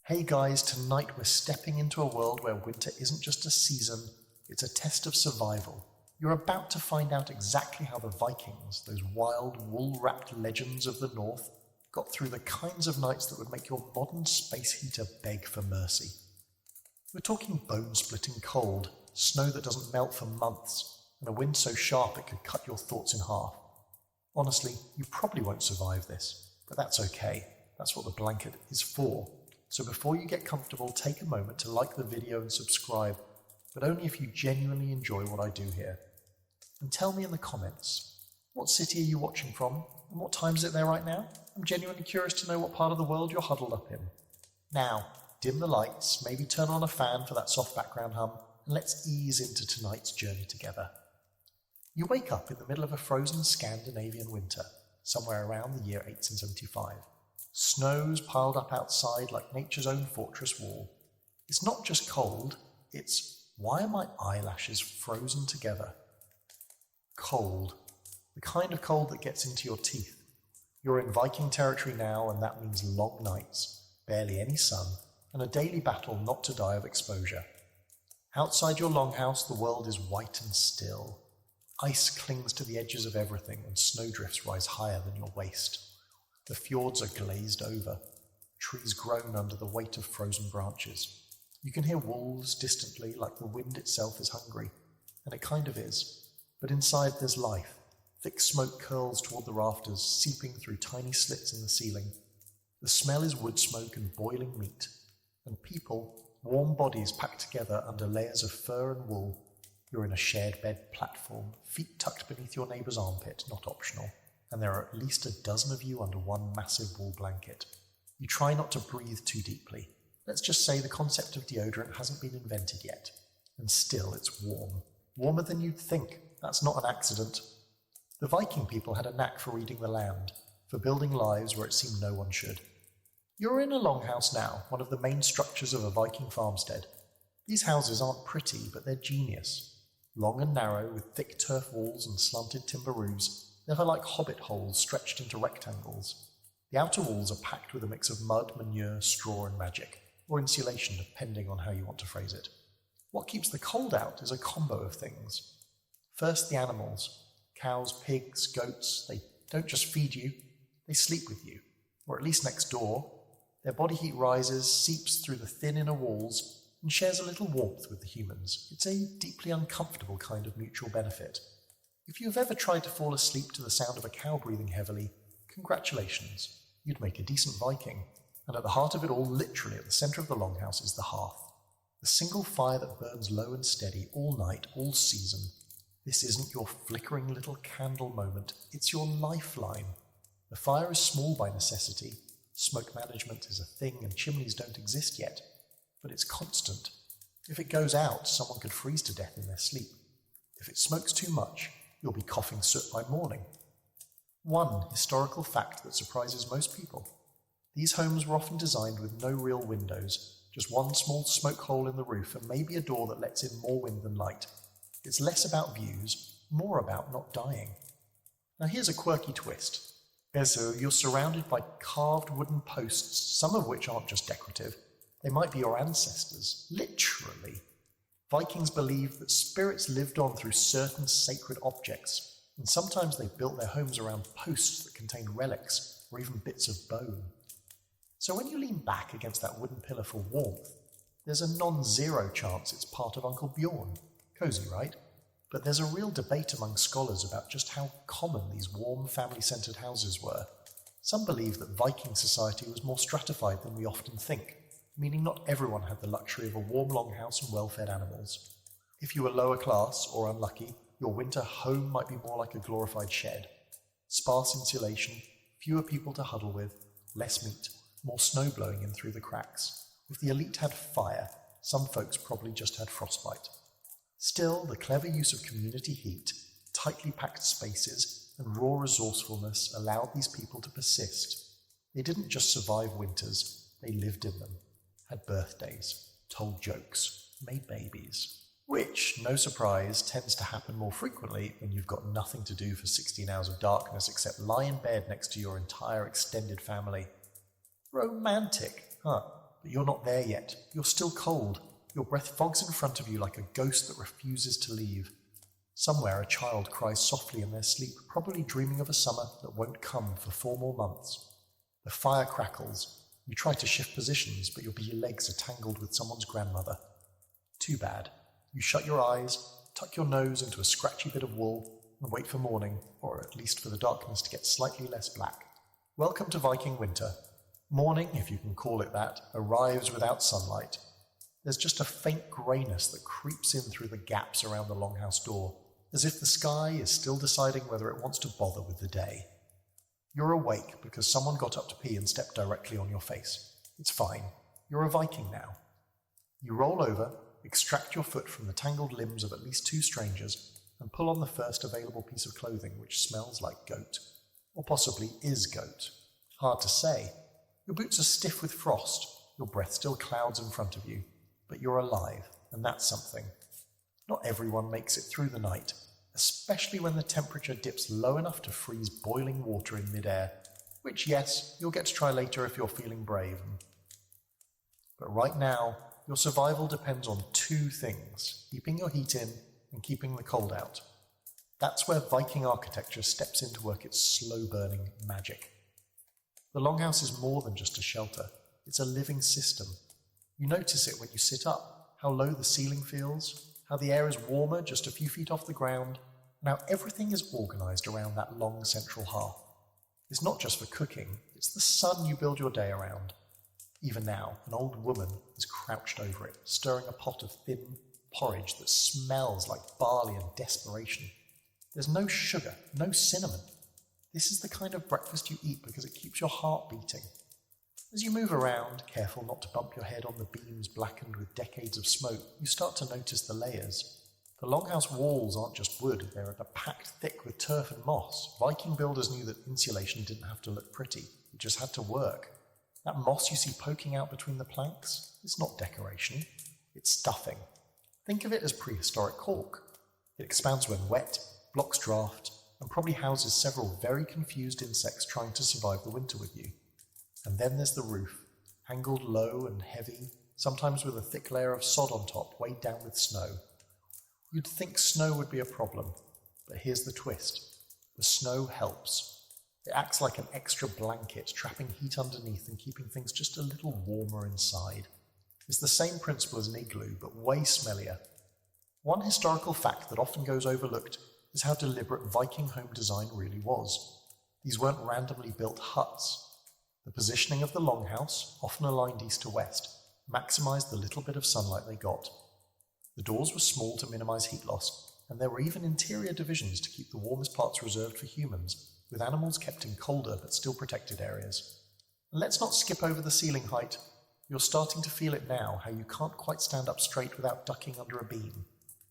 Hey guys, tonight we're stepping into a world where winter isn't just a season, it's a test of survival. You're about to find out exactly how the Vikings, those wild, wool-wrapped legends of the north, got through the kinds of nights that would make your modern space heater beg for mercy. We're talking bone-splitting cold, snow that doesn't melt for months, and a wind so sharp it could cut your thoughts in half. Honestly, you probably won't survive this, but that's okay. That's what the blanket is for. So before you get comfortable, take a moment to like the video and subscribe, but only if you genuinely enjoy what I do here. And tell me in the comments, what city are you watching from, and what time is it there right now? I'm genuinely curious to know what part of the world you're huddled up in. Now, dim the lights, maybe turn on a fan for that soft background hum, and let's ease into tonight's journey together. You wake up in the middle of a frozen Scandinavian winter, somewhere around the year 1875. Snow's piled up outside like nature's own fortress wall. It's not just cold, it's, why are my eyelashes frozen together? Cold. The kind of cold that gets into your teeth. You're in Viking territory now, and that means long nights, barely any sun, and a daily battle not to die of exposure. Outside your longhouse, the world is white and still. Ice clings to the edges of everything, and snowdrifts rise higher than your waist. The fjords are glazed over, trees groan under the weight of frozen branches. You can hear wolves distantly, like the wind itself is hungry, and it kind of is. But inside there's life. Thick smoke curls toward the rafters, seeping through tiny slits in the ceiling. The smell is wood smoke and boiling meat, and people, warm bodies packed together under layers of fur and wool. You're in a shared bed platform, feet tucked beneath your neighbour's armpit, not optional, and there are at least a dozen of you under one massive wool blanket. You try not to breathe too deeply. Let's just say the concept of deodorant hasn't been invented yet, and still it's warm. Warmer than you'd think. That's not an accident. The Viking people had a knack for reading the land, for building lives where it seemed no one should. You're in a longhouse now, one of the main structures of a Viking farmstead. These houses aren't pretty, but they're genius. Long and narrow, with thick turf walls and slanted timber roofs, never like hobbit holes stretched into rectangles. The outer walls are packed with a mix of mud, manure, straw and magic, or insulation depending on how you want to phrase it. What keeps the cold out is a combo of things. First, the animals. Cows, pigs, goats, they don't just feed you, they sleep with you, or at least next door. Their body heat rises, seeps through the thin inner walls, and shares a little warmth with the humans. It's a deeply uncomfortable kind of mutual benefit. If you've ever tried to fall asleep to the sound of a cow breathing heavily, congratulations, you'd make a decent Viking. And at the heart of it all, literally at the centre of the longhouse, is the hearth. The single fire that burns low and steady all night, all season. This isn't your flickering little candle moment, it's your lifeline. The fire is small by necessity. Smoke management is a thing and chimneys don't exist yet. But it's constant. If it goes out, someone could freeze to death in their sleep. If it smokes too much, you'll be coughing soot by morning. One historical fact that surprises most people. These homes were often designed with no real windows, just one small smoke hole in the roof and maybe a door that lets in more wind than light. It's less about views, more about not dying. Now here's a quirky twist. Bezu, you're surrounded by carved wooden posts, some of which aren't just decorative. They might be your ancestors, literally. Vikings believed that spirits lived on through certain sacred objects, and sometimes they built their homes around posts that contained relics or even bits of bone. So when you lean back against that wooden pillar for warmth, there's a non-zero chance it's part of Uncle Bjorn. Cozy, right? But there's a real debate among scholars about just how common these warm, family-centred houses were. Some believe that Viking society was more stratified than we often think, meaning not everyone had the luxury of a warm longhouse and well-fed animals. If you were lower class or unlucky, your winter home might be more like a glorified shed. Sparse insulation, fewer people to huddle with, less meat, more snow blowing in through the cracks. If the elite had fire, some folks probably just had frostbite. Still, the clever use of community heat, tightly packed spaces, and raw resourcefulness allowed these people to persist. They didn't just survive winters, they lived in them. Had birthdays, told jokes, made babies. Which, no surprise, tends to happen more frequently when you've got nothing to do for 16 hours of darkness except lie in bed next to your entire extended family. Romantic, huh? But you're not there yet. You're still cold. Your breath fogs in front of you like a ghost that refuses to leave. Somewhere a child cries softly in their sleep, probably dreaming of a summer that won't come for 4 more months. The fire crackles. You try to shift positions, but your legs are tangled with someone's grandmother. Too bad. You shut your eyes, tuck your nose into a scratchy bit of wool, and wait for morning, or at least for the darkness to get slightly less black. Welcome to Viking winter. Morning, if you can call it that, arrives without sunlight. There's just a faint greyness that creeps in through the gaps around the longhouse door, as if the sky is still deciding whether it wants to bother with the day. You're awake because someone got up to pee and stepped directly on your face. It's fine. You're a Viking now. You roll over, extract your foot from the tangled limbs of at least 2 strangers, and pull on the first available piece of clothing which smells like goat. Or possibly is goat. Hard to say. Your boots are stiff with frost, your breath still clouds in front of you, but you're alive, and that's something. Not everyone makes it through the night, especially when the temperature dips low enough to freeze boiling water in midair, which, yes, you'll get to try later if you're feeling brave. But right now, your survival depends on 2 things, keeping your heat in and keeping the cold out. That's where Viking architecture steps in to work its slow-burning magic. The longhouse is more than just a shelter. It's a living system. You notice it when you sit up, how low the ceiling feels, how the air is warmer just a few feet off the ground, and how everything is organized around that long central hearth. It's not just for cooking, it's the sun you build your day around. Even now, an old woman is crouched over it, stirring a pot of thin porridge that smells like barley and desperation. There's no sugar, no cinnamon. This is the kind of breakfast you eat because it keeps your heart beating. As you move around, careful not to bump your head on the beams blackened with decades of smoke, you start to notice the layers. The longhouse walls aren't just wood, they're packed thick with turf and moss. Viking builders knew that insulation didn't have to look pretty, it just had to work. That moss you see poking out between the planks, it's not decoration, it's stuffing. Think of it as prehistoric cork. It expands when wet, blocks draft, and probably houses several very confused insects trying to survive the winter with you. And then there's the roof, angled low and heavy, sometimes with a thick layer of sod on top, weighed down with snow. You'd think snow would be a problem, but here's the twist. The snow helps. It acts like an extra blanket, trapping heat underneath and keeping things just a little warmer inside. It's the same principle as an igloo, but way smellier. One historical fact that often goes overlooked is how deliberate Viking home design really was. These weren't randomly built huts. The positioning of the longhouse, often aligned east to west, maximised the little bit of sunlight they got. The doors were small to minimise heat loss, and there were even interior divisions to keep the warmest parts reserved for humans, with animals kept in colder but still protected areas. And let's not skip over the ceiling height. You're starting to feel it now, how you can't quite stand up straight without ducking under a beam.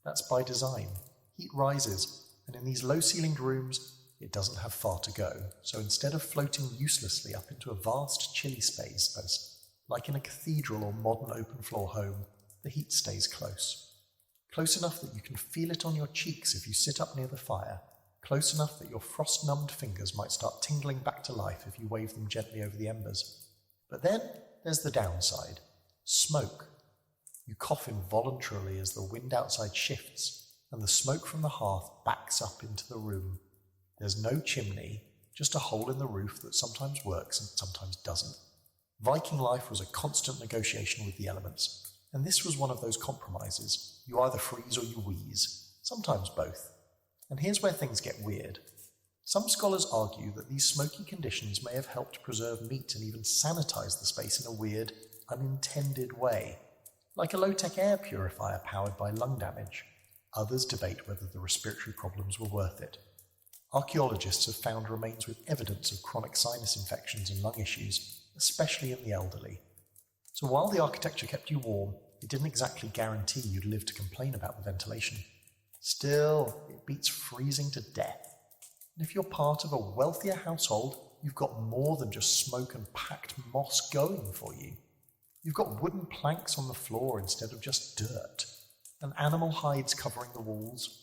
That's by design. Heat rises, and in these low-ceilinged rooms, it doesn't have far to go. So instead of floating uselessly up into a vast, chilly space, like in a cathedral or modern open-floor home, the heat stays close. Close enough that you can feel it on your cheeks if you sit up near the fire, close enough that your frost-numbed fingers might start tingling back to life if you wave them gently over the embers. But then there's the downside. Smoke. You cough involuntarily as the wind outside shifts, and the smoke from the hearth backs up into the room. There's no chimney, just a hole in the roof that sometimes works and sometimes doesn't. Viking life was a constant negotiation with the elements, and this was one of those compromises. You either freeze or you wheeze, sometimes both. And here's where things get weird. Some scholars argue that these smoky conditions may have helped preserve meat and even sanitize the space in a weird, unintended way, like a low-tech air purifier powered by lung damage. Others debate whether the respiratory problems were worth it. Archaeologists have found remains with evidence of chronic sinus infections and lung issues, especially in the elderly. So while the architecture kept you warm, it didn't exactly guarantee you'd live to complain about the ventilation. Still, it beats freezing to death. And if you're part of a wealthier household, you've got more than just smoke and packed moss going for you. You've got wooden planks on the floor instead of just dirt, and animal hides covering the walls.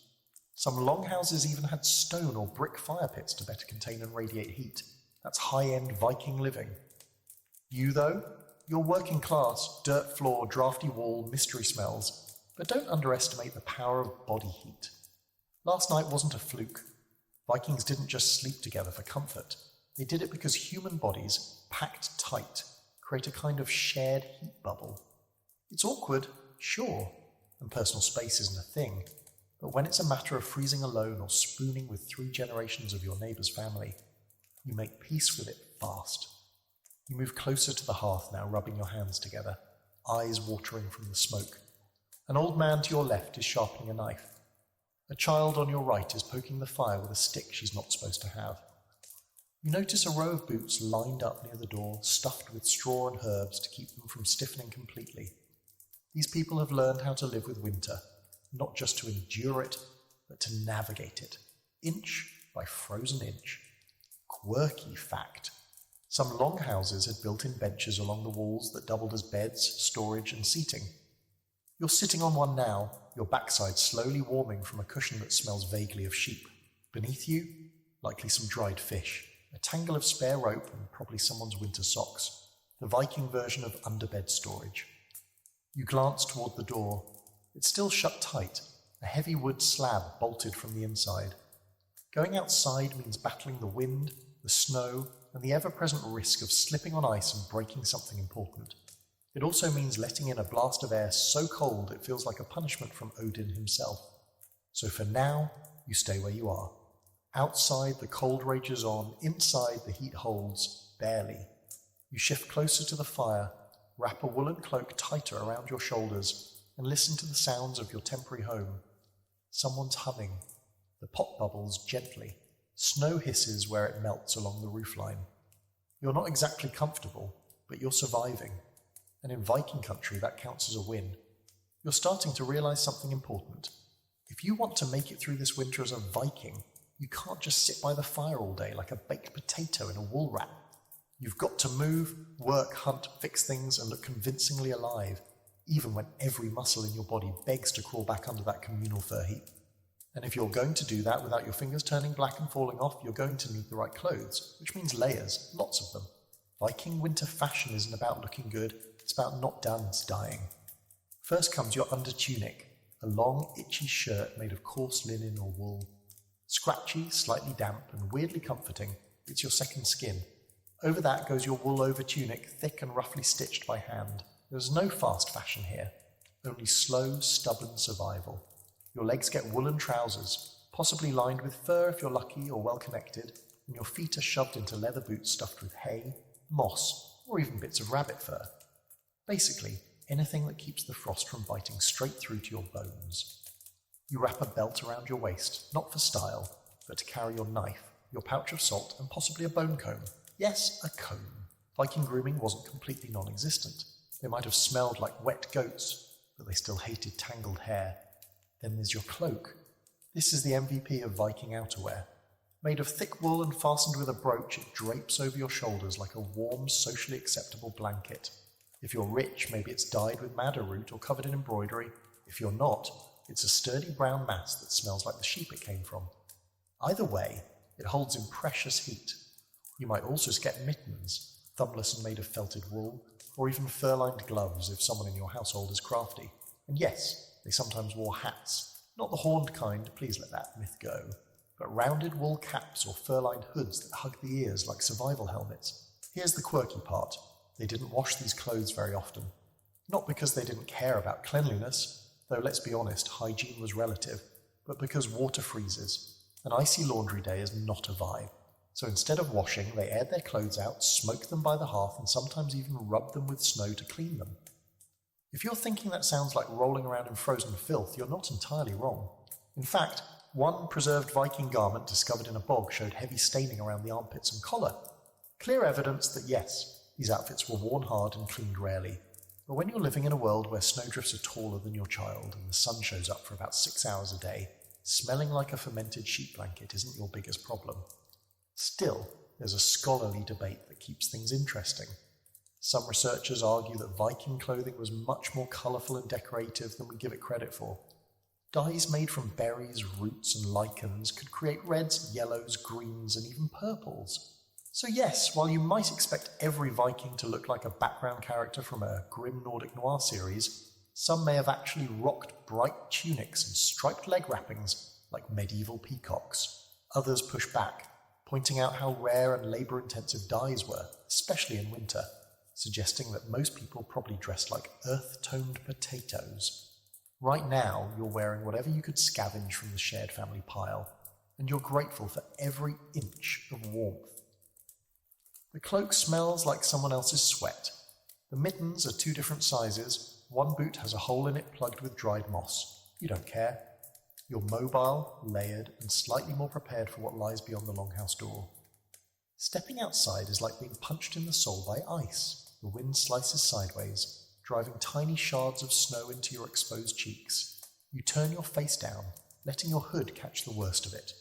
Some longhouses even had stone or brick fire pits to better contain and radiate heat. That's high-end Viking living. You, though, You're working class, dirt floor, drafty wall, mystery smells, but don't underestimate the power of body heat. Last night wasn't a fluke. Vikings didn't just sleep together for comfort. They did it because human bodies, packed tight, create a kind of shared heat bubble. It's awkward, sure, and personal space isn't a thing, but when it's a matter of freezing alone or spooning with 3 generations of your neighbour's family, you make peace with it fast. You move closer to the hearth now, rubbing your hands together, eyes watering from the smoke. An old man to your left is sharpening a knife. A child on your right is poking the fire with a stick she's not supposed to have. You notice a row of boots lined up near the door, stuffed with straw and herbs to keep them from stiffening completely. These people have learned how to live with winter, not just to endure it, but to navigate it, inch by frozen inch. Quirky fact. Some longhouses had built-in benches along the walls that doubled as beds, storage, and seating. You're sitting on one now, your backside slowly warming from a cushion that smells vaguely of sheep. Beneath you, likely some dried fish, a tangle of spare rope and probably someone's winter socks, the Viking version of underbed storage. You glance toward the door. It's still shut tight, a heavy wood slab bolted from the inside. Going outside means battling the wind, the snow, and the ever-present risk of slipping on ice and breaking something important. It also means letting in a blast of air so cold it feels like a punishment from Odin himself. So for now, you stay where you are. Outside, the cold rages on. Inside, the heat holds, barely. You shift closer to the fire, wrap a woolen cloak tighter around your shoulders, and listen to the sounds of your temporary home. Someone's humming. The pot bubbles gently. Snow hisses where it melts along the roofline. You're not exactly comfortable, but you're surviving. And in Viking country, that counts as a win. You're starting to realize something important. If you want to make it through this winter as a Viking, you can't just sit by the fire all day like a baked potato in a wool wrap. You've got to move, work, hunt, fix things, and look convincingly alive, even when every muscle in your body begs to crawl back under that communal fur heap. And if you're going to do that without your fingers turning black and falling off, you're going to need the right clothes, which means layers, lots of them. Viking winter fashion isn't about looking good, it's about not done, it's dying. First comes your undertunic, a long, itchy shirt made of coarse linen or wool. Scratchy, slightly damp, and weirdly comforting, it's your second skin. Over that goes your wool over tunic, thick and roughly stitched by hand. There's no fast fashion here, only slow, stubborn survival. Your legs get woolen trousers, possibly lined with fur if you're lucky or well-connected, and your feet are shoved into leather boots stuffed with hay, moss, or even bits of rabbit fur. Basically, anything that keeps the frost from biting straight through to your bones. You wrap a belt around your waist, not for style, but to carry your knife, your pouch of salt, and possibly a bone comb. Yes, a comb. Viking grooming wasn't completely non-existent. They might have smelled like wet goats, but they still hated tangled hair. Then there's your cloak. This is the MVP of Viking outerwear. Made of thick wool and fastened with a brooch, it drapes over your shoulders like a warm, socially acceptable blanket. If you're rich, maybe it's dyed with madder root or covered in embroidery. If you're not, it's a sturdy brown mass that smells like the sheep it came from. Either way, it holds in precious heat. You might also get mittens, thumbless and made of felted wool, or even fur-lined gloves if someone in your household is crafty. And yes, they sometimes wore hats, not the horned kind, please let that myth go, but rounded wool caps or fur-lined hoods that hug the ears like survival helmets. Here's the quirky part. They didn't wash these clothes very often. Not because they didn't care about cleanliness, though let's be honest, hygiene was relative, but because water freezes. An icy laundry day is not a vibe. So instead of washing, they aired their clothes out, smoked them by the hearth, and sometimes even rubbed them with snow to clean them. If you're thinking that sounds like rolling around in frozen filth, you're not entirely wrong. In fact, one preserved Viking garment discovered in a bog showed heavy staining around the armpits and collar. Clear evidence that yes, these outfits were worn hard and cleaned rarely. But when you're living in a world where snowdrifts are taller than your child and the sun shows up for about 6 hours a day, smelling like a fermented sheet blanket isn't your biggest problem. Still, there's a scholarly debate that keeps things interesting. Some researchers argue that Viking clothing was much more colourful and decorative than we give it credit for. Dyes made from berries, roots, and lichens could create reds, yellows, greens, and even purples. So yes, while you might expect every Viking to look like a background character from a grim Nordic noir series, some may have actually rocked bright tunics and striped leg wrappings like medieval peacocks. Others push back, pointing out how rare and labour-intensive dyes were, especially in winter, suggesting that most people probably dressed like earth-toned potatoes. Right now, you're wearing whatever you could scavenge from the shared family pile, and you're grateful for every inch of warmth. The cloak smells like someone else's sweat. The mittens are 2 different sizes. One boot has a hole in it plugged with dried moss. You don't care. You're mobile, layered, and slightly more prepared for what lies beyond the longhouse door. Stepping outside is like being punched in the soul by ice. The wind slices sideways, driving tiny shards of snow into your exposed cheeks. You turn your face down, letting your hood catch the worst of it.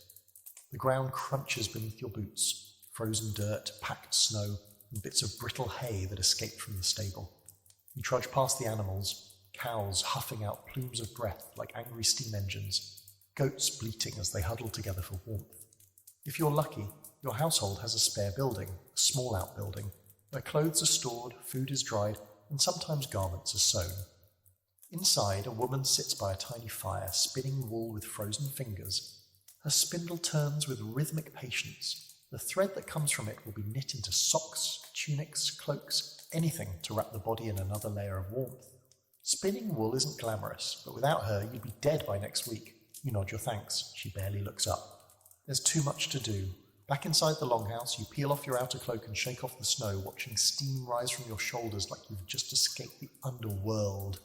The ground crunches beneath your boots. Frozen dirt, packed snow, and bits of brittle hay that escaped from the stable. You trudge past the animals, cows huffing out plumes of breath like angry steam engines, goats bleating as they huddle together for warmth. If you're lucky, your household has a spare building, a small outbuilding, where clothes are stored, food is dried, and sometimes garments are sewn. Inside, a woman sits by a tiny fire, spinning wool with frozen fingers. Her spindle turns with rhythmic patience. The thread that comes from it will be knit into socks, tunics, cloaks, anything to wrap the body in another layer of warmth. Spinning wool isn't glamorous, but without her you'd be dead by next week. You nod your thanks. She barely looks up. There's too much to do. Back inside the longhouse, you peel off your outer cloak and shake off the snow, watching steam rise from your shoulders like you've just escaped the underworld.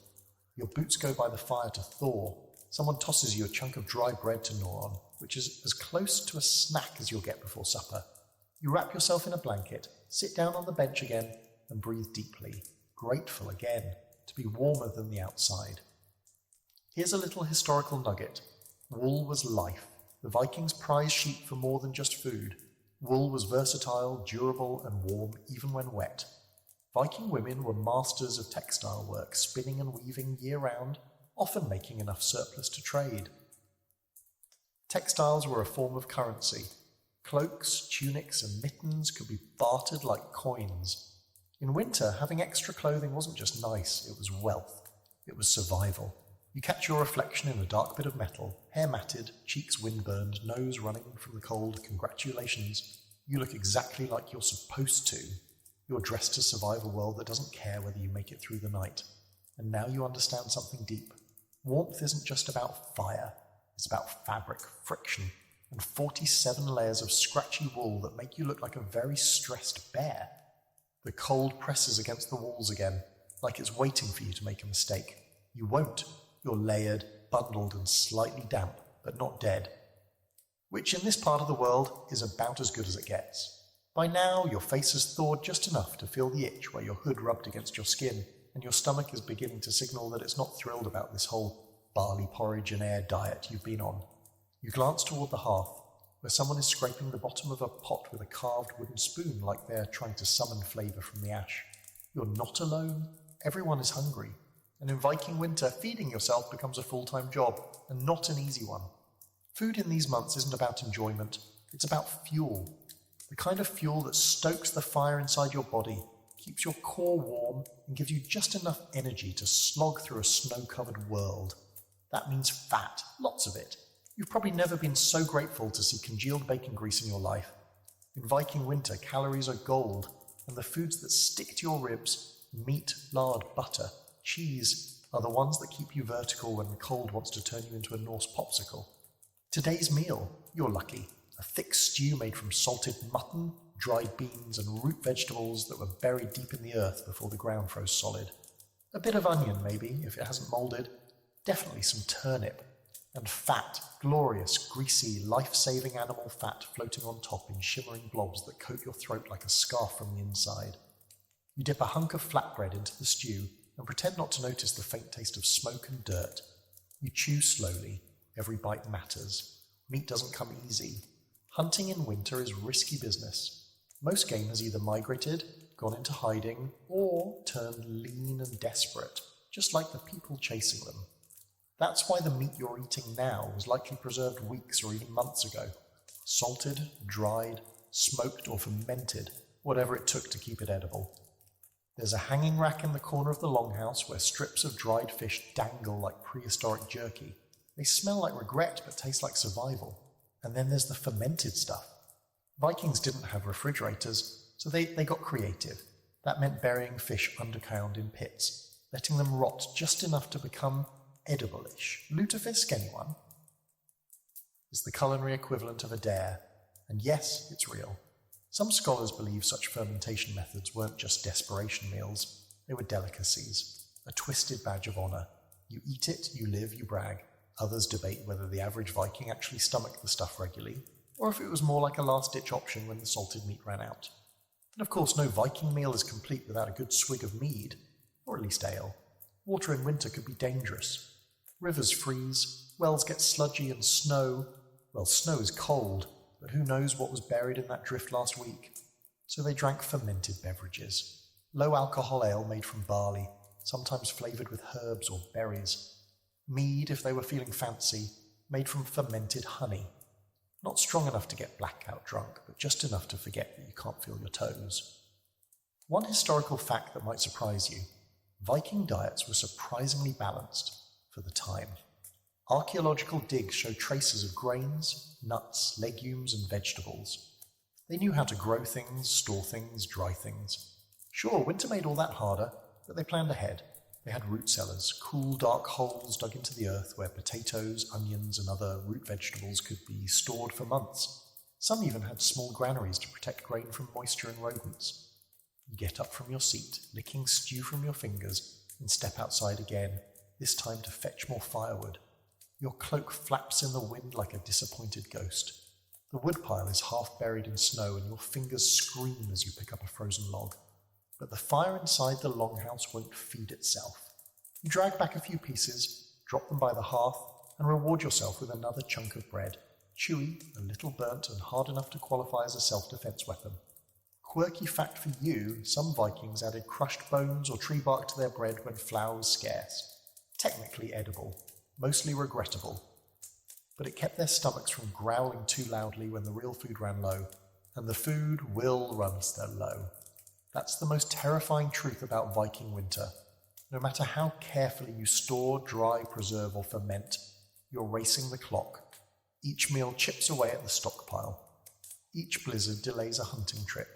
Your boots go by the fire to thaw. Someone tosses you a chunk of dry bread to gnaw on, which is as close to a snack as you'll get before supper. You wrap yourself in a blanket, sit down on the bench again, and breathe deeply, grateful again to be warmer than the outside. Here's a little historical nugget. Wool was life. The Vikings prized sheep for more than just food. Wool was versatile, durable, and warm even when wet. Viking women were masters of textile work, spinning and weaving year-round, often making enough surplus to trade. Textiles were a form of currency. Cloaks, tunics, and mittens could be bartered like coins. In winter, having extra clothing wasn't just nice, it was wealth. It was survival. You catch your reflection in a dark bit of metal, hair matted, cheeks windburned, nose running from the cold. Congratulations. You look exactly like you're supposed to. You're dressed to survive a world that doesn't care whether you make it through the night. And now you understand something deep. Warmth isn't just about fire. It's about fabric, friction, and 47 layers of scratchy wool that make you look like a very stressed bear. The cold presses against the walls again, like it's waiting for you to make a mistake. You won't. You're layered, bundled, and slightly damp, but not dead. Which in this part of the world is about as good as it gets. By now, your face has thawed just enough to feel the itch where your hood rubbed against your skin, and your stomach is beginning to signal that it's not thrilled about this whole barley porridge and air diet you've been on. You glance toward the hearth, where someone is scraping the bottom of a pot with a carved wooden spoon like they're trying to summon flavour from the ash. You're not alone. Everyone is hungry. And in Viking winter, feeding yourself becomes a full-time job, and not an easy one. Food in these months isn't about enjoyment, it's about fuel. The kind of fuel that stokes the fire inside your body, keeps your core warm, and gives you just enough energy to slog through a snow-covered world. That means fat, lots of it. You've probably never been so grateful to see congealed bacon grease in your life. In Viking winter, calories are gold, and the foods that stick to your ribs, meat, lard, butter, cheese, are the ones that keep you vertical when the cold wants to turn you into a Norse popsicle. Today's meal, you're lucky. A thick stew made from salted mutton, dried beans, and root vegetables that were buried deep in the earth before the ground froze solid. A bit of onion, maybe, if it hasn't moulded. Definitely some turnip. And fat, glorious, greasy, life-saving animal fat floating on top in shimmering blobs that coat your throat like a scarf from the inside. You dip a hunk of flatbread into the stew and pretend not to notice the faint taste of smoke and dirt. You chew slowly. Every bite matters. Meat doesn't come easy. Hunting in winter is risky business. Most game has either migrated, gone into hiding, or turned lean and desperate, just like the people chasing them. That's why the meat you're eating now was likely preserved weeks or even months ago. Salted, dried, smoked or fermented, whatever it took to keep it edible. There's a hanging rack in the corner of the longhouse where strips of dried fish dangle like prehistoric jerky. They smell like regret but taste like survival. And then there's the fermented stuff. Vikings didn't have refrigerators, so they got creative. That meant burying fish underground in pits, letting them rot just enough to become edible-ish. Lutefisk, anyone? Is the culinary equivalent of a dare. And yes, it's real. Some scholars believe such fermentation methods weren't just desperation meals, they were delicacies, a twisted badge of honour. You eat it, you live, you brag. Others debate whether the average Viking actually stomached the stuff regularly, or if it was more like a last-ditch option when the salted meat ran out. And of course, no Viking meal is complete without a good swig of mead, or at least ale. Water in winter could be dangerous. Rivers freeze, wells get sludgy, and snow, well, snow is cold, but who knows what was buried in that drift last week? So they drank fermented beverages. Low-alcohol ale made from barley, sometimes flavoured with herbs or berries. Mead, if they were feeling fancy, made from fermented honey. Not strong enough to get blackout drunk, but just enough to forget that you can't feel your toes. One historical fact that might surprise you: Viking diets were surprisingly balanced for the time. Archaeological digs show traces of grains, nuts, legumes, and vegetables. They knew how to grow things, store things, dry things. Sure, winter made all that harder, but they planned ahead. They had root cellars, cool, dark holes dug into the earth where potatoes, onions, and other root vegetables could be stored for months. Some even had small granaries to protect grain from moisture and rodents. You get up from your seat, licking stew from your fingers, and step outside again, this time to fetch more firewood. Your cloak flaps in the wind like a disappointed ghost. The woodpile is half buried in snow, and your fingers scream as you pick up a frozen log. But the fire inside the longhouse won't feed itself. You drag back a few pieces, drop them by the hearth, and reward yourself with another chunk of bread, chewy, a little burnt, and hard enough to qualify as a self-defense weapon. Quirky fact for you, some Vikings added crushed bones or tree bark to their bread when flour was scarce. Technically edible, mostly regrettable. But it kept their stomachs from growling too loudly when the real food ran low, and the food will run so low. That's the most terrifying truth about Viking winter. No matter how carefully you store, dry, preserve, or ferment, you're racing the clock. Each meal chips away at the stockpile. Each blizzard delays a hunting trip.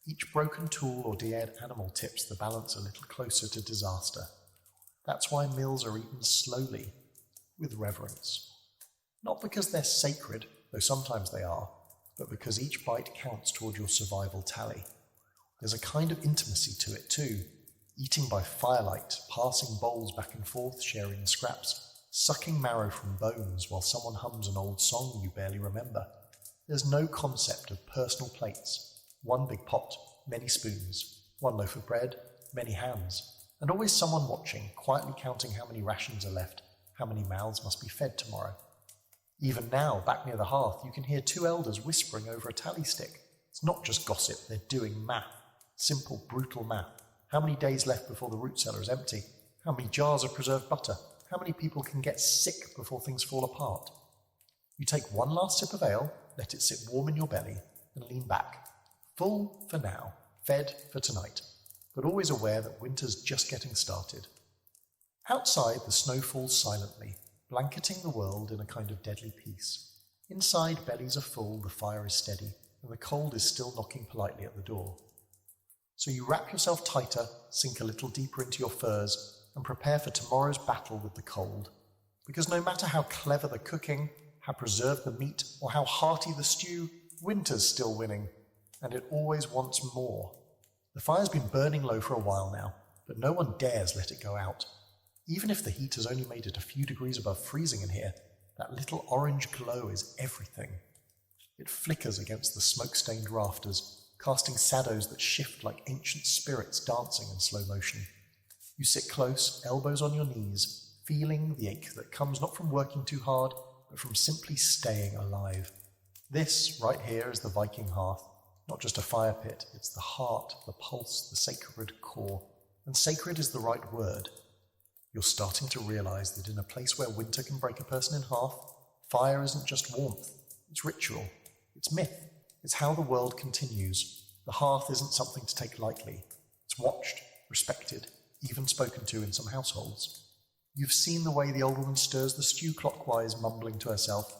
Each broken tool or dead animal tips the balance a little closer to disaster. That's why meals are eaten slowly, with reverence. Not because they're sacred, though sometimes they are, but because each bite counts toward your survival tally. There's a kind of intimacy to it too, eating by firelight, passing bowls back and forth, sharing the scraps, sucking marrow from bones while someone hums an old song you barely remember. There's no concept of personal plates, one big pot, many spoons, one loaf of bread, many hands, and always someone watching, quietly counting how many rations are left, how many mouths must be fed tomorrow. Even now, back near the hearth, you can hear two elders whispering over a tally stick. It's not just gossip, they're doing math. Simple, brutal math. How many days left before the root cellar is empty? How many jars of preserved butter? How many people can get sick before things fall apart? You take one last sip of ale, let it sit warm in your belly, and lean back. Full for now, fed for tonight, but always aware that winter's just getting started. Outside, the snow falls silently, blanketing the world in a kind of deadly peace. Inside, bellies are full, the fire is steady, and the cold is still knocking politely at the door. So you wrap yourself tighter, sink a little deeper into your furs, and prepare for tomorrow's battle with the cold. Because no matter how clever the cooking, how preserved the meat, or how hearty the stew, winter's still winning, and it always wants more. The fire's been burning low for a while now, but no one dares let it go out. Even if the heat has only made it a few degrees above freezing in here, that little orange glow is everything. It flickers against the smoke-stained rafters, casting shadows that shift like ancient spirits dancing in slow motion. You sit close, elbows on your knees, feeling the ache that comes not from working too hard, but from simply staying alive. This, right here, is the Viking hearth. Not just a fire pit, it's the heart, the pulse, the sacred core. And sacred is the right word. You're starting to realize that in a place where winter can break a person in half, fire isn't just warmth, it's ritual, it's myth, It's how the world continues. The hearth isn't something to take lightly. It's watched, respected, even spoken to in some households. You've seen the way the old woman stirs the stew clockwise, mumbling to herself.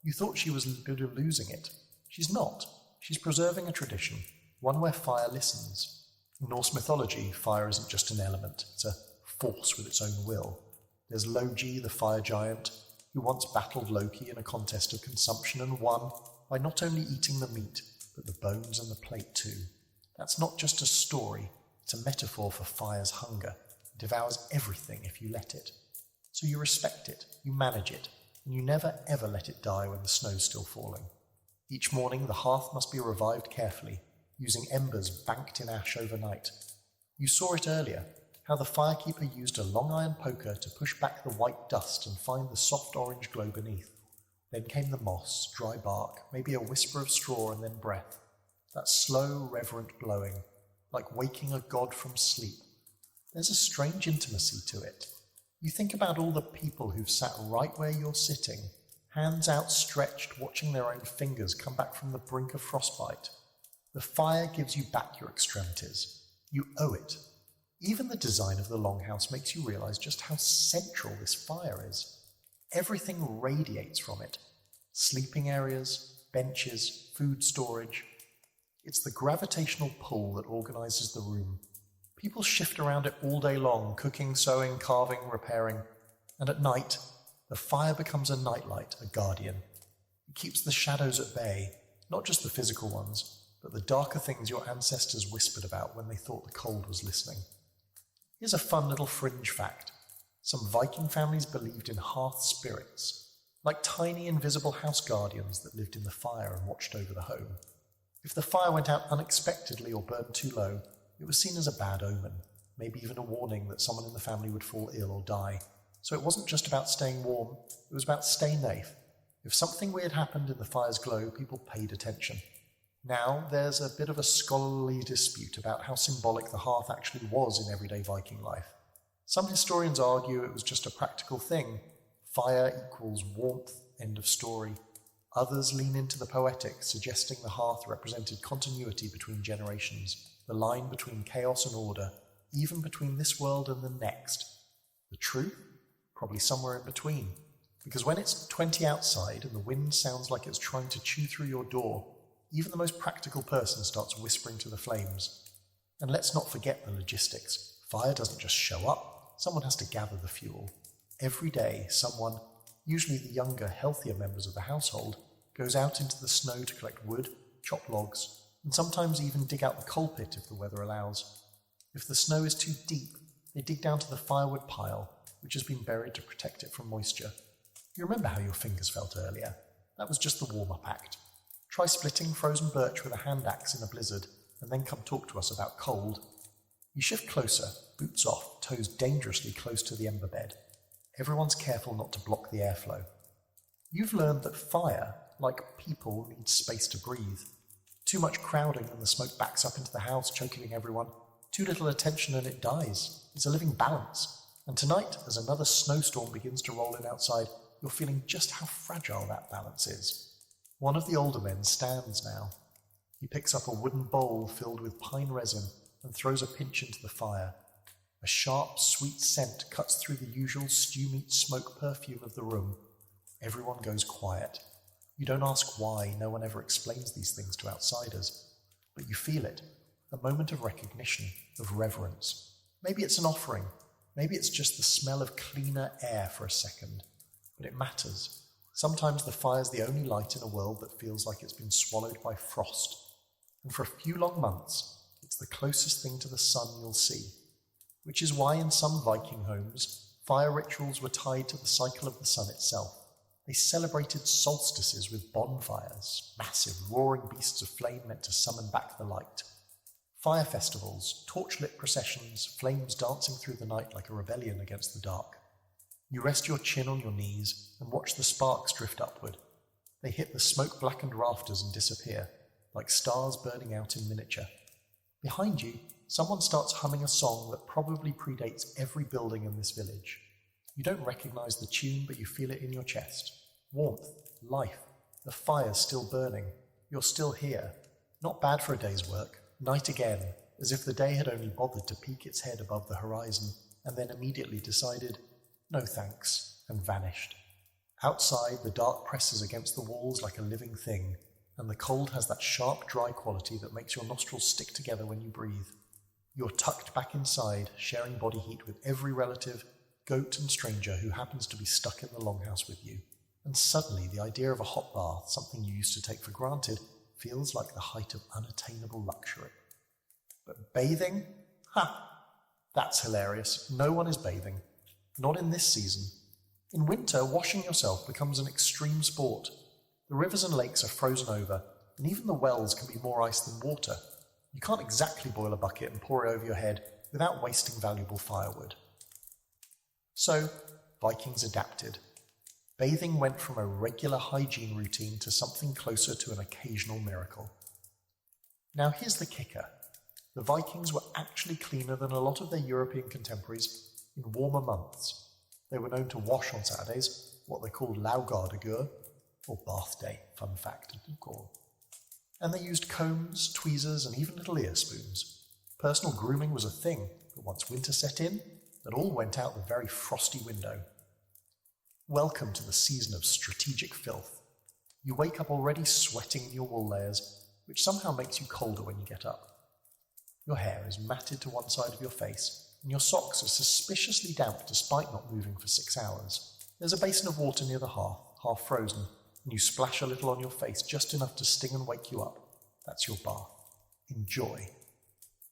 You thought she was losing it. She's not. She's preserving a tradition, one where fire listens. In Norse mythology, fire isn't just an element, it's a force with its own will. There's Logi, the fire giant, who once battled Loki in a contest of consumption and won by not only eating the meat, but the bones and the plate too. That's not just a story, it's a metaphor for fire's hunger. It devours everything if you let it. So you respect it, you manage it, and you never ever let it die when the snow's still falling. Each morning the hearth must be revived carefully, using embers banked in ash overnight. You saw it earlier, how the firekeeper used a long iron poker to push back the white dust and find the soft orange glow beneath. Then came the moss, dry bark, maybe a whisper of straw and then breath. That slow, reverent blowing, like waking a god from sleep. There's a strange intimacy to it. You think about all the people who've sat right where you're sitting, hands outstretched, watching their own fingers come back from the brink of frostbite. The fire gives you back your extremities. You owe it. Even the design of the longhouse makes you realize just how central this fire is. Everything radiates from it. Sleeping areas, benches, food storage. It's the gravitational pull that organizes the room. People shift around it all day long, cooking, sewing, carving, repairing. And at night, the fire becomes a nightlight, a guardian. It keeps the shadows at bay, not just the physical ones, but the darker things your ancestors whispered about when they thought the cold was listening. Here's a fun little fringe fact. Some Viking families believed in hearth spirits, like tiny invisible house guardians that lived in the fire and watched over the home. If the fire went out unexpectedly or burned too low, it was seen as a bad omen, maybe even a warning that someone in the family would fall ill or die. So it wasn't just about staying warm, it was about staying safe. If something weird happened in the fire's glow, people paid attention. Now, there's a bit of a scholarly dispute about how symbolic the hearth actually was in everyday Viking life. Some historians argue it was just a practical thing. Fire equals warmth, end of story. Others lean into the poetic, suggesting the hearth represented continuity between generations, the line between chaos and order, even between this world and the next. The truth? Probably somewhere in between. Because when it's 20 outside and the wind sounds like it's trying to chew through your door, even the most practical person starts whispering to the flames. And let's not forget the logistics. Fire doesn't just show up. Someone has to gather the fuel. Every day, someone, usually the younger, healthier members of the household, goes out into the snow to collect wood, chop logs, and sometimes even dig out the coal pit if the weather allows. If the snow is too deep, they dig down to the firewood pile, which has been buried to protect it from moisture. You remember how your fingers felt earlier? That was just the warm-up act. Try splitting frozen birch with a hand axe in a blizzard, and then come talk to us about cold. You shift closer, boots off, toes dangerously close to the ember bed. Everyone's careful not to block the airflow. You've learned that fire, like people, needs space to breathe. Too much crowding and the smoke backs up into the house, choking everyone. Too little attention and it dies. It's a living balance. And tonight, as another snowstorm begins to roll in outside, you're feeling just how fragile that balance is. One of the older men stands now. He picks up a wooden bowl filled with pine resin and throws a pinch into the fire. A sharp, sweet scent cuts through the usual stew meat smoke perfume of the room. Everyone goes quiet. You don't ask why, no one ever explains these things to outsiders. But you feel it, a moment of recognition, of reverence. Maybe it's an offering. Maybe it's just the smell of cleaner air for a second. But it matters. Sometimes the fire's the only light in a world that feels like it's been swallowed by frost. And for a few long months, it's the closest thing to the sun you'll see. Which is why in some Viking homes, fire rituals were tied to the cycle of the sun itself. They celebrated solstices with bonfires, massive roaring beasts of flame meant to summon back the light. Fire festivals, torchlit processions, flames dancing through the night like a rebellion against the dark. You rest your chin on your knees and watch the sparks drift upward. They hit the smoke-blackened rafters and disappear, like stars burning out in miniature. Behind you, someone starts humming a song that probably predates every building in this village. You don't recognize the tune, but you feel it in your chest. Warmth, life, the fire's still burning. you're still here. Not bad for a day's work. Night again, as if the day had only bothered to peek its head above the horizon, and then immediately decided, no thanks, and vanished. Outside, the dark presses against the walls like a living thing, and the cold has that sharp, dry quality that makes your nostrils stick together when you breathe. You're tucked back inside, sharing body heat with every relative, goat and stranger who happens to be stuck in the longhouse with you. And suddenly the idea of a hot bath, something you used to take for granted, feels like the height of unattainable luxury. But bathing? Ha! That's hilarious. No one is bathing. Not in this season. In winter, washing yourself becomes an extreme sport. The rivers and lakes are frozen over, and even the wells can be more ice than water. You can't exactly boil a bucket and pour it over your head without wasting valuable firewood. So, Vikings adapted. Bathing went from a regular hygiene routine to something closer to an occasional miracle. Now here's the kicker. The Vikings were actually cleaner than a lot of their European contemporaries in warmer months. They were known to wash on Saturdays, what they called Laugardagur, or bath day, fun fact, of course. And they used combs, tweezers, and even little ear spoons. Personal grooming was a thing, but once winter set in, it all went out the very frosty window. Welcome to the season of strategic filth. You wake up already sweating in your wool layers, which somehow makes you colder when you get up. Your hair is matted to one side of your face, and your socks are suspiciously damp despite not moving for 6 hours. There's a basin of water near the hearth, half frozen, and you splash a little on your face, just enough to sting and wake you up. That's your bath. Enjoy.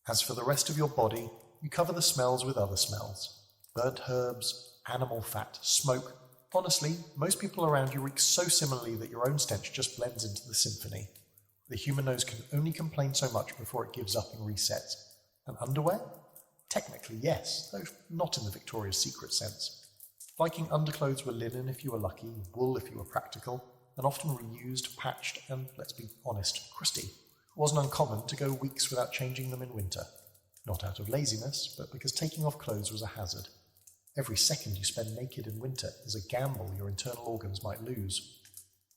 As for the rest of your body, you cover the smells with other smells. Burnt herbs, animal fat, smoke. Honestly, most people around you reek so similarly that your own stench just blends into the symphony. The human nose can only complain so much before it gives up and resets. And underwear? Technically, yes, though not in the Victoria's Secret sense. Viking underclothes were linen if you were lucky, wool if you were practical, and often reused, patched, and, let's be honest, crusty. It wasn't uncommon to go weeks without changing them in winter. Not out of laziness, but because taking off clothes was a hazard. Every second you spend naked in winter is a gamble your internal organs might lose.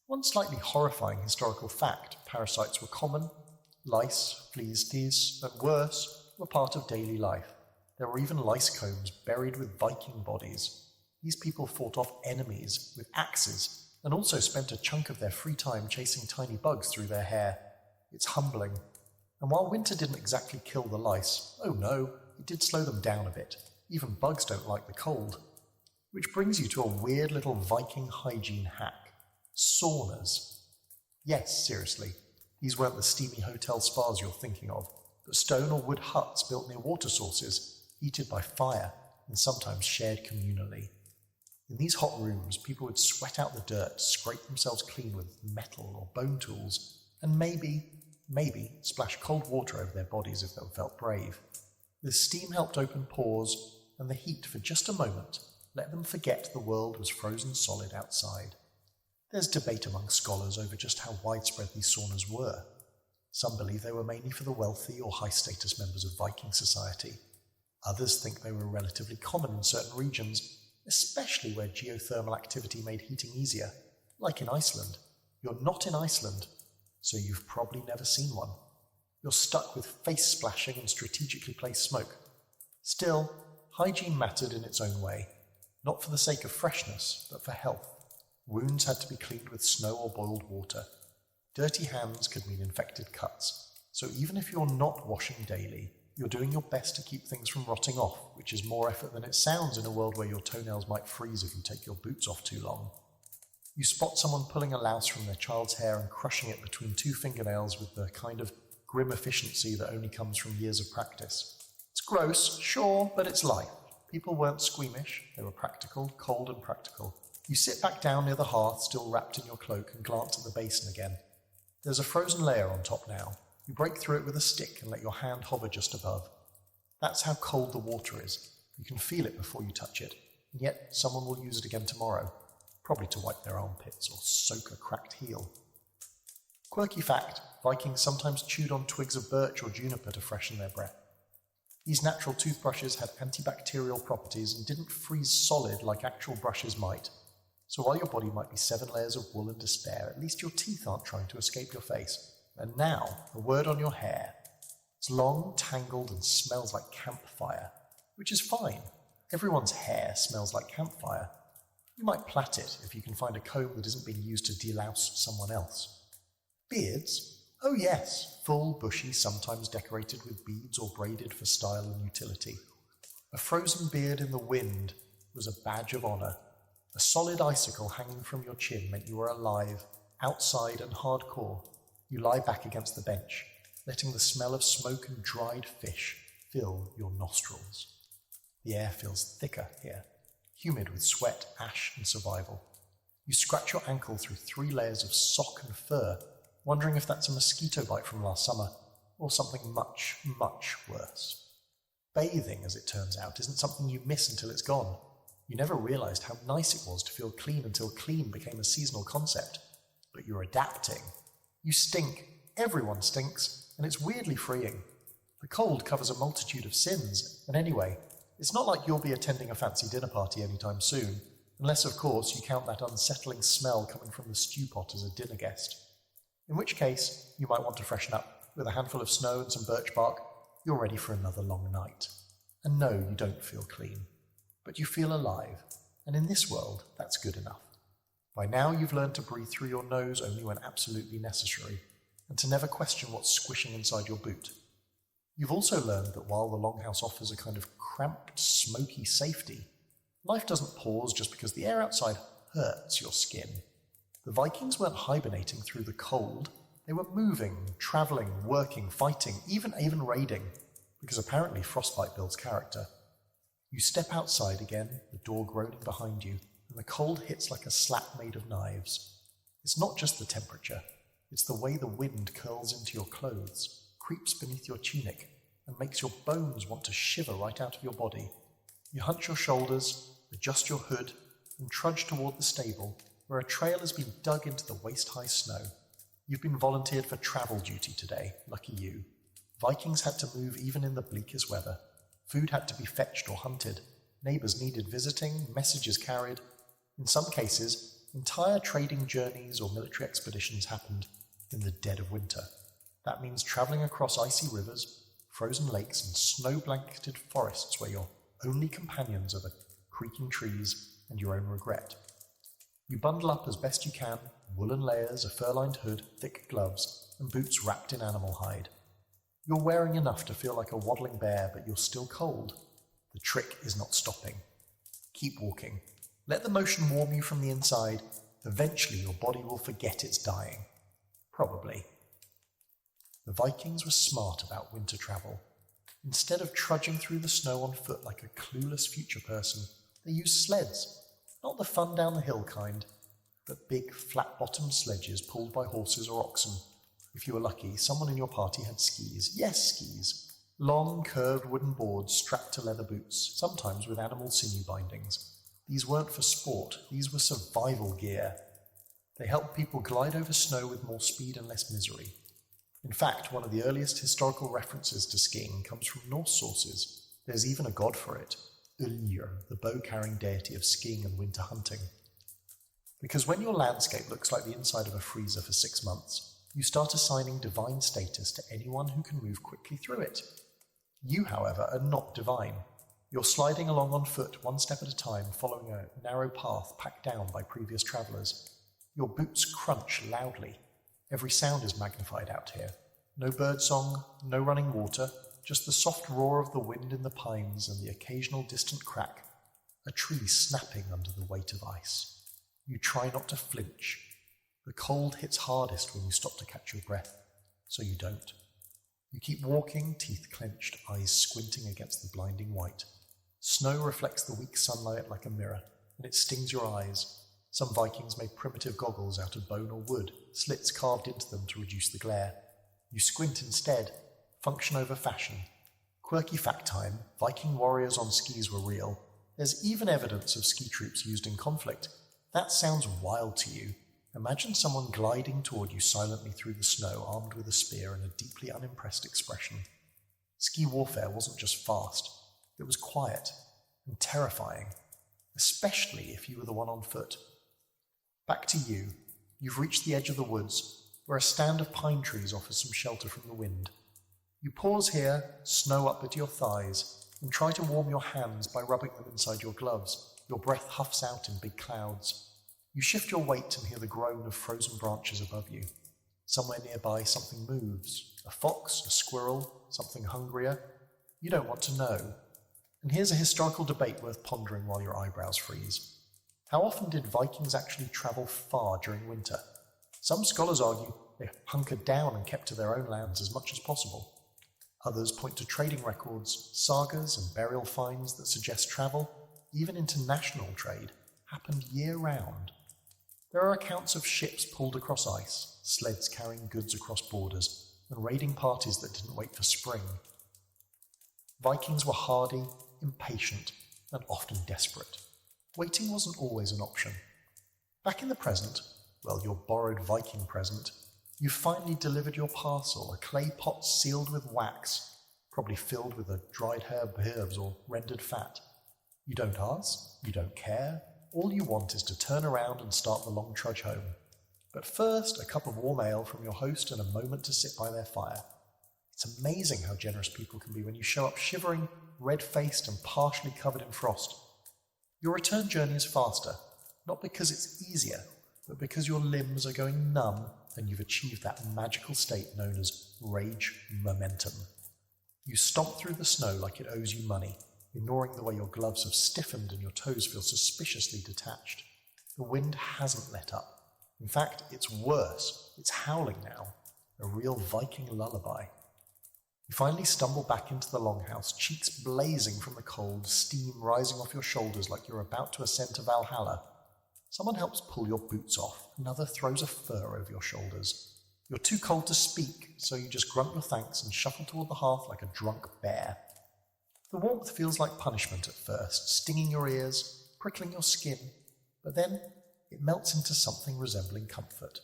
One slightly horrifying historical fact, parasites were common. Lice, fleas, teas, and worse, were part of daily life. There were even lice combs buried with Viking bodies. These people fought off enemies with axes and also spent a chunk of their free time chasing tiny bugs through their hair. It's humbling. And while winter didn't exactly kill the lice, oh no, it did slow them down a bit. Even bugs don't like the cold. Which brings you to a weird little Viking hygiene hack. Saunas. Yes, seriously. These weren't the steamy hotel spas you're thinking of, but stone or wood huts built near water sources, heated by fire and sometimes shared communally. In these hot rooms, people would sweat out the dirt, scrape themselves clean with metal or bone tools, and maybe splash cold water over their bodies if they felt brave. The steam helped open pores, and the heat, for just a moment, let them forget the world was frozen solid outside. There's debate among scholars over just how widespread these saunas were. Some believe they were mainly for the wealthy or high-status members of Viking society. Others think they were relatively common in certain regions, especially where geothermal activity made heating easier, like in Iceland. You're not in Iceland, so you've probably never seen one. You're stuck with face splashing and strategically placed smoke. Still, hygiene mattered in its own way, not for the sake of freshness, but for health. Wounds had to be cleaned with snow or boiled water. Dirty hands could mean infected cuts, so even if you're not washing daily, you're doing your best to keep things from rotting off, which is more effort than it sounds in a world where your toenails might freeze if you take your boots off too long. You spot someone pulling a louse from their child's hair and crushing it between 2 fingernails with the kind of grim efficiency that only comes from years of practice. It's gross, sure, but it's life. People weren't squeamish, they were practical, cold and practical. You sit back down near the hearth, still wrapped in your cloak, and glance at the basin again. There's a frozen layer on top now. You break through it with a stick and let your hand hover just above. That's how cold the water is. You can feel it before you touch it, and yet someone will use it again tomorrow, probably to wipe their armpits or soak a cracked heel. Quirky fact, Vikings sometimes chewed on twigs of birch or juniper to freshen their breath. These natural toothbrushes had antibacterial properties and didn't freeze solid like actual brushes might. So while your body might be 7 layers of wool and despair, at least your teeth aren't trying to escape your face. And now, a word on your hair. It's long, tangled, and smells like campfire, which is fine. Everyone's hair smells like campfire. You might plait it if you can find a comb that isn't being used to delouse someone else. Beards? Oh yes, full, bushy, sometimes decorated with beads or braided for style and utility. A frozen beard in the wind was a badge of honour. A solid icicle hanging from your chin meant you were alive, outside and hardcore. You lie back against the bench, letting the smell of smoke and dried fish fill your nostrils. The air feels thicker here, humid with sweat, ash, and survival. You scratch your ankle through 3 layers of sock and fur, wondering if that's a mosquito bite from last summer, or something much, much worse. Bathing, as it turns out, isn't something you miss until it's gone. You never realised how nice it was to feel clean until clean became a seasonal concept. But you're adapting. You stink. Everyone stinks, and it's weirdly freeing. The cold covers a multitude of sins, and anyway, it's not like you'll be attending a fancy dinner party anytime soon, unless, of course, you count that unsettling smell coming from the stew pot as a dinner guest. In which case, you might want to freshen up. With a handful of snow and some birch bark, you're ready for another long night. And no, you don't feel clean, but you feel alive, and in this world, that's good enough. By now, you've learned to breathe through your nose only when absolutely necessary, and to never question what's squishing inside your boot. You've also learned that while the Longhouse offers a kind of cramped, smoky safety, life doesn't pause just because the air outside hurts your skin. The Vikings weren't hibernating through the cold. They were moving, travelling, working, fighting, even raiding, because apparently frostbite builds character. You step outside again, the door groaning behind you, and the cold hits like a slap made of knives. It's not just the temperature, it's the way the wind curls into your clothes, creeps beneath your tunic, and makes your bones want to shiver right out of your body. You hunch your shoulders, adjust your hood, and trudge toward the stable, where a trail has been dug into the waist-high snow. You've been volunteered for travel duty today, lucky you. Vikings had to move even in the bleakest weather. Food had to be fetched or hunted. Neighbours needed visiting, messages carried. In some cases, entire trading journeys or military expeditions happened in the dead of winter. That means travelling across icy rivers, frozen lakes, and snow-blanketed forests where your only companions are the creaking trees and your own regret. You bundle up as best you can, woolen layers, a fur-lined hood, thick gloves, and boots wrapped in animal hide. You're wearing enough to feel like a waddling bear, but you're still cold. The trick is not stopping. Keep walking. Let the motion warm you from the inside. Eventually your body will forget it's dying. Probably. The Vikings were smart about winter travel. Instead of trudging through the snow on foot like a clueless future person, they used sleds. Not the fun down the hill kind, but big, flat-bottomed sledges pulled by horses or oxen. If you were lucky, someone in your party had skis. Yes, skis. Long, curved wooden boards strapped to leather boots, sometimes with animal sinew bindings. These weren't for sport, these were survival gear. They helped people glide over snow with more speed and less misery. In fact, one of the earliest historical references to skiing comes from Norse sources. There's even a god for it, Ullr, the bow-carrying deity of skiing and winter hunting. Because when your landscape looks like the inside of a freezer for 6 months, you start assigning divine status to anyone who can move quickly through it. You, however, are not divine. You're sliding along on foot, one step at a time, following a narrow path packed down by previous travellers. Your boots crunch loudly. Every sound is magnified out here. No birdsong, no running water, just the soft roar of the wind in the pines and the occasional distant crack, a tree snapping under the weight of ice. You try not to flinch. The cold hits hardest when you stop to catch your breath, so you don't. You keep walking, teeth clenched, eyes squinting against the blinding white. Snow reflects the weak sunlight like a mirror, and it stings your eyes. Some Vikings made primitive goggles out of bone or wood, slits carved into them to reduce the glare. You squint instead, function over fashion. Quirky fact time, Viking warriors on skis were real. There's even evidence of ski troops used in conflict. That sounds wild to you. Imagine someone gliding toward you silently through the snow, armed with a spear and a deeply unimpressed expression. Ski warfare wasn't just fast, it was quiet and terrifying, especially if you were the one on foot. Back to you. You've reached the edge of the woods. where a stand of pine trees offers some shelter from the wind. You pause here, snow up at your thighs, and try to warm your hands by rubbing them inside your gloves. Your breath huffs out in big clouds. You shift your weight and hear the groan of frozen branches above you. Somewhere nearby, something moves. A fox, a squirrel, something hungrier. You don't want to know. And here's a historical debate worth pondering while your eyebrows freeze. How often did Vikings actually travel far during winter? Some scholars argue they hunkered down and kept to their own lands as much as possible. Others point to trading records, sagas, and burial finds that suggest travel, even international trade, happened year-round. There are accounts of ships pulled across ice, sleds carrying goods across borders, and raiding parties that didn't wait for spring. Vikings were hardy, impatient, and often desperate. Waiting wasn't always an option. Back in the present, well, your borrowed Viking present, you finally delivered your parcel, a clay pot sealed with wax, probably filled with a dried herbs or rendered fat. You don't ask, you don't care, all you want is to turn around and start the long trudge home. But first, a cup of warm ale from your host and a moment to sit by their fire. It's amazing how generous people can be when you show up shivering, red-faced and partially covered in frost. Your return journey is faster, not because it's easier, but because your limbs are going numb and you've achieved that magical state known as rage momentum. You stomp through the snow like it owes you money, ignoring the way your gloves have stiffened and your toes feel suspiciously detached. The wind hasn't let up. In fact, it's worse. It's howling now, a real Viking lullaby. You finally stumble back into the longhouse, cheeks blazing from the cold, steam rising off your shoulders like you're about to ascend to Valhalla. Someone helps pull your boots off, another throws a fur over your shoulders. You're too cold to speak, so you just grunt your thanks and shuffle toward the hearth like a drunk bear. The warmth feels like punishment at first, stinging your ears, prickling your skin, but then it melts into something resembling comfort.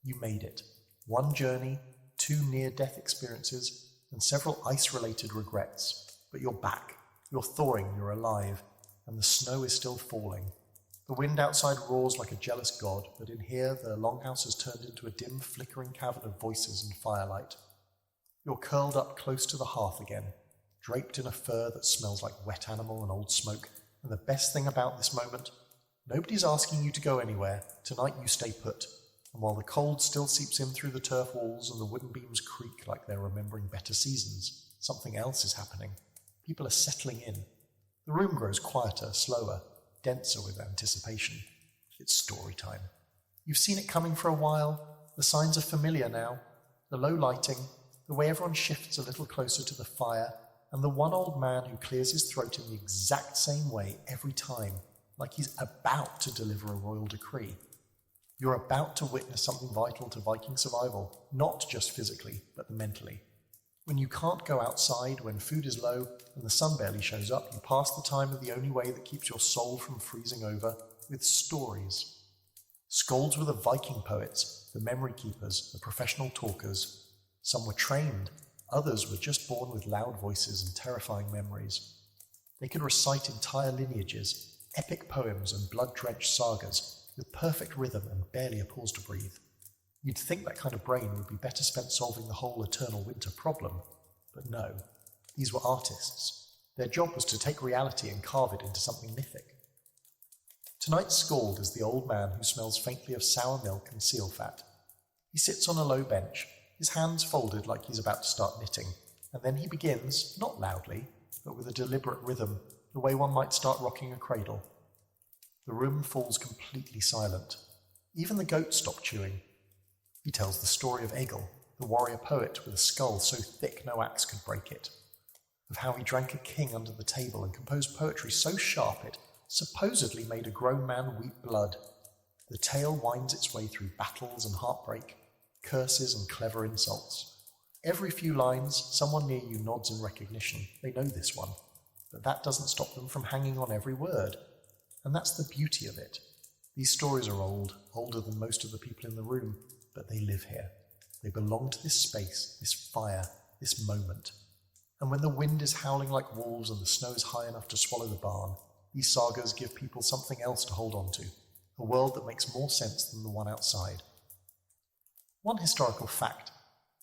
You made it. One journey, 2 near-death experiences, and several ice-related regrets. But you're back. You're thawing, you're alive, and the snow is still falling. The wind outside roars like a jealous god, but in here the longhouse has turned into a dim, flickering cavern of voices and firelight. You're curled up close to the hearth again, draped in a fur that smells like wet animal and old smoke, and the best thing about this moment, nobody's asking you to go anywhere. Tonight you stay put, and while the cold still seeps in through the turf walls and the wooden beams creak like they're remembering better seasons, something else is happening. People are settling in. The room grows quieter, slower, denser with anticipation. It's story time. You've seen it coming for a while. The signs are familiar now. The low lighting, the way everyone shifts a little closer to the fire, and the one old man who clears his throat in the exact same way every time, like he's about to deliver a royal decree. You're about to witness something vital to Viking survival, not just physically, but mentally. When you can't go outside, when food is low, and the sun barely shows up, you pass the time in the only way that keeps your soul from freezing over, with stories. Skalds were the Viking poets, the memory keepers, the professional talkers. Some were trained, others were just born with loud voices and terrifying memories. They could recite entire lineages, epic poems and blood-drenched sagas, with perfect rhythm and barely a pause to breathe. You'd think that kind of brain would be better spent solving the whole eternal winter problem, but no. These were artists. Their job was to take reality and carve it into something mythic. Tonight's skald is the old man who smells faintly of sour milk and seal fat. He sits on a low bench, his hands folded like he's about to start knitting, and then he begins, not loudly, but with a deliberate rhythm, the way one might start rocking a cradle. The room falls completely silent. Even the goats stop chewing. He tells the story of Egil, the warrior poet with a skull so thick no axe could break it, of how he drank a king under the table and composed poetry so sharp it supposedly made a grown man weep blood. The tale winds its way through battles and heartbreak, curses and clever insults. Every few lines, someone near you nods in recognition. They know this one, but that doesn't stop them from hanging on every word. And that's the beauty of it. These stories are old, older than most of the people in the room, but they live here. They belong to this space, this fire, this moment. And when the wind is howling like wolves and the snow is high enough to swallow the barn, these sagas give people something else to hold on to, a world that makes more sense than the one outside. One historical fact: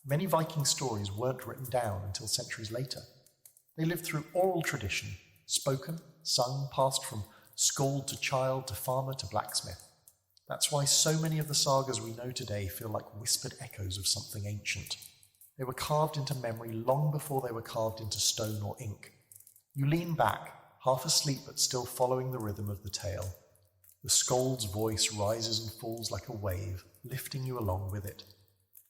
many Viking stories weren't written down until centuries later. They lived through oral tradition, spoken, sung, passed from skald to child to farmer to blacksmith. That's why so many of the sagas we know today feel like whispered echoes of something ancient. They were carved into memory long before they were carved into stone or ink. You lean back, half asleep but still following the rhythm of the tale. The skald's voice rises and falls like a wave, lifting you along with it.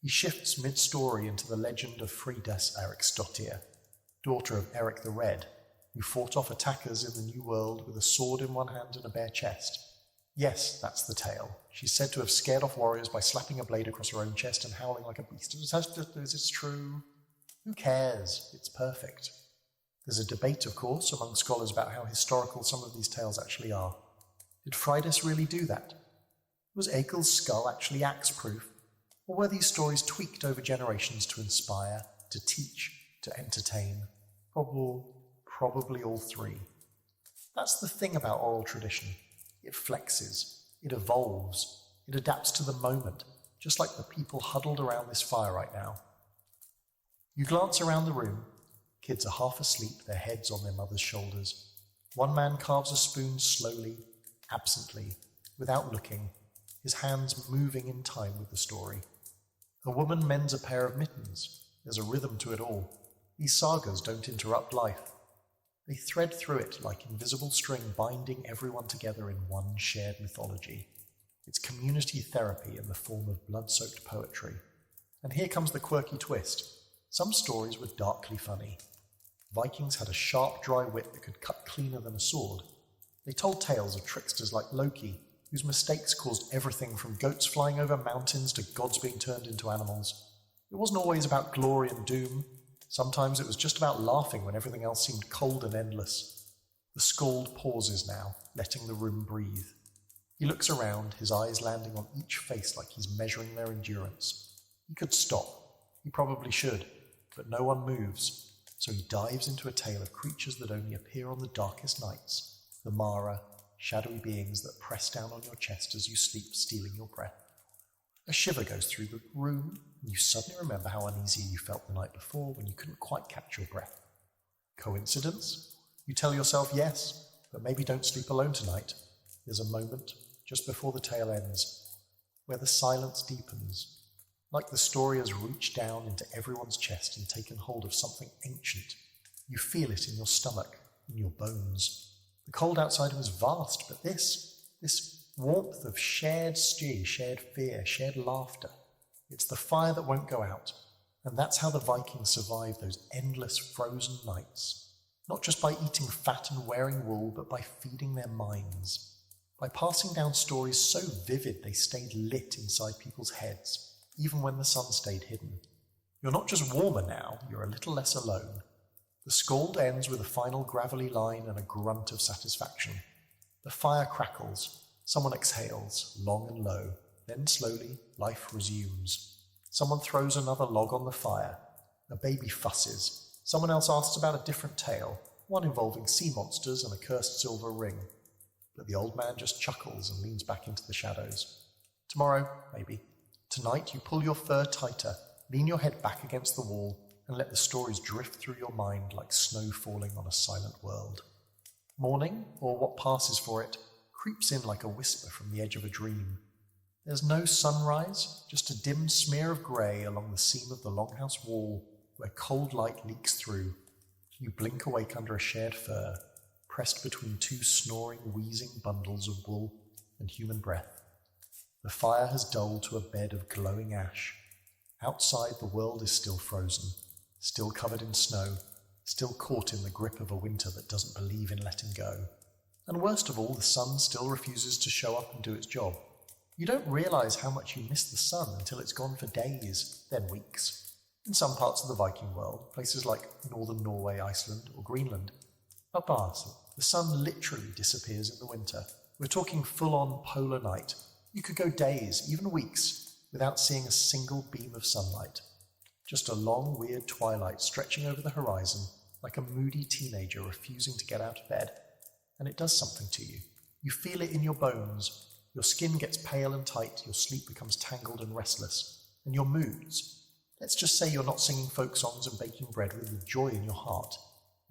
He shifts mid-story into the legend of Fridas Eriksdottir, daughter of Eric the Red, who fought off attackers in the New World with a sword in one hand and a bare chest. Yes, that's the tale. She's said to have scared off warriors by slapping a blade across her own chest and howling like a beast. Is this true? Who cares? It's perfect. There's a debate, of course, among scholars about how historical some of these tales actually are. Did Fridas really do that? Was Egil's skull actually axe-proof? Or were these stories tweaked over generations to inspire, to teach, to entertain? Probably all three. That's the thing about oral tradition. It flexes, it evolves, it adapts to the moment, just like the people huddled around this fire right now. You glance around the room. Kids are half asleep, their heads on their mother's shoulders. One man carves a spoon slowly, absently, without looking, his hands moving in time with the story. A woman mends a pair of mittens. There's a rhythm to it all. These sagas don't interrupt life. They thread through it like invisible string, binding everyone together in one shared mythology. It's community therapy in the form of blood-soaked poetry. And here comes the quirky twist. Some stories were darkly funny. Vikings had a sharp, dry wit that could cut cleaner than a sword. They told tales of tricksters like Loki, whose mistakes caused everything from goats flying over mountains to gods being turned into animals. It wasn't always about glory and doom. Sometimes it was just about laughing when everything else seemed cold and endless. The skald pauses now, letting the room breathe. He looks around, his eyes landing on each face like he's measuring their endurance. He could stop. He probably should, but no one moves. So he dives into a tale of creatures that only appear on the darkest nights. The Mara, shadowy beings that press down on your chest as you sleep, stealing your breath. A shiver goes through the room, and you suddenly remember how uneasy you felt the night before when you couldn't quite catch your breath. Coincidence? You tell yourself yes, but maybe don't sleep alone tonight. There's a moment, just before the tale ends, where the silence deepens, like the story has reached down into everyone's chest and taken hold of something ancient. You feel it in your stomach, in your bones. The cold outside was vast, but this warmth of shared stew, shared fear, shared laughter. It's the fire that won't go out. And that's how the Vikings survived those endless frozen nights. Not just by eating fat and wearing wool, but by feeding their minds. By passing down stories so vivid they stayed lit inside people's heads, even when the sun stayed hidden. You're not just warmer now, you're a little less alone. The skald ends with a final gravelly line and a grunt of satisfaction. The fire crackles. Someone exhales, long and low. Then slowly, life resumes. Someone throws another log on the fire. A baby fusses. Someone else asks about a different tale, one involving sea monsters and a cursed silver ring. But the old man just chuckles and leans back into the shadows. Tomorrow, maybe. Tonight, you pull your fur tighter, lean your head back against the wall, and let the stories drift through your mind like snow falling on a silent world. Morning, or what passes for it, creeps in like a whisper from the edge of a dream. There's no sunrise, just a dim smear of grey along the seam of the longhouse wall where cold light leaks through. You blink awake under a shared fur, pressed between two snoring, wheezing bundles of wool and human breath. The fire has dulled to a bed of glowing ash. Outside, the world is still frozen, still covered in snow, still caught in the grip of a winter that doesn't believe in letting go. And worst of all, the sun still refuses to show up and do its job. You don't realize how much you miss the sun until it's gone for days, then weeks. In some parts of the Viking world, places like northern Norway, Iceland, or Greenland, up Arsenal, the sun literally disappears in the winter. We're talking full-on polar night. You could go days, even weeks, without seeing a single beam of sunlight. Just a long, weird twilight stretching over the horizon like a moody teenager refusing to get out of bed. And it does something to you. You feel it in your bones. Your skin gets pale and tight, your sleep becomes tangled and restless. and your moods. Let's just say you're not singing folk songs and baking bread with joy in your heart.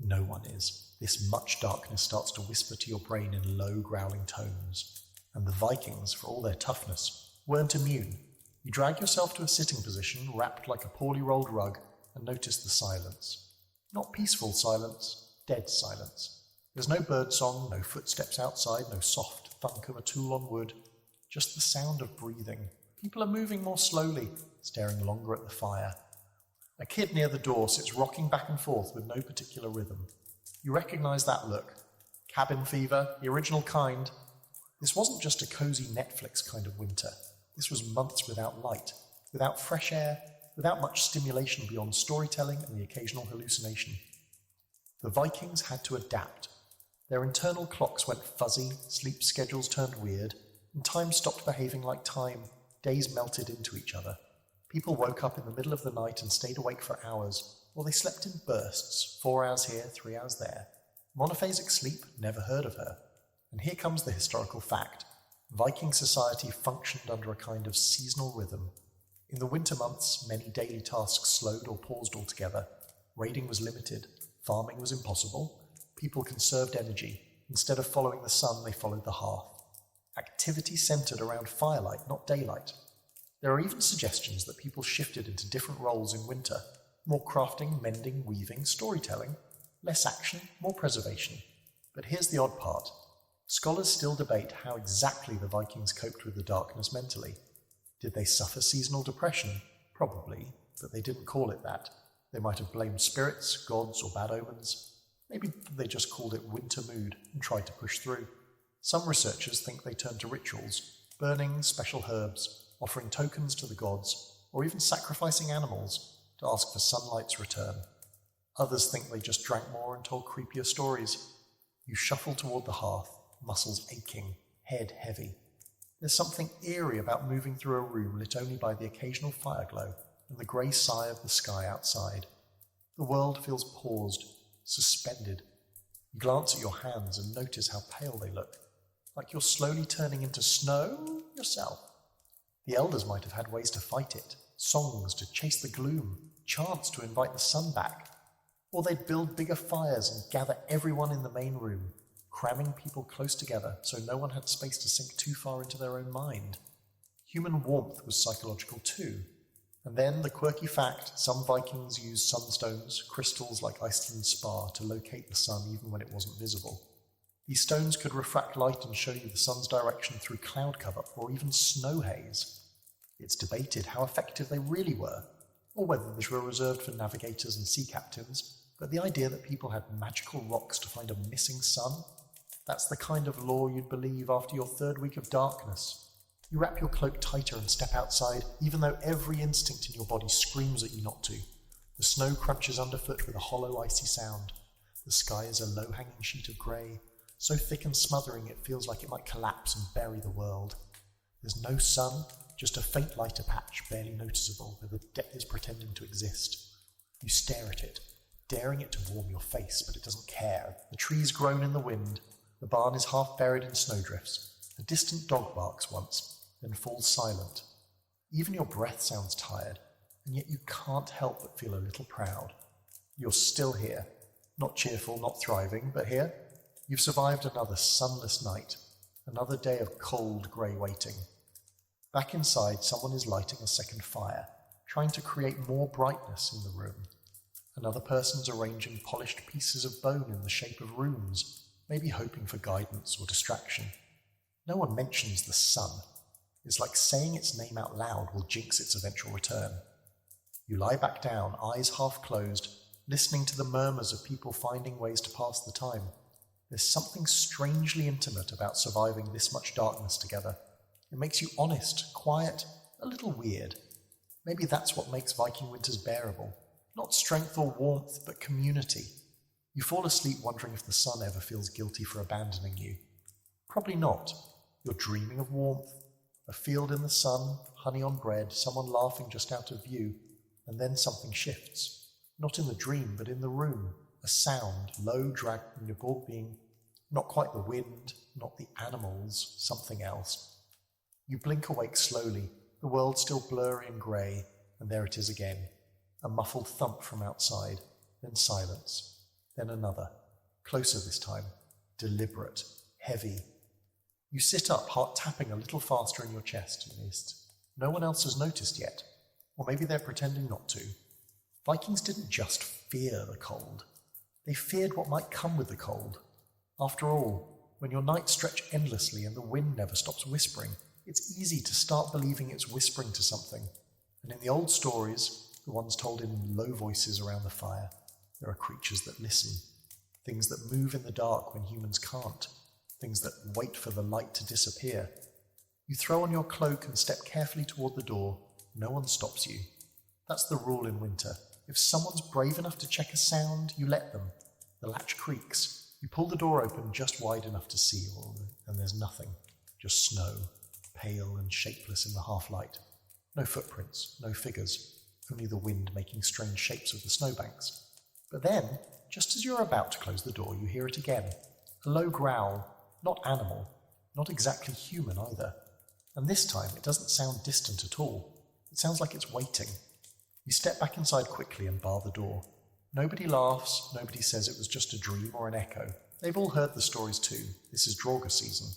No one is. This much darkness starts to whisper to your brain in low, growling tones. And the Vikings, for all their toughness, weren't immune. You drag yourself to a sitting position, wrapped like a poorly rolled rug, and notice the silence. Not peaceful silence, dead silence. There's no bird song, no footsteps outside, no soft thunk of a tool on wood, just the sound of breathing. People are moving more slowly, staring longer at the fire. A kid near the door sits rocking back and forth with no particular rhythm. You recognize that look. Cabin fever, the original kind. This wasn't just a cozy Netflix kind of winter. This was months without light, without fresh air, without much stimulation beyond storytelling and the occasional hallucination. The Vikings had to adapt. Their internal clocks went fuzzy, sleep schedules turned weird, and time stopped behaving like time. Days melted into each other. People woke up in the middle of the night and stayed awake for hours, or they slept in bursts, 4 hours here, 3 hours there. Monophasic sleep, never heard of her. And here comes the historical fact. Viking society functioned under a kind of seasonal rhythm. In the winter months, many daily tasks slowed or paused altogether. Raiding was limited. Farming was impossible. People conserved energy. Instead of following the sun, they followed the hearth. Activity centered around firelight, not daylight. There are even suggestions that people shifted into different roles in winter. More crafting, mending, weaving, storytelling. Less action, more preservation. But here's the odd part. Scholars still debate how exactly the Vikings coped with the darkness mentally. Did they suffer seasonal depression? Probably, but they didn't call it that. They might have blamed spirits, gods, or bad omens. Maybe they just called it winter mood and tried to push through. Some researchers think they turned to rituals, burning special herbs, offering tokens to the gods, or even sacrificing animals to ask for sunlight's return. Others think they just drank more and told creepier stories. You shuffle toward the hearth, muscles aching, head heavy. There's something eerie about moving through a room lit only by the occasional fireglow and the grey sigh of the sky outside. The world feels paused, suspended. You glance at your hands and notice how pale they look, like you're slowly turning into snow yourself. The elders might have had ways to fight it, songs to chase the gloom, chants to invite the sun back. Or they'd build bigger fires and gather everyone in the main room, cramming people close together so no one had space to sink too far into their own mind. Human warmth was psychological too. And then the quirky fact, some Vikings used sunstones, crystals like Iceland's spar, to locate the sun even when it wasn't visible. These stones could refract light and show you the sun's direction through cloud cover or even snow haze. It's debated how effective they really were, or whether these were reserved for navigators and sea captains, but the idea that people had magical rocks to find a missing sun, that's the kind of lore you'd believe after your 3rd week of darkness. You wrap your cloak tighter and step outside, even though every instinct in your body screams at you not to. The snow crunches underfoot with a hollow, icy sound. The sky is a low-hanging sheet of grey, so thick and smothering it feels like it might collapse and bury the world. There's no sun, just a faint lighter patch, barely noticeable, where the depth is pretending to exist. You stare at it, daring it to warm your face, but it doesn't care. The trees groan in the wind. The barn is half buried in snowdrifts. A distant dog barks once, then falls silent. Even your breath sounds tired, and yet you can't help but feel a little proud. You're still here. Not cheerful, not thriving, but here. You've survived another sunless night, another day of cold, grey waiting. Back inside, someone is lighting a second fire, trying to create more brightness in the room. Another person's arranging polished pieces of bone in the shape of runes, maybe hoping for guidance or distraction. No one mentions the sun. It's like saying its name out loud will jinx its eventual return. You lie back down, eyes half closed, listening to the murmurs of people finding ways to pass the time. There's something strangely intimate about surviving this much darkness together. It makes you honest, quiet, a little weird. Maybe that's what makes Viking winters bearable. Not strength or warmth, but community. You fall asleep wondering if the sun ever feels guilty for abandoning you. Probably not. You're dreaming of warmth, a field in the sun, honey on bread, someone laughing just out of view, and then something shifts. Not in the dream, but in the room. A sound, low, dragging, being not quite the wind, not the animals, something else. You blink awake slowly, the world still blurry and grey, and there it is again. A muffled thump from outside, then silence, then another. Closer this time, deliberate, heavy. You sit up, heart tapping a little faster in your chest, at least. No one else has noticed yet, or maybe they're pretending not to. Vikings didn't just fear the cold. They feared what might come with the cold. After all, when your nights stretch endlessly and the wind never stops whispering, it's easy to start believing it's whispering to something. And in the old stories, the ones told in low voices around the fire, there are creatures that listen, things that move in the dark when humans can't, things that wait for the light to disappear. You throw on your cloak and step carefully toward the door. No one stops you. That's the rule in winter. If someone's brave enough to check a sound, you let them. The latch creaks. You pull the door open just wide enough to see, and there's nothing. Just snow, pale and shapeless in the half-light. No footprints, no figures, only the wind making strange shapes of the snowbanks. But then, just as you're about to close the door, you hear it again. A low growl, not animal, not exactly human either. And this time it doesn't sound distant at all. It sounds like it's waiting. You step back inside quickly and bar the door. Nobody laughs, nobody says it was just a dream or an echo. They've all heard the stories too. This is Draugr season,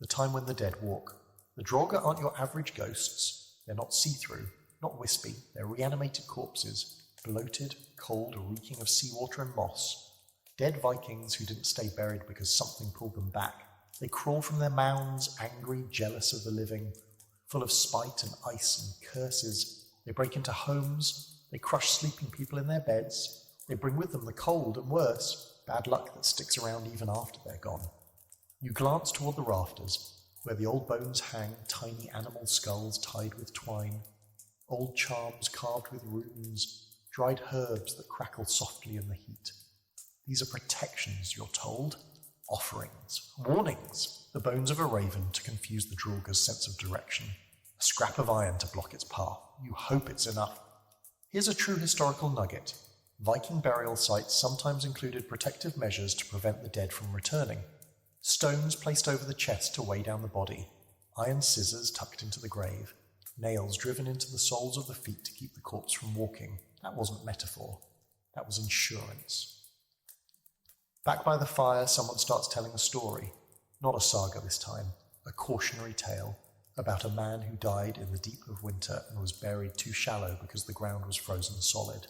the time when the dead walk. The Draugr aren't your average ghosts. They're not see-through, not wispy. They're reanimated corpses, bloated, cold, reeking of seawater and moss. Dead Vikings who didn't stay buried because something pulled them back. They crawl from their mounds, angry, jealous of the living, full of spite and ice and curses. They break into homes. They crush sleeping people in their beds. They bring with them the cold and worse, bad luck that sticks around even after they're gone. You glance toward the rafters, where the old bones hang, tiny animal skulls tied with twine, old charms carved with runes, dried herbs that crackle softly in the heat. These are protections, you're told. Offerings, warnings, the bones of a raven to confuse the Draugr's sense of direction, a scrap of iron to block its path. You hope it's enough. Here's a true historical nugget. Viking burial sites sometimes included protective measures to prevent the dead from returning. Stones placed over the chest to weigh down the body, iron scissors tucked into the grave, nails driven into the soles of the feet to keep the corpse from walking. That wasn't metaphor. That was insurance. Back by the fire, someone starts telling a story. Not a saga this time, a cautionary tale about a man who died in the deep of winter and was buried too shallow because the ground was frozen solid.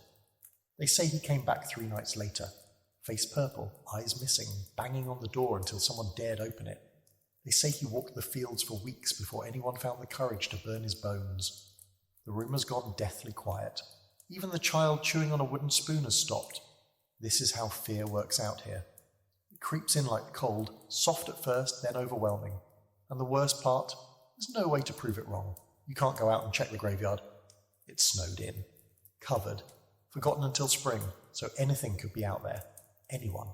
They say he came back 3 nights later, face purple, eyes missing, banging on the door until someone dared open it. They say he walked the fields for weeks before anyone found the courage to burn his bones. The room has gone deathly quiet. Even the child chewing on a wooden spoon has stopped. This is how fear works out here. It creeps in like cold, soft at first, then overwhelming. And the worst part, there's no way to prove it wrong. You can't go out and check the graveyard. It's snowed in, covered, forgotten until spring, so anything could be out there. Anyone.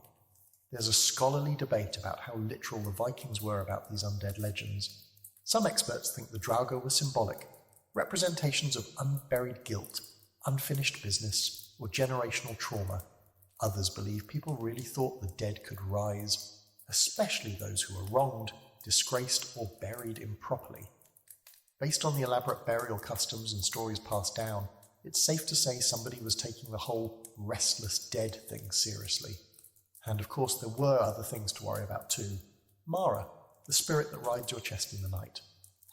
There's a scholarly debate about how literal the Vikings were about these undead legends. Some experts think the Draugr were symbolic, representations of unburied guilt, unfinished business, or generational trauma. Others believe people really thought the dead could rise, especially those who were wronged, disgraced, or buried improperly. Based on the elaborate burial customs and stories passed down, it's safe to say somebody was taking the whole restless dead thing seriously. And of course there were other things to worry about too. Mara, the spirit that rides your chest in the night.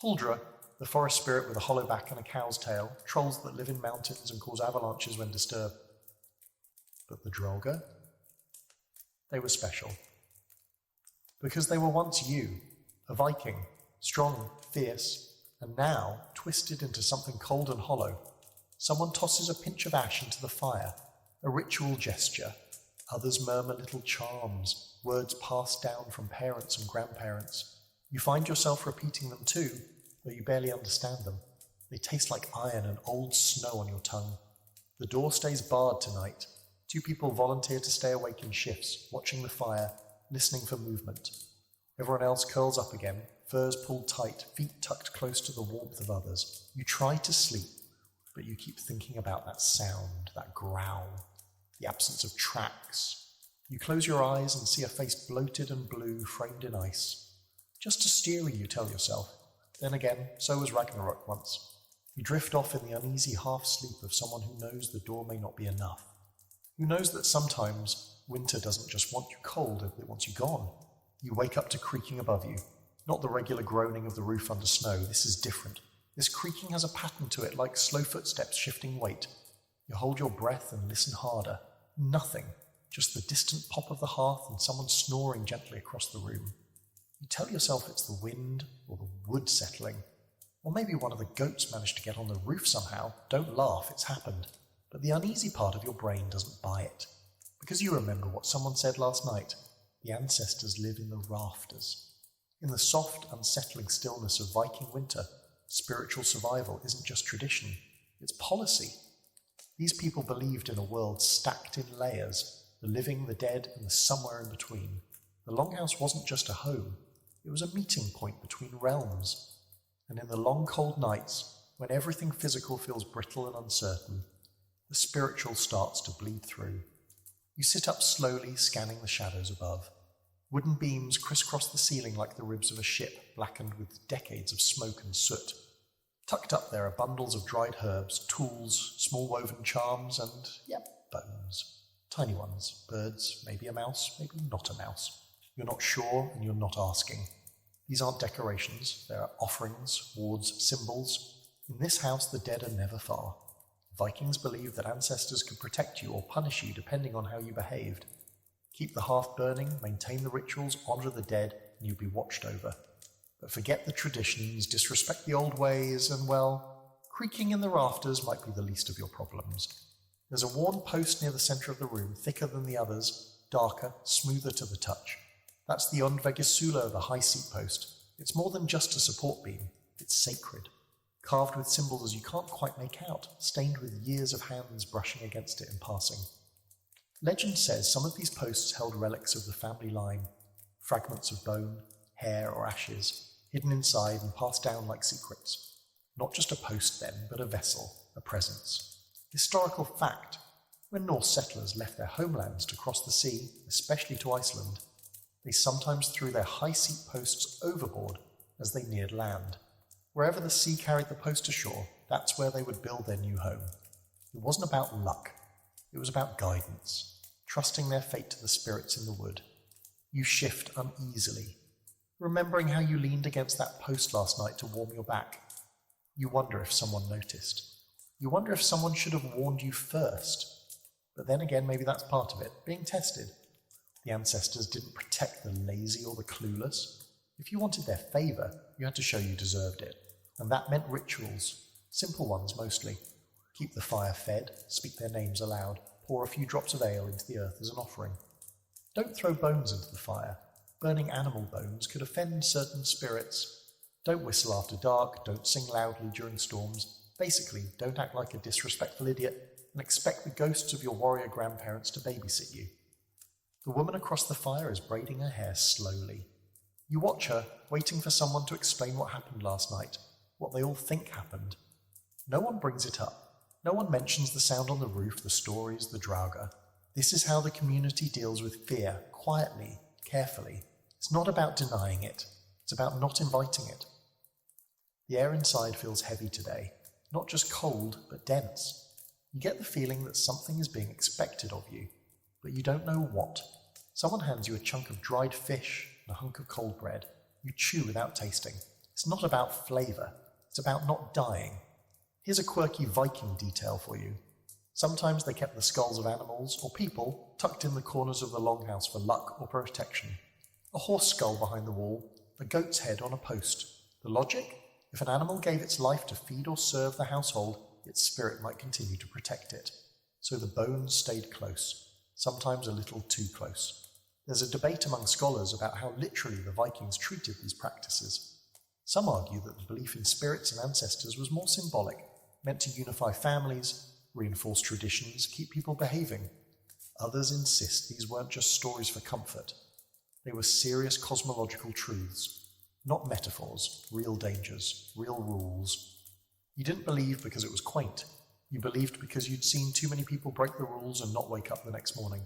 Huldra, the forest spirit with a hollow back and a cow's tail, trolls that live in mountains and cause avalanches when disturbed. But the Draugr? They were special. Because they were once you, a Viking, strong, fierce, and now twisted into something cold and hollow. Someone tosses a pinch of ash into the fire, a ritual gesture. Others murmur little charms, words passed down from parents and grandparents. You find yourself repeating them too, though you barely understand them. They taste like iron and old snow on your tongue. The door stays barred tonight. 2 people volunteer to stay awake in shifts, watching the fire, listening for movement. Everyone else curls up again, furs pulled tight, feet tucked close to the warmth of others. You try to sleep, but you keep thinking about that sound, that growl, the absence of tracks. You close your eyes and see a face bloated and blue, framed in ice. Just a steerie, you tell yourself. Then again, so was Ragnarok once. You drift off in the uneasy half-sleep of someone who knows the door may not be enough, who knows that sometimes winter doesn't just want you cold, it wants you gone. You wake up to creaking above you, not the regular groaning of the roof under snow. This is different. This creaking has a pattern to it, like slow footsteps shifting weight. You hold your breath and listen harder. Nothing, just the distant pop of the hearth and someone snoring gently across the room. You tell yourself it's the wind or the wood settling, or maybe one of the goats managed to get on the roof somehow. Don't laugh, it's happened. But the uneasy part of your brain doesn't buy it, because you remember what someone said last night. The ancestors live in the rafters. In the soft, unsettling stillness of Viking winter, spiritual survival isn't just tradition, it's policy. These people believed in a world stacked in layers, the living, the dead, and the somewhere in between. The Longhouse wasn't just a home, it was a meeting point between realms. And in the long cold nights, when everything physical feels brittle and uncertain, the spiritual starts to bleed through. You sit up slowly, scanning the shadows above. Wooden beams crisscross the ceiling like the ribs of a ship, blackened with decades of smoke and soot. Tucked up there are bundles of dried herbs, tools, small woven charms, and, bones. Tiny ones, birds, maybe a mouse, maybe not a mouse. You're not sure, and you're not asking. These aren't decorations, they are offerings, wards, symbols. In this house, the dead are never far. Vikings believed that ancestors could protect you or punish you depending on how you behaved. Keep the hearth burning, maintain the rituals, honour the dead, and you'd be watched over. But forget the traditions, disrespect the old ways, and creaking in the rafters might be the least of your problems. There's a worn post near the centre of the room, thicker than the others, darker, smoother to the touch. That's the Ondvegisula, the high seat post. It's more than just a support beam, it's sacred. Carved with symbols you can't quite make out, stained with years of hands brushing against it in passing. Legend says some of these posts held relics of the family line, fragments of bone, hair or ashes, hidden inside and passed down like secrets. Not just a post then, but a vessel, a presence. Historical fact, when Norse settlers left their homelands to cross the sea, especially to Iceland, they sometimes threw their high seat posts overboard as they neared land. Wherever the sea carried the post ashore, that's where they would build their new home. It wasn't about luck. It was about guidance, trusting their fate to the spirits in the wood. You shift uneasily, remembering how you leaned against that post last night to warm your back. You wonder if someone noticed. You wonder if someone should have warned you first. But then again, maybe that's part of it, being tested. The ancestors didn't protect the lazy or the clueless. If you wanted their favour, you had to show you deserved it. And that meant rituals, simple ones mostly. Keep the fire fed, speak their names aloud, pour a few drops of ale into the earth as an offering. Don't throw bones into the fire. Burning animal bones could offend certain spirits. Don't whistle after dark, don't sing loudly during storms. Basically, don't act like a disrespectful idiot and expect the ghosts of your warrior grandparents to babysit you. The woman across the fire is braiding her hair slowly. You watch her, waiting for someone to explain what happened last night, what they all think happened. No one brings it up. No one mentions the sound on the roof, the stories, the drauga. This is how the community deals with fear, quietly, carefully. It's not about denying it. It's about not inviting it. The air inside feels heavy today. Not just cold, but dense. You get the feeling that something is being expected of you, but you don't know what. Someone hands you a chunk of dried fish and a hunk of cold bread. You chew without tasting. It's not about flavour. It's about not dying. Here's a quirky Viking detail for you. Sometimes they kept the skulls of animals or people tucked in the corners of the longhouse for luck or protection. A horse skull behind the wall, a goat's head on a post. The logic? If an animal gave its life to feed or serve the household, its spirit might continue to protect it. So the bones stayed close, sometimes a little too close. There's a debate among scholars about how literally the Vikings treated these practices. Some argue that the belief in spirits and ancestors was more symbolic, meant to unify families, reinforce traditions, keep people behaving. Others insist these weren't just stories for comfort. They were serious cosmological truths. Not metaphors, real dangers, real rules. You didn't believe because it was quaint. You believed because you'd seen too many people break the rules and not wake up the next morning.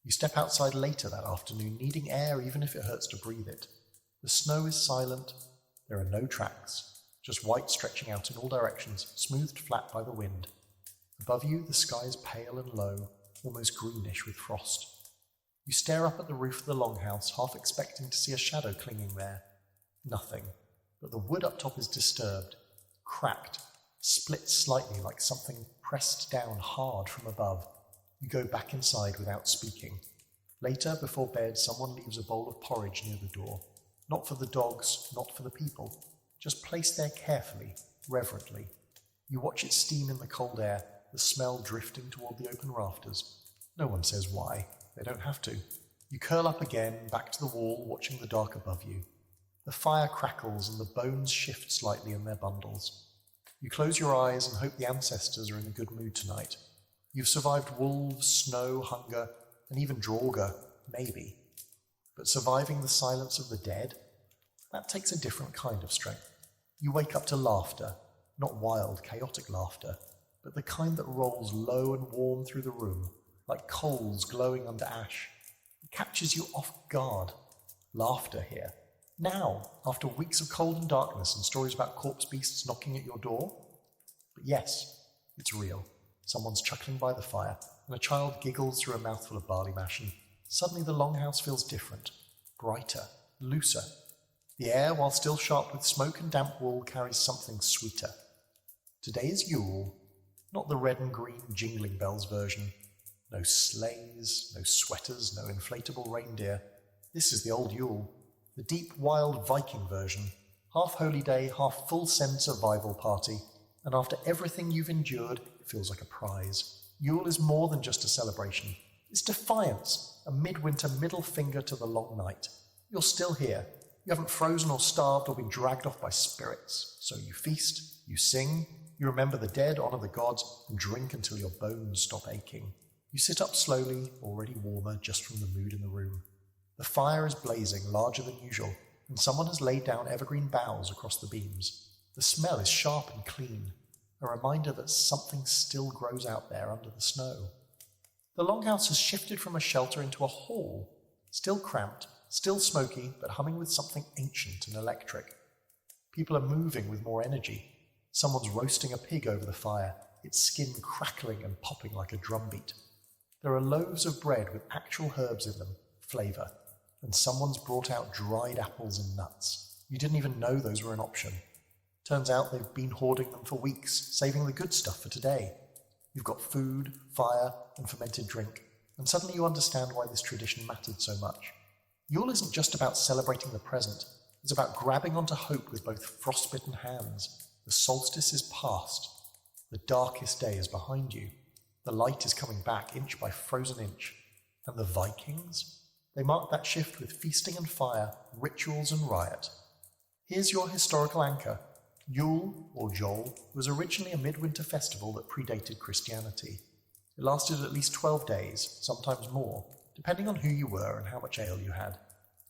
You step outside later that afternoon, needing air even if it hurts to breathe it. The snow is silent. There are no tracks. just white stretching out in all directions, smoothed flat by the wind. Above you, the sky is pale and low, almost greenish with frost. You stare up at the roof of the longhouse, half expecting to see a shadow clinging there. Nothing, but the wood up top is disturbed, cracked, split slightly like something pressed down hard from above. You go back inside without speaking. Later, before bed, someone leaves a bowl of porridge near the door. Not for the dogs, not for the people. Just placed there carefully, reverently. You watch it steam in the cold air, the smell drifting toward the open rafters. No one says why. They don't have to. You curl up again, back to the wall, watching the dark above you. The fire crackles and the bones shift slightly in their bundles. You close your eyes and hope the ancestors are in a good mood tonight. You've survived wolves, snow, hunger, and even Draugr, maybe. But surviving the silence of the dead? That takes a different kind of strength. You wake up to laughter, not wild, chaotic laughter, but the kind that rolls low and warm through the room, like coals glowing under ash. It catches you off guard. Laughter here. Now, after weeks of cold and darkness and stories about corpse beasts knocking at your door. But yes, it's real. Someone's chuckling by the fire, and a child giggles through a mouthful of barley mash, and suddenly the longhouse feels different, brighter, looser. The air, while still sharp with smoke and damp wool, carries something sweeter. Today is Yule, not the red and green jingling bells version. No sleighs, no sweaters, no inflatable reindeer. This is the old Yule, the deep, wild Viking version. Half holy day, half full send survival party. And after everything you've endured, it feels like a prize. Yule is more than just a celebration. It's defiance, a midwinter middle finger to the long night. You're still here. You haven't frozen or starved or been dragged off by spirits. So you feast, you sing, you remember the dead, honour the gods, and drink until your bones stop aching. You sit up slowly, already warmer just from the mood in the room. The fire is blazing, larger than usual, and someone has laid down evergreen boughs across the beams. The smell is sharp and clean, a reminder that something still grows out there under the snow. The longhouse has shifted from a shelter into a hall, still cramped, still smoky, but humming with something ancient and electric. People are moving with more energy. Someone's roasting a pig over the fire, its skin crackling and popping like a drumbeat. There are loaves of bread with actual herbs in them, flavour, and someone's brought out dried apples and nuts. You didn't even know those were an option. Turns out they've been hoarding them for weeks, saving the good stuff for today. You've got food, fire, and fermented drink, and suddenly you understand why this tradition mattered so much. Yule isn't just about celebrating the present, it's about grabbing onto hope with both frostbitten hands. The solstice is past. The darkest day is behind you. The light is coming back inch by frozen inch. And the Vikings? They marked that shift with feasting and fire, rituals and riot. Here's your historical anchor. Yule, or Jol, was originally a midwinter festival that predated Christianity. It lasted at least 12 days, sometimes more, depending on who you were and how much ale you had.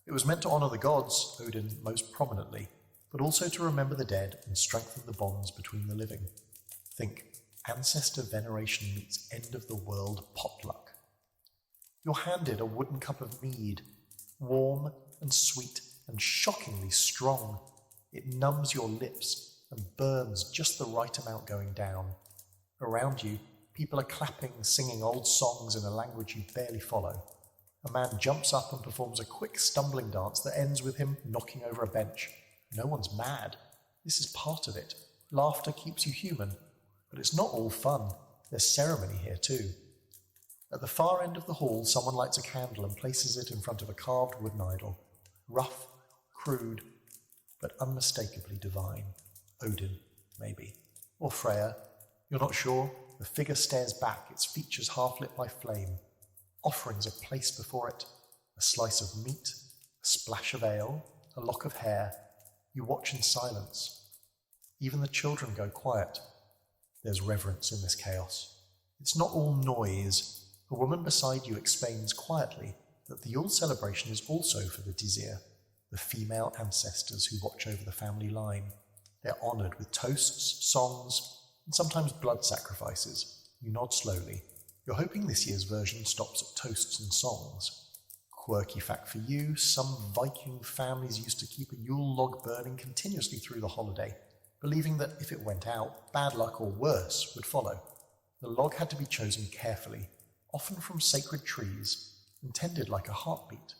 It was meant to honour the gods, Odin most prominently, but also to remember the dead and strengthen the bonds between the living. Think, ancestor veneration meets end of the world potluck. You're handed a wooden cup of mead, warm and sweet and shockingly strong. It numbs your lips and burns just the right amount going down. Around you, people are clapping, singing old songs in a language you barely follow. A man jumps up and performs a quick stumbling dance that ends with him knocking over a bench. No one's mad. This is part of it. Laughter keeps you human. But it's not all fun. There's ceremony here too. At the far end of the hall, someone lights a candle and places it in front of a carved wooden idol. Rough, crude, but unmistakably divine. Odin, maybe. Or Freya. You're not sure. The figure stares back, its features half lit by flame. Offerings are placed before it. A slice of meat, a splash of ale, a lock of hair. You watch in silence. Even the children go quiet. There's reverence in this chaos. It's not all noise. A woman beside you explains quietly that the Yule celebration is also for the Dizir, the female ancestors who watch over the family line. They're honoured with toasts, songs, and sometimes blood sacrifices. You nod slowly. You're hoping this year's version stops at toasts and songs. Quirky fact for you, some Viking families used to keep a Yule log burning continuously through the holiday. believing that if it went out, bad luck or worse would follow. The log had to be chosen carefully, often from sacred trees, intended like a heartbeat.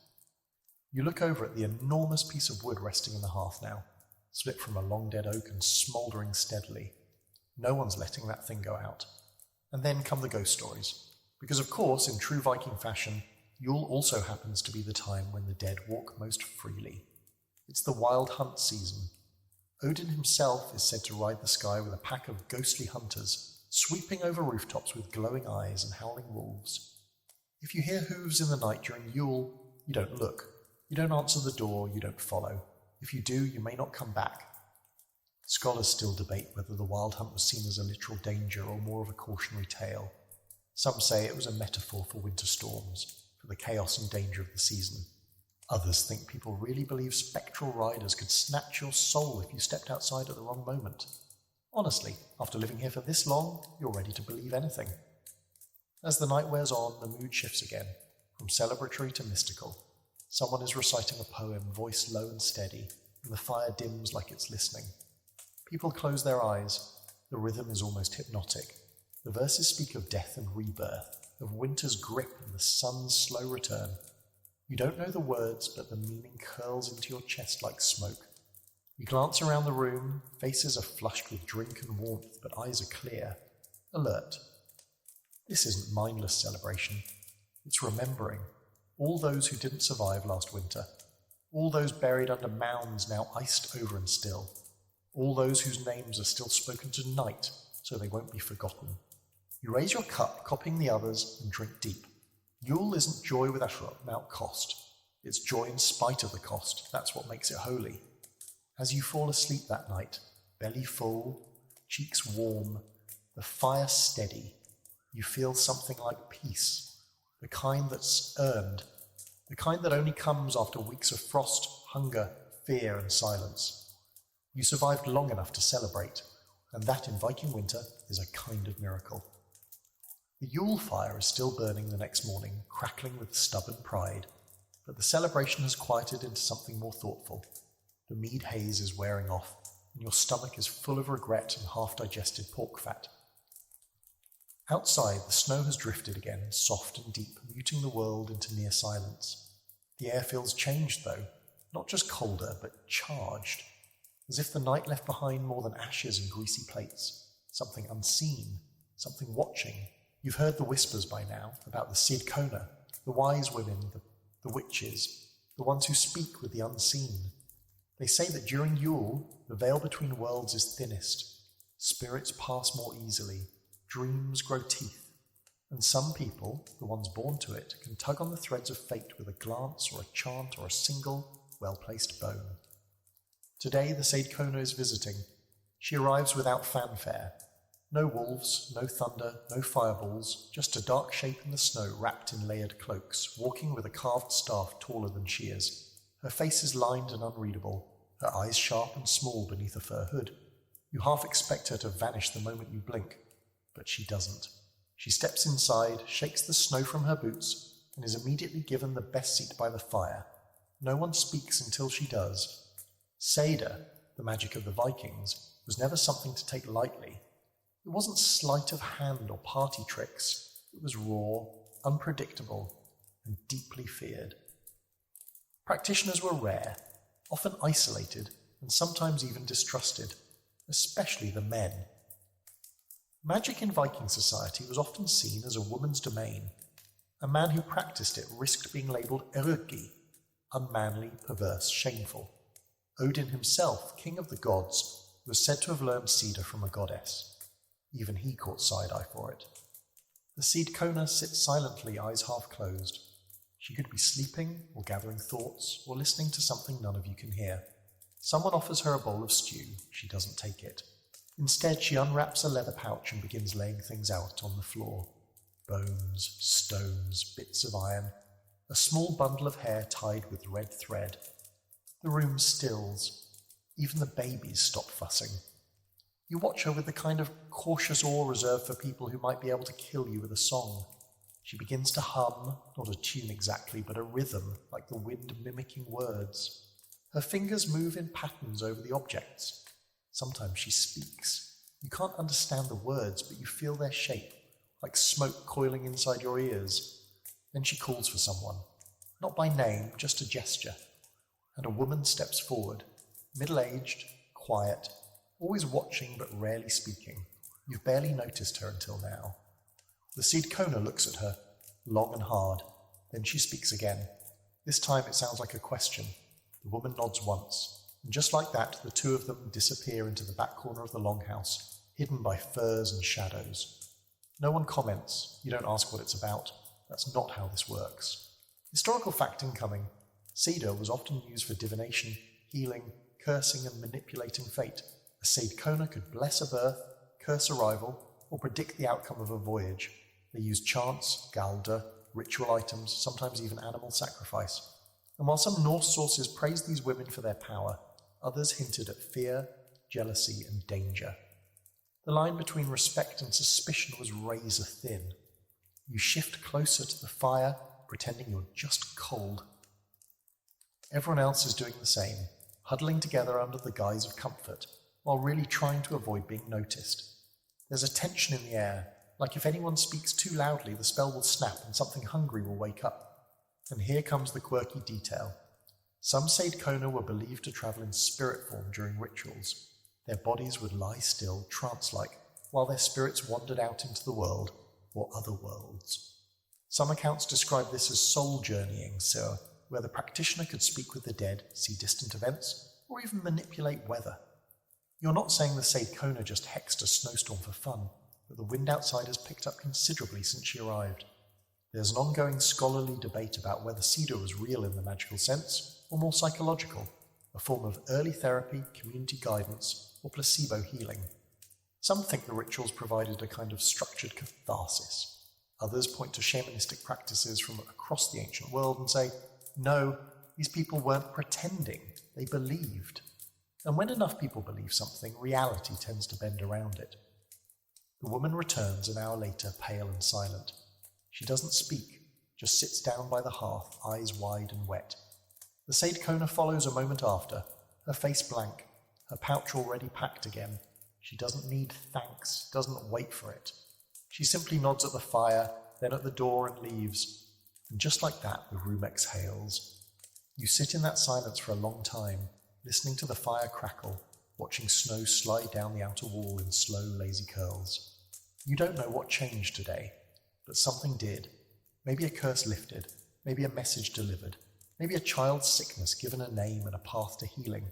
You look over at the enormous piece of wood resting in the hearth now, split from a long-dead oak and smouldering steadily. No one's letting that thing go out. And then come the ghost stories. Because of course, in true Viking fashion, Yule also happens to be the time when the dead walk most freely. It's the wild hunt season. Odin himself is said to ride the sky with a pack of ghostly hunters, sweeping over rooftops with glowing eyes and howling wolves. If you hear hooves in the night during Yule, you don't look. You don't answer the door, you don't follow. If you do, you may not come back. Scholars still debate whether the wild hunt was seen as a literal danger or more of a cautionary tale. Some say it was a metaphor for winter storms, for the chaos and danger of the season. Others think people really believe spectral riders could snatch your soul if you stepped outside at the wrong moment. Honestly, after living here for this long, you're ready to believe anything. As the night wears on, the mood shifts again, from celebratory to mystical. Someone is reciting a poem, voice low and steady, and the fire dims like it's listening. People close their eyes. The rhythm is almost hypnotic. The verses speak of death and rebirth, of winter's grip and the sun's slow return. You don't know the words, but the meaning curls into your chest like smoke. You glance around the room, faces are flushed with drink and warmth, but eyes are clear, alert. This isn't mindless celebration. It's remembering all those who didn't survive last winter, all those buried under mounds now iced over and still, all those whose names are still spoken tonight so they won't be forgotten. You raise your cup, copying the others, and drink deep. Yule isn't joy without cost. It's joy in spite of the cost. That's what makes it holy. As you fall asleep that night, belly full, cheeks warm, the fire steady, you feel something like peace, the kind that's earned, the kind that only comes after weeks of frost, hunger, fear, and silence. You survived long enough to celebrate, and that in Viking winter is a kind of miracle. The Yule fire is still burning the next morning, crackling with stubborn pride, but the celebration has quieted into something more thoughtful. The mead haze is wearing off, and your stomach is full of regret and half-digested pork fat. Outside, the snow has drifted again, soft and deep, muting the world into near silence. The air feels changed, though, not just colder, but charged, as if the night left behind more than ashes and greasy plates, something unseen, something watching. You've heard the whispers by now about the Cid Kona, the wise women, the witches, the ones who speak with the unseen. They say that during Yule, the veil between worlds is thinnest, spirits pass more easily, dreams grow teeth, and some people, the ones born to it, can tug on the threads of fate with a glance or a chant or a single, well-placed bone. Today the Cid Kona is visiting. She arrives without fanfare. No wolves, no thunder, no fireballs, just a dark shape in the snow wrapped in layered cloaks, walking with a carved staff taller than she is. Her face is lined and unreadable, her eyes sharp and small beneath a fur hood. You half expect her to vanish the moment you blink, but she doesn't. She steps inside, shakes the snow from her boots, and is immediately given the best seat by the fire. No one speaks until she does. Seder, the magic of the Vikings, was never something to take lightly. It wasn't sleight of hand or party tricks. It was raw, unpredictable, and deeply feared. Practitioners were rare, often isolated, and sometimes even distrusted, especially the men. Magic in Viking society was often seen as a woman's domain. A man who practiced it risked being labelled erögi, unmanly, perverse, shameful. Odin himself, king of the gods, was said to have learned cedar from a goddess. Even he caught side-eye for it. The Cid Kona sits silently, eyes half closed. She could be sleeping, or gathering thoughts, or listening to something none of you can hear. Someone offers her a bowl of stew. She doesn't take it. Instead, she unwraps a leather pouch and begins laying things out on the floor. Bones, stones, bits of iron, a small bundle of hair tied with red thread. The room stills. Even the babies stop fussing. You watch her with the kind of cautious awe reserved for people who might be able to kill you with a song. She begins to hum, not a tune exactly, but a rhythm, like the wind mimicking words. Her fingers move in patterns over the objects. Sometimes she speaks. You can't understand the words, but you feel their shape, like smoke coiling inside your ears. Then she calls for someone, not by name, just a gesture. And a woman steps forward, middle-aged, quiet, always watching but rarely speaking. You've barely noticed her until now. The seed Kona looks at her, long and hard. Then she speaks again. This time it sounds like a question. The woman nods once, and just like that, the two of them disappear into the back corner of the longhouse, hidden by firs and shadows. No one comments. You don't ask what it's about. That's not how this works. Historical fact incoming. Cedar was often used for divination, healing, cursing, and manipulating fate. A seed Kona could bless a birth, curse arrival, or predict the outcome of a voyage. They used chants, galda, ritual items, sometimes even animal sacrifice. And while some Norse sources praised these women for their power, others hinted at fear, jealousy, and danger. The line between respect and suspicion was razor thin. You shift closer to the fire, pretending you're just cold. Everyone else is doing the same, huddling together under the guise of comfort, while really trying to avoid being noticed. There's a tension in the air, like if anyone speaks too loudly, the spell will snap and something hungry will wake up. And here comes the quirky detail. Some Seid Kona were believed to travel in spirit form during rituals. Their bodies would lie still, trance-like, while their spirits wandered out into the world, or other worlds. Some accounts describe this as soul journeying, so where the practitioner could speak with the dead, see distant events, or even manipulate weather. You're not saying the Seid Kona just hexed a snowstorm for fun, but the wind outside has picked up considerably since she arrived. There's an ongoing scholarly debate about whether Cedar was real in the magical sense, or more psychological, a form of early therapy, community guidance, or placebo healing. Some think the rituals provided a kind of structured catharsis. Others point to shamanistic practices from across the ancient world and say, no, these people weren't pretending, they believed. And when enough people believe something, reality tends to bend around it. The woman returns an hour later, pale and silent. She doesn't speak, just sits down by the hearth, eyes wide and wet. The Seid Kona follows a moment after, her face blank, her pouch already packed again. She doesn't need thanks, doesn't wait for it. She simply nods at the fire, then at the door and leaves. And just like that, the room exhales. You sit in that silence for a long time, listening to the fire crackle, watching snow slide down the outer wall in slow, lazy curls. You don't know what changed today, but something did. Maybe a curse lifted, maybe a message delivered, maybe a child's sickness given a name and a path to healing,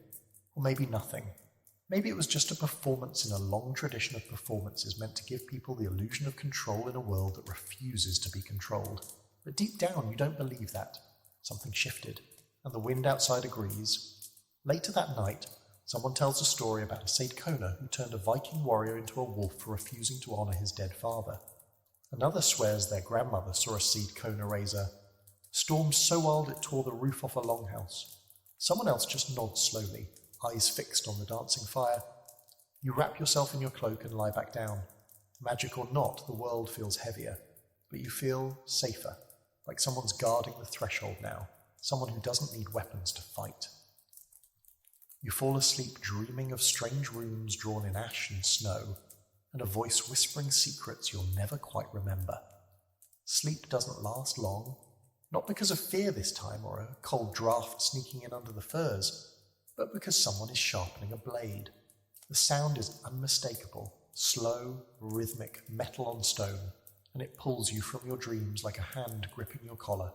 or maybe nothing. Maybe it was just a performance in a long tradition of performances meant to give people the illusion of control in a world that refuses to be controlled. But deep down, you don't believe that. Something shifted, and the wind outside agrees. Later that night, someone tells a story about a Seid Kona who turned a Viking warrior into a wolf for refusing to honor his dead father. Another swears their grandmother saw a Seid Kona raise a storm so wild it tore the roof off a longhouse. Someone else just nods slowly, eyes fixed on the dancing fire. You wrap yourself in your cloak and lie back down. Magic or not, the world feels heavier, but you feel safer, like someone's guarding the threshold now, someone who doesn't need weapons to fight. You fall asleep dreaming of strange runes drawn in ash and snow, and a voice whispering secrets you'll never quite remember. Sleep doesn't last long, not because of fear this time or a cold draft sneaking in under the furs, but because someone is sharpening a blade. The sound is unmistakable, slow, rhythmic, metal on stone, and it pulls you from your dreams like a hand gripping your collar.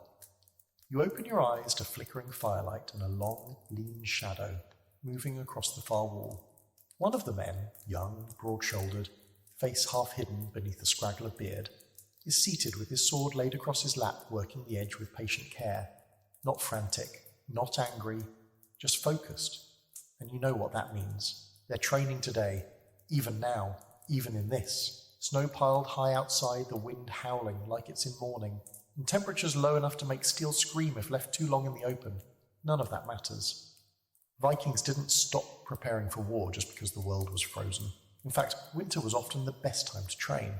You open your eyes to flickering firelight and a long, lean shadow moving across the far wall. One of the men, young, broad-shouldered, face half hidden beneath a scraggle of beard, is seated with his sword laid across his lap, working the edge with patient care. Not frantic, not angry, just focused. And you know what that means. They're training today, even now, even in this. Snow piled high outside, the wind howling like it's in morning, and temperatures low enough to make steel scream if left too long in the open. None of that matters. Vikings didn't stop preparing for war just because the world was frozen. In fact, winter was often the best time to train.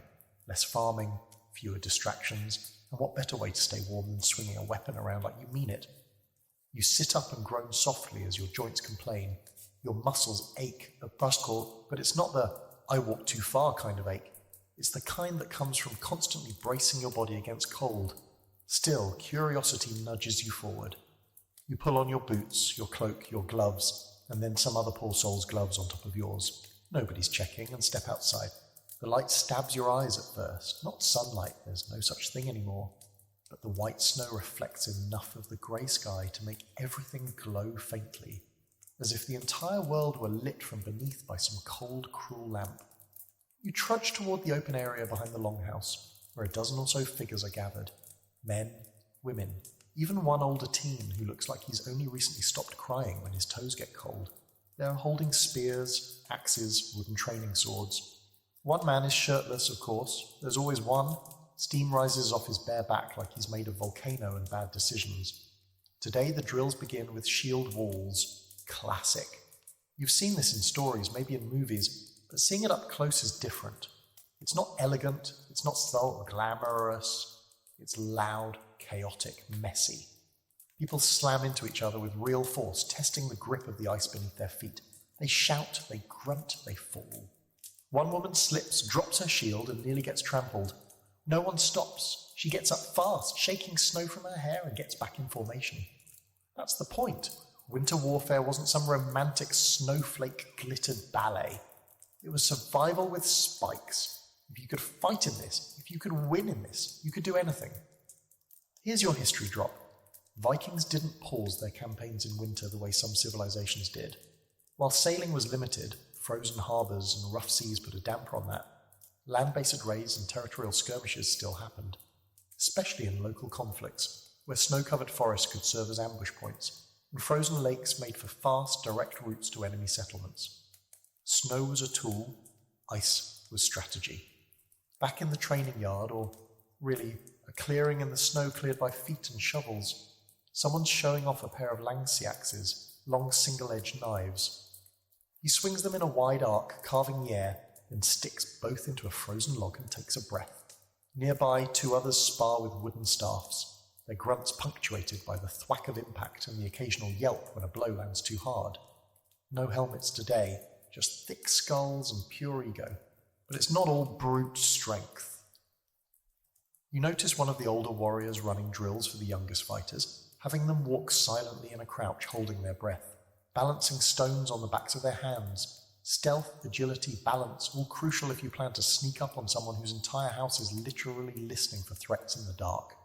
Less farming, fewer distractions, and what better way to stay warm than swinging a weapon around like you mean it? You sit up and groan softly as your joints complain. Your muscles ache at buskle, but it's not the "I walked too far" kind of ache. It's the kind that comes from constantly bracing your body against cold. Still, curiosity nudges you forward. You pull on your boots, your cloak, your gloves, and then some other poor soul's gloves on top of yours. Nobody's checking, and step outside. The light stabs your eyes at first. Not sunlight, there's no such thing anymore. But the white snow reflects enough of the grey sky to make everything glow faintly, as if the entire world were lit from beneath by some cold, cruel lamp. You trudge toward the open area behind the longhouse, where a dozen or so figures are gathered. Men, women, even one older teen who looks like he's only recently stopped crying when his toes get cold. They are holding spears, axes, wooden training swords. One man is shirtless, of course. There's always one. Steam rises off his bare back like he's made of volcano and bad decisions. Today the drills begin with shield walls. Classic. You've seen this in stories, maybe in movies, but seeing it up close is different. It's not elegant, it's not so glamorous, it's loud, chaotic, messy. People slam into each other with real force, testing the grip of the ice beneath their feet. They shout, they grunt, they fall. One woman slips, drops her shield, and nearly gets trampled. No one stops. She gets up fast, shaking snow from her hair, and gets back in formation. That's the point. Winter warfare wasn't some romantic snowflake-glittered ballet. It was survival with spikes. If you could fight in this, if you could win in this, you could do anything. Here's your history drop. Vikings didn't pause their campaigns in winter the way some civilizations did. While sailing was limited, frozen harbours and rough seas put a damper on that. Land-based raids and territorial skirmishes still happened, especially in local conflicts, where snow-covered forests could serve as ambush points, and frozen lakes made for fast, direct routes to enemy settlements. Snow was a tool, ice was strategy. Back in the training yard, or really a clearing in the snow cleared by feet and shovels, someone's showing off a pair of Langsy axes, long single-edged knives. He swings them in a wide arc, carving the air, then sticks both into a frozen log and takes a breath. Nearby, two others spar with wooden staffs, their grunts punctuated by the thwack of impact and the occasional yelp when a blow lands too hard. No helmets today, just thick skulls and pure ego. But it's not all brute strength. You notice one of the older warriors running drills for the youngest fighters, having them walk silently in a crouch holding their breath, balancing stones on the backs of their hands. Stealth, agility, balance, all crucial if you plan to sneak up on someone whose entire house is literally listening for threats in the dark.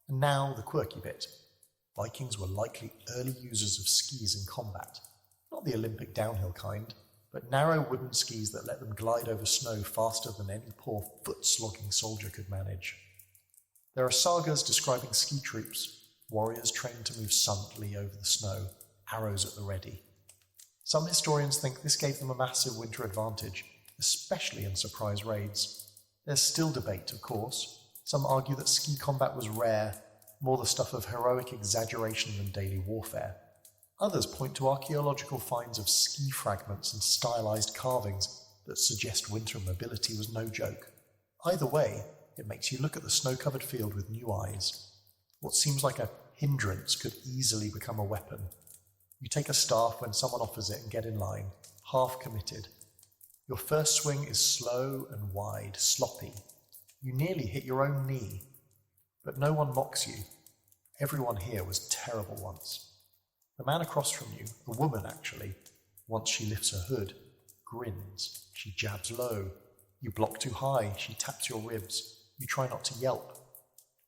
And now, the quirky bit. Vikings were likely early users of skis in combat. Not the Olympic downhill kind, but narrow wooden skis that let them glide over snow faster than any poor foot-slogging soldier could manage. There are sagas describing ski troops, warriors trained to move silently over the snow, arrows at the ready. Some historians think this gave them a massive winter advantage, especially in surprise raids. There's still debate, of course. Some argue that ski combat was rare, more the stuff of heroic exaggeration than daily warfare. Others point to archaeological finds of ski fragments and stylized carvings that suggest winter mobility was no joke. Either way, it makes you look at the snow-covered field with new eyes. What seems like a hindrance could easily become a weapon. You take a staff when someone offers it and get in line, half committed. Your first swing is slow and wide, sloppy. You nearly hit your own knee. But no one mocks you. Everyone here was terrible once. The man across from you, a woman actually, once she lifts her hood, grins. She jabs low. You block too high, she taps your ribs. You try not to yelp.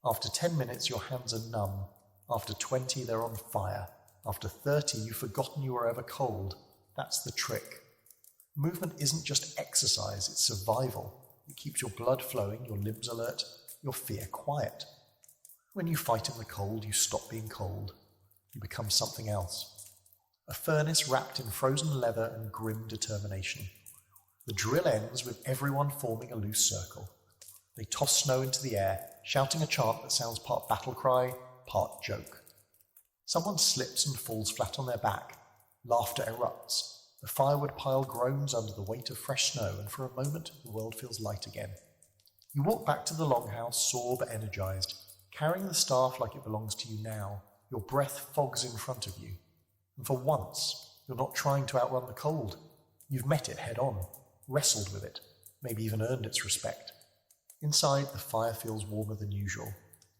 After 10 minutes, your hands are numb. After 20, they're on fire. After 30, you've forgotten you were ever cold. That's the trick. Movement isn't just exercise, it's survival. It keeps your blood flowing, your limbs alert, your fear quiet. When you fight in the cold, you stop being cold. You become something else. A furnace wrapped in frozen leather and grim determination. The drill ends with everyone forming a loose circle. They toss snow into the air, shouting a chant that sounds part battle cry, part joke. Someone slips and falls flat on their back. Laughter erupts. The firewood pile groans under the weight of fresh snow, and for a moment the world feels light again. You walk back to the longhouse, sore but energized, carrying the staff like it belongs to you now. Your breath fogs in front of you, and for once You're not trying to outrun the cold. You've met it head on, wrestled with it, maybe even earned its respect. Inside, the fire feels warmer than usual,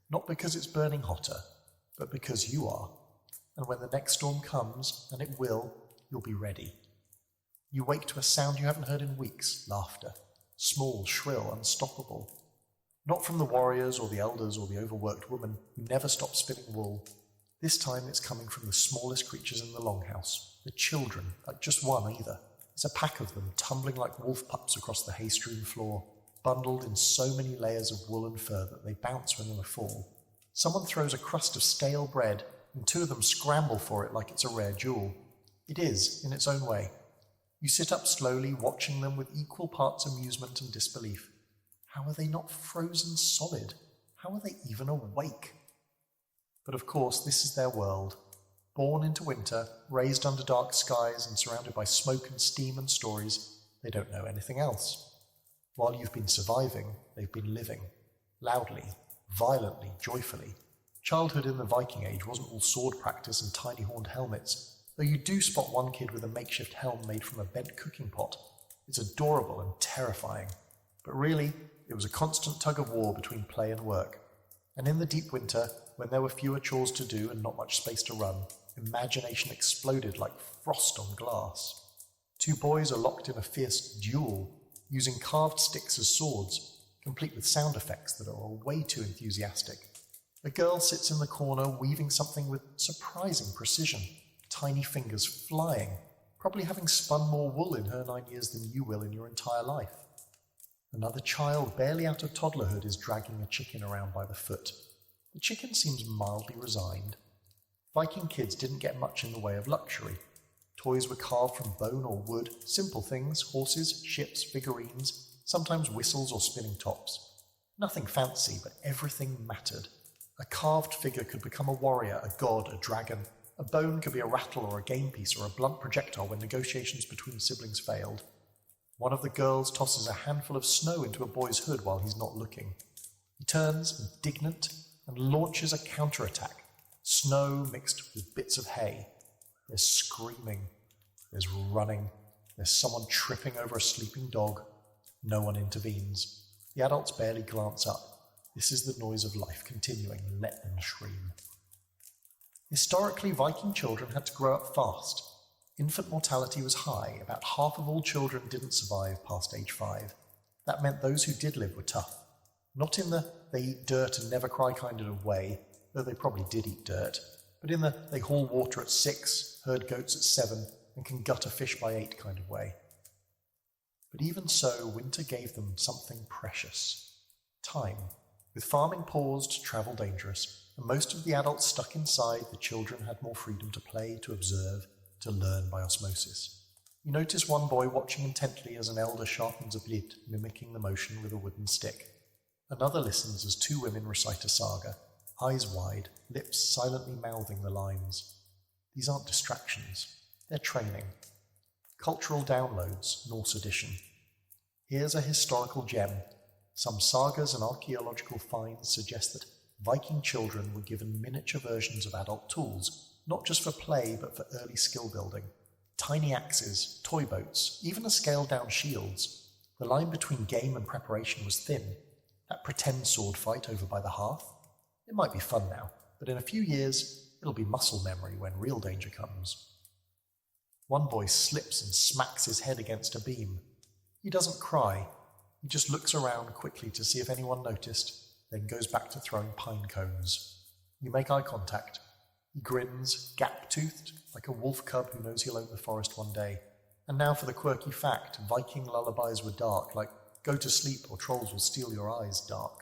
not because it's burning hotter, but because you are. And when the next storm comes, and it will, you'll be ready. You wake to a sound you haven't heard in weeks, laughter. Small, shrill, unstoppable. Not from the warriors or the elders or the overworked woman who never stop spinning wool. This time it's coming from the smallest creatures in the longhouse, the children, like just one either. It's a pack of them tumbling like wolf pups across the hay-strewn floor, bundled in so many layers of wool and fur that they bounce when in a fall. Someone throws a crust of stale bread, and two of them scramble for it like it's a rare jewel. It is, in its own way. You sit up slowly, watching them with equal parts amusement and disbelief. How are they not frozen solid? How are they even awake? But of course, this is their world. Born into winter, raised under dark skies and surrounded by smoke and steam and stories, they don't know anything else. While you've been surviving, they've been living. Loudly, violently, joyfully. Childhood in the Viking Age wasn't all sword practice and tiny-horned helmets, though you do spot one kid with a makeshift helm made from a bent cooking pot. It's adorable and terrifying. But really, it was a constant tug-of-war between play and work. And in the deep winter, when there were fewer chores to do and not much space to run, imagination exploded like frost on glass. Two boys are locked in a fierce duel, using carved sticks as swords, complete with sound effects that are way too enthusiastic. A girl sits in the corner weaving something with surprising precision, tiny fingers flying, probably having spun more wool in her 9 years than you will in your entire life. Another child barely out of toddlerhood is dragging a chicken around by the foot. The chicken seems mildly resigned. Viking kids didn't get much in the way of luxury. Toys were carved from bone or wood, simple things, horses, ships, figurines, sometimes whistles or spinning tops. Nothing fancy, but everything mattered. A carved figure could become a warrior, a god, a dragon. A bone could be a rattle or a game piece or a blunt projectile when negotiations between siblings failed. One of the girls tosses a handful of snow into a boy's hood while he's not looking. He turns, indignant, and launches a counterattack. Snow mixed with bits of hay. There's screaming. There's running. There's someone tripping over a sleeping dog. No one intervenes. The adults barely glance up. This is the noise of life continuing. Let them scream. Historically, Viking children had to grow up fast. Infant mortality was high. About half of all children didn't survive past age 5. That meant those who did live were tough. Not in the they eat dirt and never cry kind of way, though they probably did eat dirt, but in the they haul water at 6, herd goats at 7, and can gut a fish by 8 kind of way. But even so, winter gave them something precious. Time. With farming paused, travel dangerous, and most of the adults stuck inside, the children had more freedom to play, to observe, to learn by osmosis. You notice one boy watching intently as an elder sharpens a blade, mimicking the motion with a wooden stick. Another listens as 2 women recite a saga, eyes wide, lips silently mouthing the lines. These aren't distractions, they're training. Cultural downloads, Norse edition. Here's a historical gem. Some sagas and archaeological finds suggest that Viking children were given miniature versions of adult tools, not just for play but for early skill building. Tiny axes, toy boats, even a scaled-down shields. The line between game and preparation was thin. That pretend sword fight over by the hearth? It might be fun now, but in a few years, it'll be muscle memory when real danger comes. One boy slips and smacks his head against a beam. He doesn't cry. He just looks around quickly to see if anyone noticed, then goes back to throwing pine cones. You make eye contact. He grins, gap-toothed, like a wolf cub who knows he'll own the forest one day. And now for the quirky fact, Viking lullabies were dark, like go to sleep or trolls will steal your eyes dark.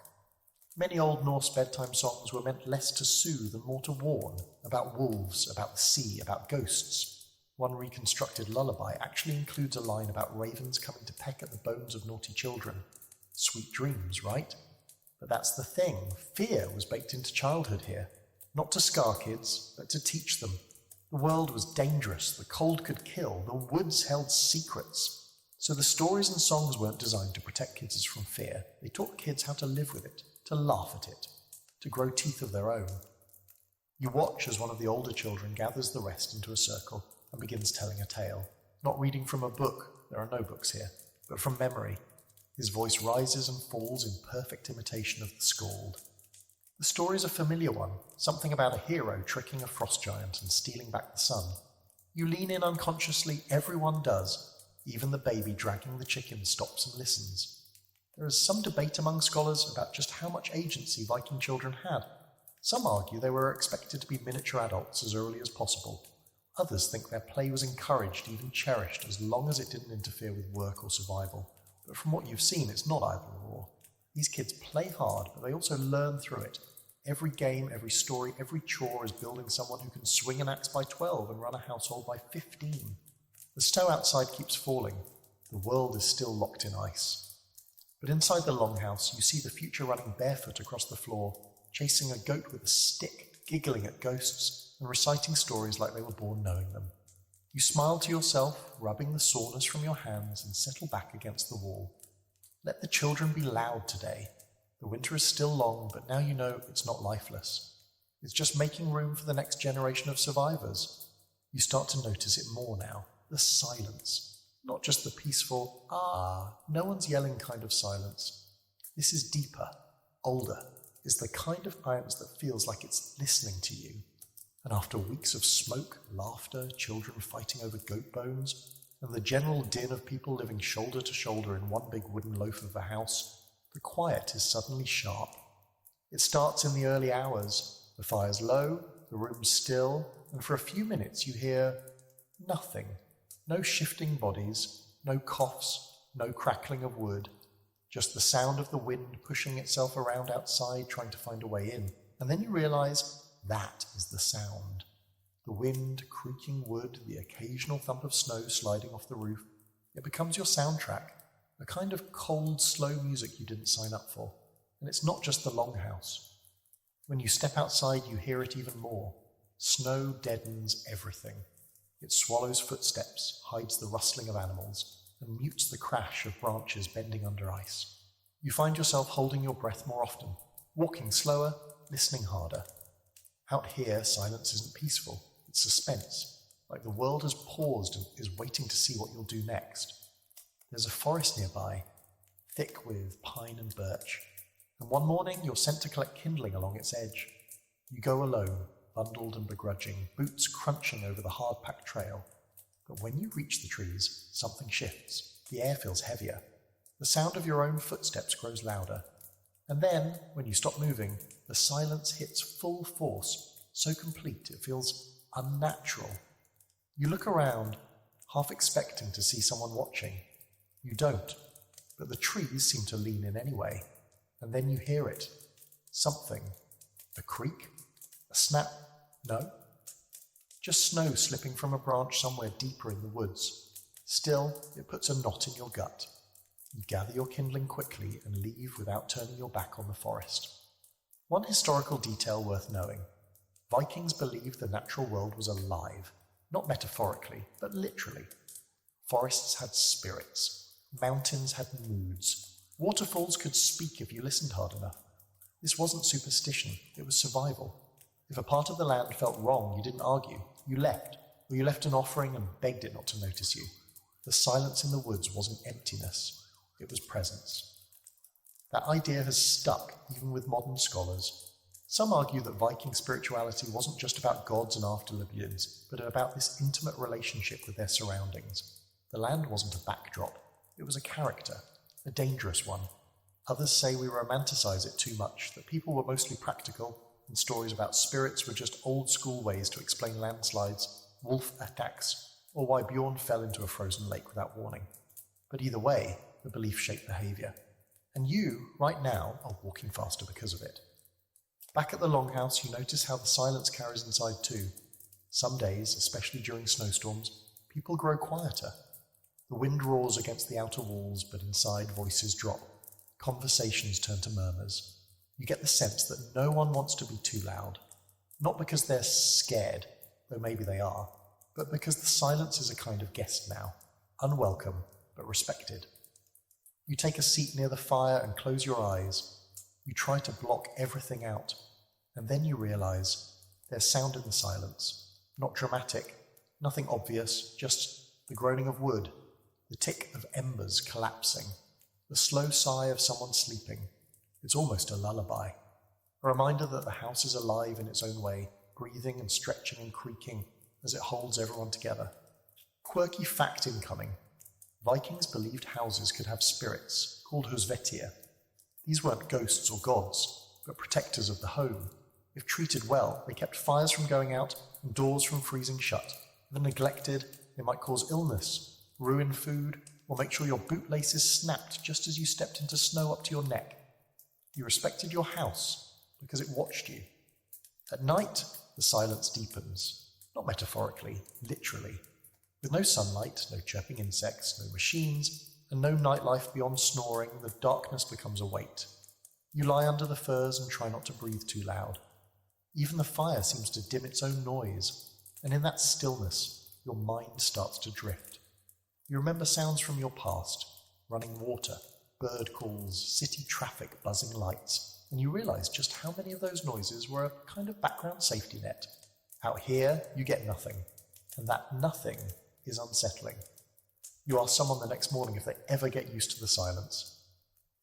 Many Old Norse bedtime songs were meant less to soothe and more to warn, about wolves, about the sea, about ghosts. One reconstructed lullaby actually includes a line about ravens coming to peck at the bones of naughty children. Sweet dreams, right? But that's the thing. Fear was baked into childhood here. Not to scar kids, but to teach them. The world was dangerous, the cold could kill, the woods held secrets. So the stories and songs weren't designed to protect kids from fear. They taught kids how to live with it, to laugh at it, to grow teeth of their own. You watch as one of the older children gathers the rest into a circle. and begins telling a tale. Not reading from a book, there are no books here, but from memory. His voice rises and falls in perfect imitation of the skald. The story is a familiar one, something about a hero tricking a frost giant and stealing back the sun. You lean in unconsciously, everyone does. Even the baby dragging the chicken stops and listens. There is some debate among scholars about just how much agency Viking children had. Some argue they were expected to be miniature adults as early as possible. Others think their play was encouraged, even cherished, as long as it didn't interfere with work or survival. But from what you've seen, it's not either or. These kids play hard, but they also learn through it. Every game, every story, every chore is building someone who can swing an axe by 12 and run a household by 15. The snow outside keeps falling. The world is still locked in ice. But inside the longhouse, you see the future running barefoot across the floor, chasing a goat with a stick, giggling at ghosts, and reciting stories like they were born knowing them. You smile to yourself, rubbing the soreness from your hands, and settle back against the wall. Let the children be loud today. The winter is still long, but now you know it's not lifeless. It's just making room for the next generation of survivors. You start to notice it more now. The silence. Not just the peaceful, no one's yelling kind of silence. This is deeper, older. Is the kind of silence that feels like it's listening to you. And after weeks of smoke, laughter, children fighting over goat bones, and the general din of people living shoulder to shoulder in one big wooden loaf of a house, the quiet is suddenly sharp. It starts in the early hours. The fire's low, the room's still, and for a few minutes you hear nothing. No shifting bodies, no coughs, no crackling of wood, just the sound of the wind pushing itself around outside trying to find a way in. And then you realize that is the sound. The wind, creaking wood, the occasional thump of snow sliding off the roof. It becomes your soundtrack, a kind of cold, slow music you didn't sign up for. And it's not just the longhouse. When you step outside, you hear it even more. Snow deadens everything. It swallows footsteps, hides the rustling of animals, and mutes the crash of branches bending under ice. You find yourself holding your breath more often, walking slower, listening harder. Out here, silence isn't peaceful, it's suspense, like the world has paused and is waiting to see what you'll do next. There's a forest nearby, thick with pine and birch, and one morning you're sent to collect kindling along its edge. You go alone, bundled and begrudging, boots crunching over the hard-packed trail. But when you reach the trees, something shifts. The air feels heavier. The sound of your own footsteps grows louder. And then, when you stop moving, the silence hits full force, so complete it feels unnatural. You look around, half expecting to see someone watching. You don't, but the trees seem to lean in anyway. And then you hear it. Something. A creak? A snap? No? Just snow slipping from a branch somewhere deeper in the woods. Still, it puts a knot in your gut. You gather your kindling quickly and leave without turning your back on the forest. One historical detail worth knowing. Vikings believed the natural world was alive, not metaphorically, but literally. Forests had spirits. Mountains had moods. Waterfalls could speak if you listened hard enough. This wasn't superstition, it was survival. If a part of the land felt wrong, you didn't argue. You left, or you left an offering and begged it not to notice you. The silence in the woods wasn't emptiness, it was presence. That idea has stuck, even with modern scholars. Some argue that Viking spirituality wasn't just about gods and afterlives, but about this intimate relationship with their surroundings. The land wasn't a backdrop, it was a character, a dangerous one. Others say we romanticize it too much, that people were mostly practical, and stories about spirits were just old-school ways to explain landslides, wolf attacks, or why Bjorn fell into a frozen lake without warning. But either way, the belief shaped behavior. And you, right now, are walking faster because of it. Back at the longhouse, you notice how the silence carries inside too. Some days, especially during snowstorms, people grow quieter. The wind roars against the outer walls, but inside voices drop. Conversations turn to murmurs. You get the sense that no one wants to be too loud. Not because they're scared, though maybe they are, but because the silence is a kind of guest now, unwelcome, but respected. You take a seat near the fire and close your eyes. You try to block everything out, and then you realize there's sound in the silence, not dramatic, Nothing obvious, just the groaning of wood, the tick of embers collapsing, the slow sigh of someone sleeping. It's almost a lullaby. A reminder that the house is alive in its own way, breathing and stretching and creaking as it holds everyone together. Quirky fact incoming. Vikings believed houses could have spirits, called husvetir. These weren't ghosts or gods, but protectors of the home. If treated well, they kept fires from going out and doors from freezing shut. If neglected, they might cause illness, ruin food, or make sure your bootlaces snapped just as you stepped into snow up to your neck. You respected your house because it watched you. At night, the silence deepens, not metaphorically, literally. With no sunlight, no chirping insects, no machines, and no nightlife beyond snoring, the darkness becomes a weight. You lie under the furs and try not to breathe too loud. Even the fire seems to dim its own noise, and in that stillness, your mind starts to drift. You remember sounds from your past, running water, bird calls, city traffic, buzzing lights, and you realize just how many of those noises were a kind of background safety net. Out here, you get nothing, and that nothing is unsettling. You ask someone the next morning if they ever get used to the silence.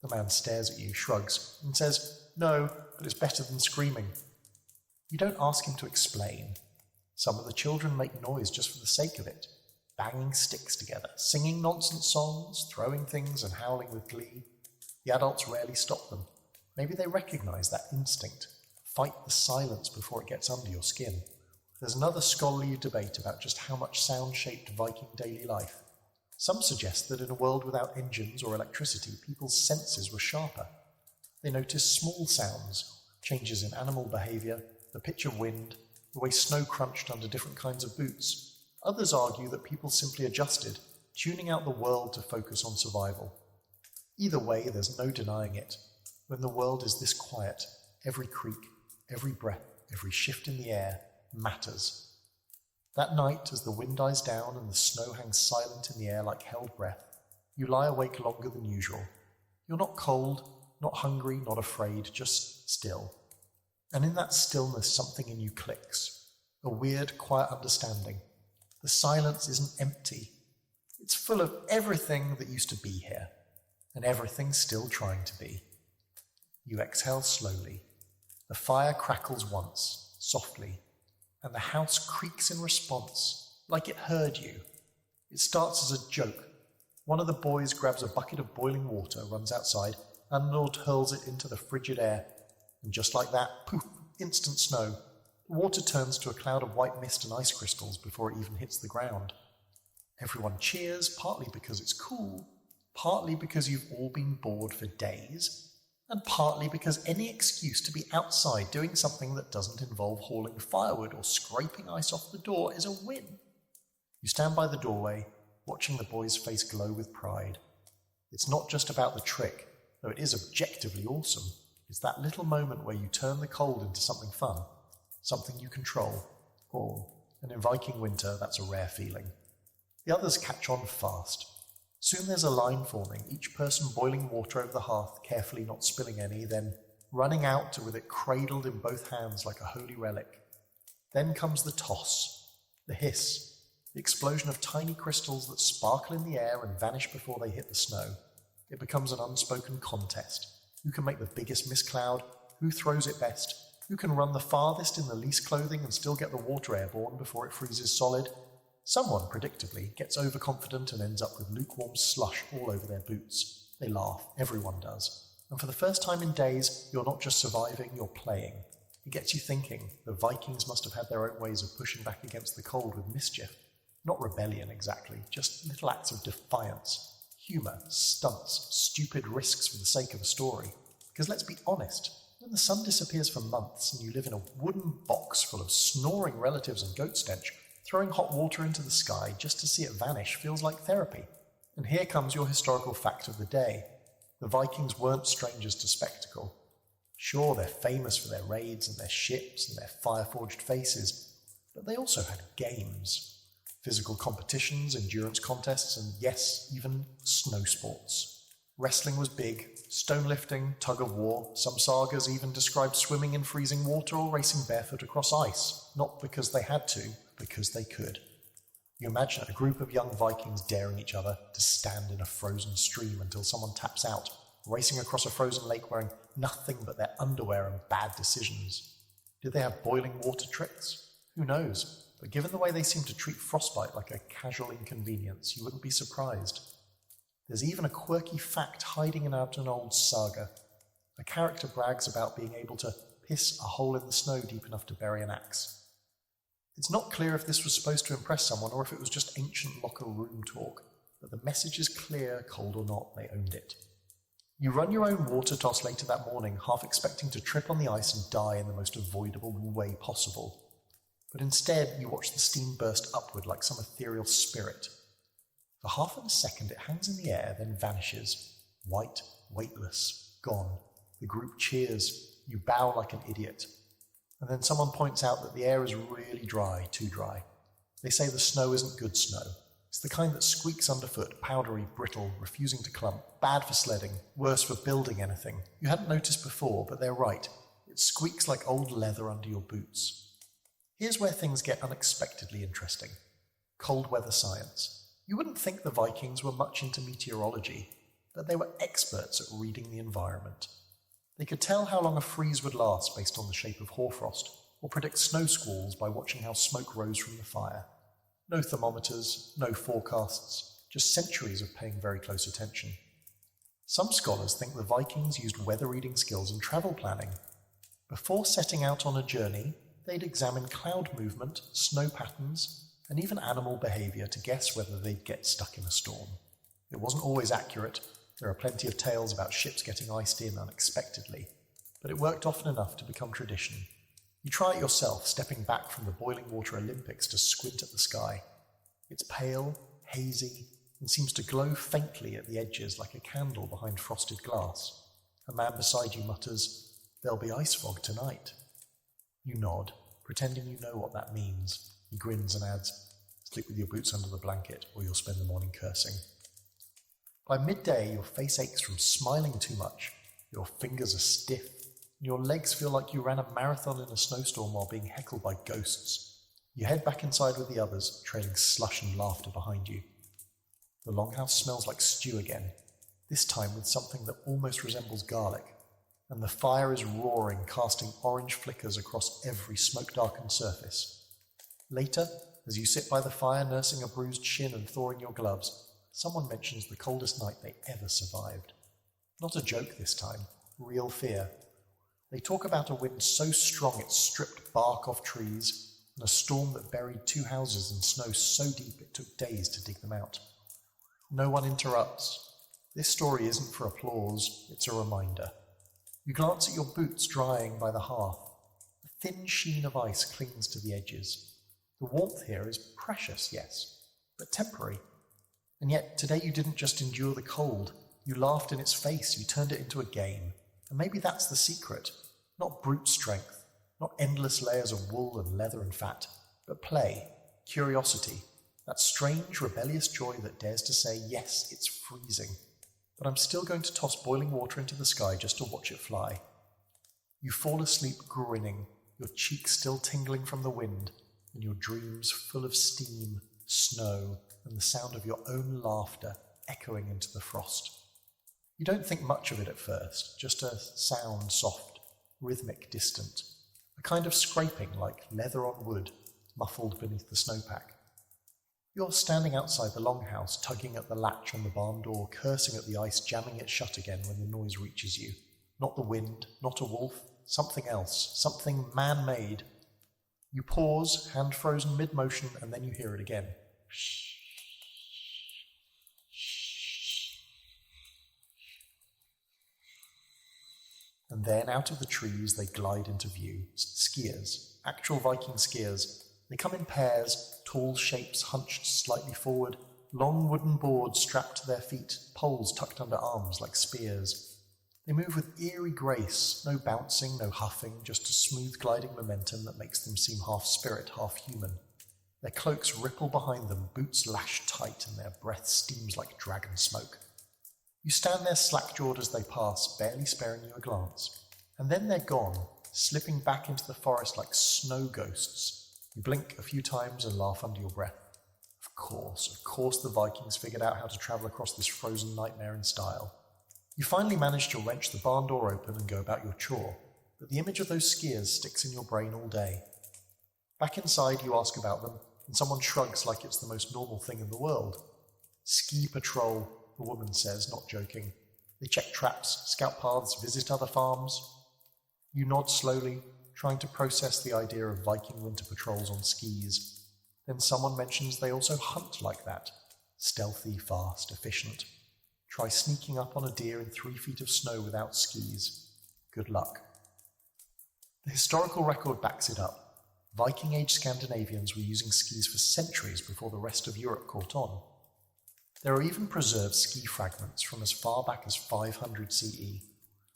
The man stares at you, shrugs, and says, "No, but it's better than screaming." You don't ask him to explain. Some of the children make noise just for the sake of it, banging sticks together, singing nonsense songs, throwing things and howling with glee. The adults rarely stop them. Maybe they recognize that instinct. Fight the silence before it gets under your skin. There's another scholarly debate about just how much sound shaped Viking daily life. Some suggest that in a world without engines or electricity, people's senses were sharper. They noticed small sounds, changes in animal behavior, the pitch of wind, the way snow crunched under different kinds of boots. Others argue that people simply adjusted, tuning out the world to focus on survival. Either way, there's no denying it. When the world is this quiet, every creak, every breath, every shift in the air matters. That night, as the wind dies down and the snow hangs silent in the air like held breath, you lie awake longer than usual. You're not cold, not hungry, not afraid, just still. And in that stillness, something in you clicks. A weird, quiet understanding. The silence isn't empty. It's full of everything that used to be here, and everything still trying to be. You exhale slowly. The fire crackles once, softly, and the house creaks in response, like it heard you. It starts as a joke. One of the boys grabs a bucket of boiling water, runs outside, and Lord hurls it into the frigid air. And just like that, poof, instant snow. The water turns to a cloud of white mist and ice crystals before it even hits the ground. Everyone cheers, partly because it's cool, partly because you've all been bored for days, and partly because any excuse to be outside doing something that doesn't involve hauling firewood or scraping ice off the door is a win. You stand by the doorway, watching the boy's face glow with pride. It's not just about the trick, though it is objectively awesome. It's that little moment where you turn the cold into something fun, something you control. And in Viking winter, that's a rare feeling. The others catch on fast. Soon there's a line forming, each person boiling water over the hearth, carefully not spilling any, then running out with it cradled in both hands like a holy relic. Then comes the toss, the hiss, the explosion of tiny crystals that sparkle in the air and vanish before they hit the snow. It becomes an unspoken contest. Who can make the biggest mist cloud? Who throws it best? Who can run the farthest in the least clothing and still get the water airborne before it freezes solid? Someone, predictably, gets overconfident and ends up with lukewarm slush all over their boots. They laugh, everyone does. And for the first time in days, you're not just surviving, you're playing. It gets you thinking, the Vikings must have had their own ways of pushing back against the cold with mischief. Not rebellion exactly, just little acts of defiance. Humour, stunts, stupid risks for the sake of a story. Because let's be honest, when the sun disappears for months and you live in a wooden box full of snoring relatives and goat stench, throwing hot water into the sky just to see it vanish feels like therapy. And here comes your historical fact of the day. The Vikings weren't strangers to spectacle. Sure, they're famous for their raids and their ships and their fire-forged faces, but they also had games. Physical competitions, endurance contests, and yes, even snow sports. Wrestling was big, stone lifting, tug of war. Some sagas even described swimming in freezing water or racing barefoot across ice, not because they had to, because they could. You imagine a group of young Vikings daring each other to stand in a frozen stream until someone taps out, racing across a frozen lake wearing nothing but their underwear and bad decisions. Did they have boiling water tricks? Who knows? But given the way they seem to treat frostbite like a casual inconvenience, you wouldn't be surprised. There's even a quirky fact hiding out an old saga. A character brags about being able to piss a hole in the snow deep enough to bury an axe. It's not clear if this was supposed to impress someone or if it was just ancient locker room talk, but the message is clear, cold or not, they owned it. You run your own water toss later that morning, half expecting to trip on the ice and die in the most avoidable way possible. But instead, you watch the steam burst upward like some ethereal spirit. For half of a second it hangs in the air, then vanishes. White, weightless, gone. The group cheers. You bow like an idiot. And then someone points out that the air is really dry, too dry. They say the snow isn't good snow. It's the kind that squeaks underfoot, powdery, brittle, refusing to clump, bad for sledding, worse for building anything. You hadn't noticed before, but they're right. It squeaks like old leather under your boots. Here's where things get unexpectedly interesting. Cold weather science. You wouldn't think the Vikings were much into meteorology, but they were experts at reading the environment. They could tell how long a freeze would last based on the shape of hoarfrost, or predict snow squalls by watching how smoke rose from the fire. No thermometers, no forecasts, just centuries of paying very close attention. Some scholars think the Vikings used weather reading skills in travel planning. Before setting out on a journey, they'd examine cloud movement, snow patterns, and even animal behaviour to guess whether they'd get stuck in a storm. It wasn't always accurate. There are plenty of tales about ships getting iced in unexpectedly, but it worked often enough to become tradition. You try it yourself, stepping back from the boiling water Olympics to squint at the sky. It's pale, hazy, and seems to glow faintly at the edges like a candle behind frosted glass. A man beside you mutters, "There'll be ice fog tonight." You nod, pretending you know what that means. He grins and adds, "Sleep with your boots under the blanket, or you'll spend the morning cursing." By midday, your face aches from smiling too much. Your fingers are stiff, and your legs feel like you ran a marathon in a snowstorm while being heckled by ghosts. You head back inside with the others, trailing slush and laughter behind you. The longhouse smells like stew again, this time with something that almost resembles garlic, and the fire is roaring, casting orange flickers across every smoke-darkened surface. Later, as you sit by the fire nursing a bruised shin and thawing your gloves, someone mentions the coldest night they ever survived. Not a joke this time, real fear. They talk about a wind so strong it stripped bark off trees, and a storm that buried 2 houses in snow so deep it took days to dig them out. No one interrupts. This story isn't for applause, it's a reminder. You glance at your boots drying by the hearth. A thin sheen of ice clings to the edges. The warmth here is precious, yes, but temporary. And yet today you didn't just endure the cold. You laughed in its face, you turned it into a game. And maybe that's the secret. Not brute strength, not endless layers of wool and leather and fat, but play, curiosity, that strange rebellious joy that dares to say, yes, it's freezing, but I'm still going to toss boiling water into the sky just to watch it fly. You fall asleep grinning, your cheeks still tingling from the wind, and your dreams full of steam, snow, and the sound of your own laughter echoing into the frost. You don't think much of it at first, just a sound, soft, rhythmic, distant, a kind of scraping like leather on wood, muffled beneath the snowpack. You're standing outside the longhouse, tugging at the latch on the barn door, cursing at the ice, jamming it shut again when the noise reaches you. Not the wind, not a wolf, something else, something man-made. You pause, hand frozen mid-motion, and then you hear it again. Shh. And then out of the trees they glide into view. Skiers, actual Viking skiers. They come in pairs, tall shapes hunched slightly forward, long wooden boards strapped to their feet, poles tucked under arms like spears. They move with eerie grace, no bouncing, no huffing, just a smooth gliding momentum that makes them seem half spirit, half human. Their cloaks ripple behind them, boots lash tight, and their breath steams like dragon smoke. You stand there slack-jawed as they pass, barely sparing you a glance. And then they're gone, slipping back into the forest like snow ghosts. You blink a few times and laugh under your breath. Of Of course the Vikings figured out how to travel across this frozen nightmare in style. You finally manage to wrench the barn door open and go about your chore, but the image of those skiers sticks in your brain all day. Back inside, you ask about them, and someone shrugs like it's the most normal thing in the world. Ski patrol, the woman says, not joking. They check traps, scout paths, visit other farms. You nod slowly, trying to process the idea of Viking winter patrols on skis. Then someone mentions they also hunt like that. Stealthy, fast, efficient. Try sneaking up on a deer in 3 feet of snow without skis. Good luck. The historical record backs it up. Viking-age Scandinavians were using skis for centuries before the rest of Europe caught on. There are even preserved ski fragments from as far back as 500 CE,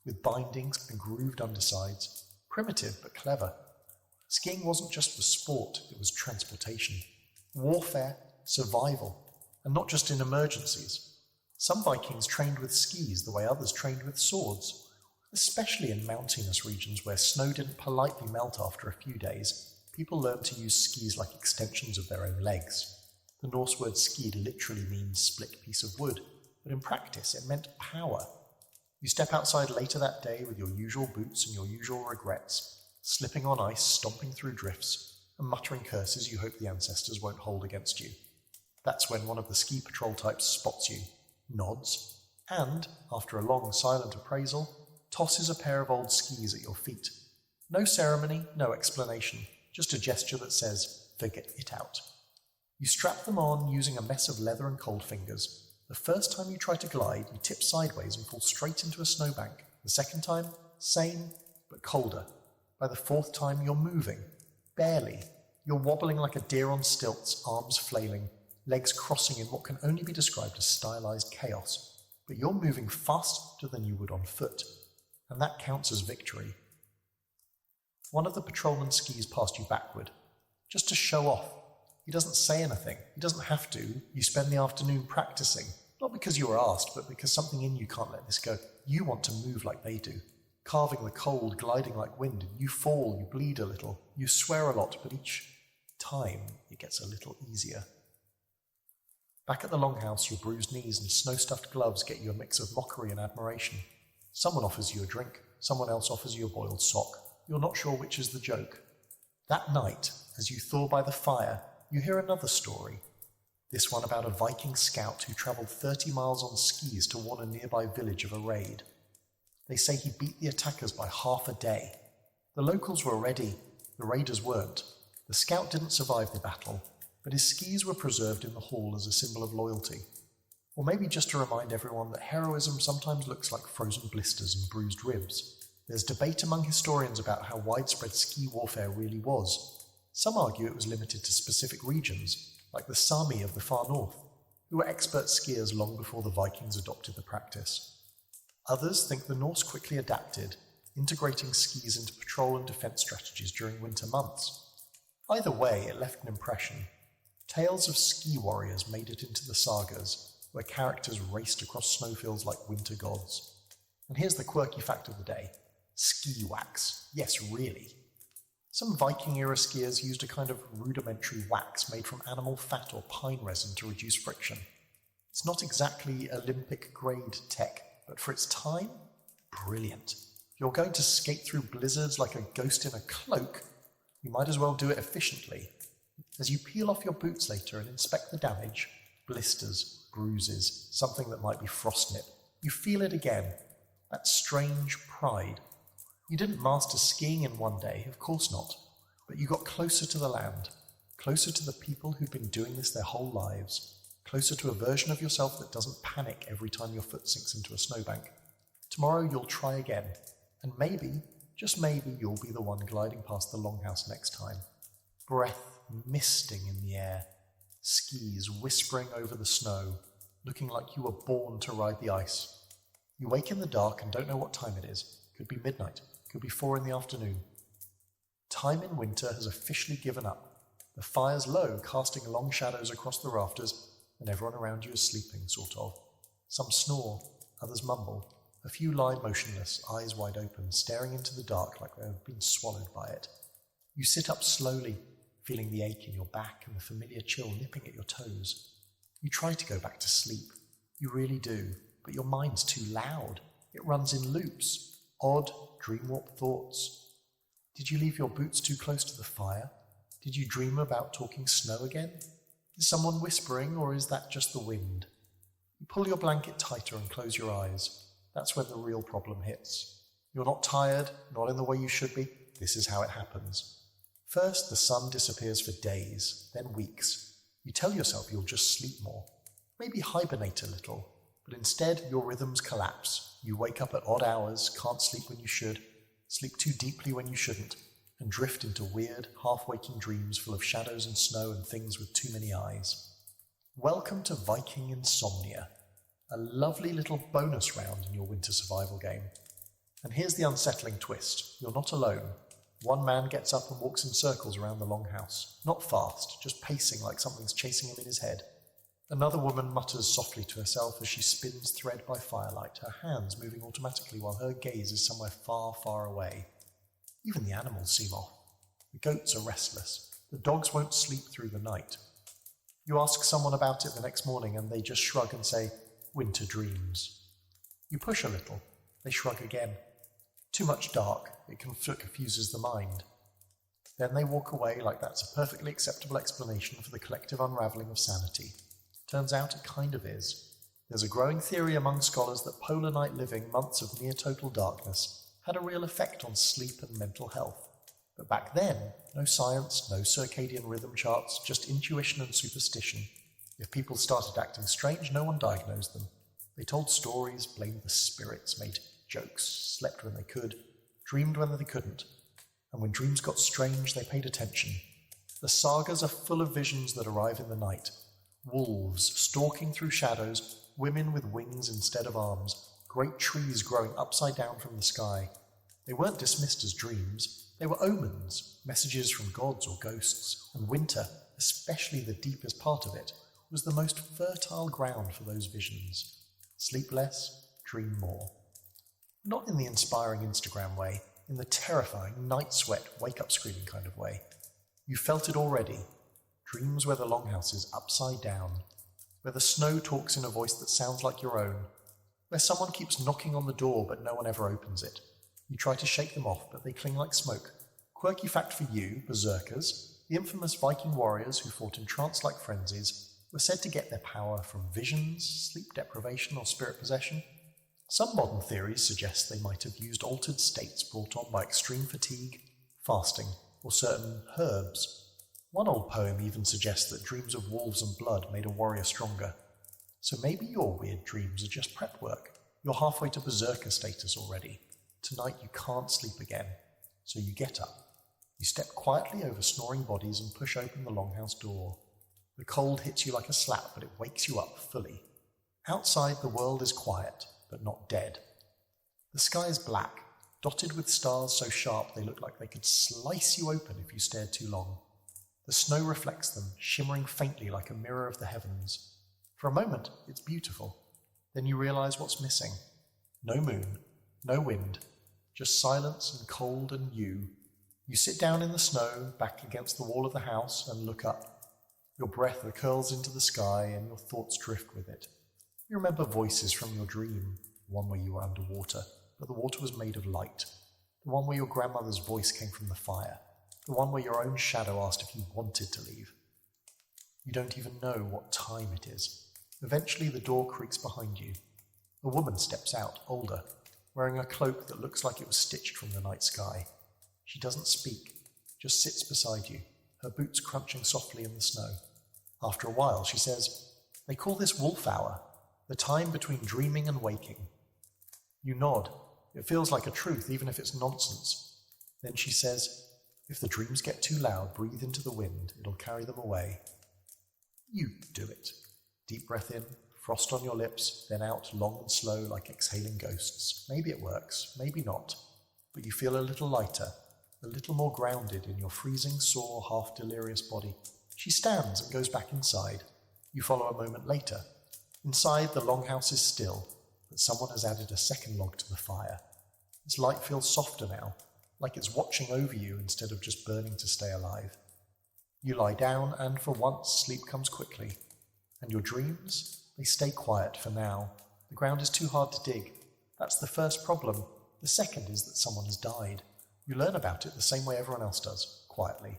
with bindings and grooved undersides, primitive but clever. Skiing wasn't just for sport, it was transportation, warfare, survival, and not just in emergencies. Some Vikings trained with skis the way others trained with swords, especially in mountainous regions where snow didn't politely melt after a few days. People learned to use skis like extensions of their own legs. The Norse word skid literally means split piece of wood, but in practice it meant power. You step outside later that day with your usual boots and your usual regrets, slipping on ice, stomping through drifts, and muttering curses you hope the ancestors won't hold against you. That's when one of the ski patrol types spots you, nods, and, after a long silent appraisal, tosses a pair of old skis at your feet. No ceremony, no explanation, just a gesture that says, figure it out. You strap them on using a mess of leather and cold fingers. The first time you try to glide, you tip sideways and fall straight into a snowbank. The second time, same, but colder. By the fourth time, you're moving. Barely. You're wobbling like a deer on stilts, arms flailing, legs crossing in what can only be described as stylized chaos. But you're moving faster than you would on foot, and that counts as victory. One of the patrolmen skis past you backward, just to show off. He doesn't say anything. He doesn't have to. You spend the afternoon practicing, not because you were asked, but because something in you can't let this go. You want to move like they do, carving the cold, gliding like wind. You fall, you bleed a little, you swear a lot, but each time it gets a little easier. Back at the longhouse, your bruised knees and snow-stuffed gloves get you a mix of mockery and admiration. Someone offers you a drink, someone else offers you a boiled sock. You're not sure which is the joke. That night, as you thaw by the fire, you hear another story. This one about a Viking scout who travelled 30 miles on skis to warn a nearby village of a raid. They say he beat the attackers by half a day. The locals were ready, the raiders weren't. The scout didn't survive the battle, but his skis were preserved in the hall as a symbol of loyalty. Or maybe just to remind everyone that heroism sometimes looks like frozen blisters and bruised ribs. There's debate among historians about how widespread ski warfare really was. Some argue it was limited to specific regions, like the Sami of the far north, who were expert skiers long before the Vikings adopted the practice. Others think the Norse quickly adapted, integrating skis into patrol and defense strategies during winter months. Either way, it left an impression. Tales of ski warriors made it into the sagas, where characters raced across snowfields like winter gods. And here's the quirky fact of the day. Ski wax. Yes, really. Some Viking-era skiers used a kind of rudimentary wax made from animal fat or pine resin to reduce friction. It's not exactly Olympic-grade tech, but for its time, brilliant. If you're going to skate through blizzards like a ghost in a cloak, you might as well do it efficiently. As you peel off your boots later and inspect the damage, blisters, bruises, something that might be frostnip, you feel it again, that strange pride. You didn't master skiing in one day, of course not, but you got closer to the land, closer to the people who've been doing this their whole lives, closer to a version of yourself that doesn't panic every time your foot sinks into a snowbank. Tomorrow you'll try again, and maybe, just maybe, you'll be the one gliding past the longhouse next time. Breath misting in the air, skis whispering over the snow, looking like you were born to ride the ice. You wake in the dark and don't know what time it is. Could be midnight. Could be 4 p.m. Time in winter has officially given up. The fire's low, casting long shadows across the rafters, and everyone around you is sleeping, sort of. Some snore, others mumble. A few lie motionless, eyes wide open, staring into the dark like they have been swallowed by it. You sit up slowly, feeling the ache in your back and the familiar chill nipping at your toes. You try to go back to sleep. You really do, but your mind's too loud. It runs in loops, odd, dream-warped thoughts. Did you leave your boots too close to the fire? Did you dream about talking snow again? Is someone whispering, or is that just the wind? You pull your blanket tighter and close your eyes. That's when the real problem hits. You're not tired, not in the way you should be. This is how it happens. First, the sun disappears for days, then weeks. You tell yourself you'll just sleep more, maybe hibernate a little, but instead your rhythms collapse. You wake up at odd hours, can't sleep when you should, sleep too deeply when you shouldn't, and drift into weird, half-waking dreams full of shadows and snow and things with too many eyes. Welcome to Viking Insomnia, a lovely little bonus round in your winter survival game. And here's the unsettling twist. You're not alone. One man gets up and walks in circles around the longhouse. Not fast, just pacing like something's chasing him in his head. Another woman mutters softly to herself as she spins thread by firelight, her hands moving automatically while her gaze is somewhere far, far away. Even the animals seem off. The goats are restless. The dogs won't sleep through the night. You ask someone about it the next morning and they just shrug and say, "Winter dreams." You push a little. They shrug again. Too much dark. It confuses the mind. Then they walk away like that's a perfectly acceptable explanation for the collective unravelling of sanity. Turns out it kind of is. There's a growing theory among scholars that polar night living, months of near total darkness, had a real effect on sleep and mental health. But back then, no science, no circadian rhythm charts, just intuition and superstition. If people started acting strange, no one diagnosed them. They told stories, blamed the spirits, made jokes, slept when they could, dreamed when they couldn't. And when dreams got strange, they paid attention. The sagas are full of visions that arrive in the night. Wolves stalking through shadows, women with wings instead of arms, great trees growing upside down from the sky. They weren't dismissed as dreams. They were omens, messages from gods or ghosts. And winter, especially the deepest part of it, was the most fertile ground for those visions. Sleep less, dream more. Not in the inspiring Instagram way, in the terrifying night sweat, wake-up screaming kind of way. You felt it already. Dreams where the longhouse is upside down, where the snow talks in a voice that sounds like your own, where someone keeps knocking on the door but no one ever opens it. You try to shake them off, but they cling like smoke. Quirky fact for you, berserkers, the infamous Viking warriors who fought in trance-like frenzies were said to get their power from visions, sleep deprivation, or spirit possession. Some modern theories suggest they might have used altered states brought on by extreme fatigue, fasting, or certain herbs. One old poem even suggests that dreams of wolves and blood made a warrior stronger. So maybe your weird dreams are just prep work. You're halfway to berserker status already. Tonight you can't sleep again. So you get up. You step quietly over snoring bodies and push open the longhouse door. The cold hits you like a slap, but it wakes you up fully. Outside the world is quiet, but not dead. The sky is black, dotted with stars so sharp they look like they could slice you open if you stared too long. The snow reflects them, shimmering faintly like a mirror of the heavens. For a moment, it's beautiful. Then you realize what's missing. No moon, no wind, just silence and cold and you. You sit down in the snow, back against the wall of the house, and look up. Your breath curls into the sky and your thoughts drift with it. You remember voices from your dream, the one where you were underwater, but the water was made of light. The one where your grandmother's voice came from the fire. The one where your own shadow asked if you wanted to leave. You don't even know what time it is. Eventually the door creaks behind you. A woman steps out, older, wearing a cloak that looks like it was stitched from the night sky. She doesn't speak, just sits beside you, her boots crunching softly in the snow. After a while she says, "They call this wolf hour, the time between dreaming and waking." You nod. It feels like a truth, even if it's nonsense. Then she says, "If the dreams get too loud, breathe into the wind. It'll carry them away." You do it. Deep breath in, frost on your lips, then out long and slow like exhaling ghosts. Maybe it works, maybe not. But you feel a little lighter, a little more grounded in your freezing, sore, half-delirious body. She stands and goes back inside. You follow a moment later. Inside, the longhouse is still, but someone has added a second log to the fire. Its light feels softer now, like it's watching over you instead of just burning to stay alive. You lie down, and for once sleep comes quickly. And your dreams? They stay quiet for now. The ground is too hard to dig. That's the first problem. The second is that someone has died. You learn about it the same way everyone else does, quietly.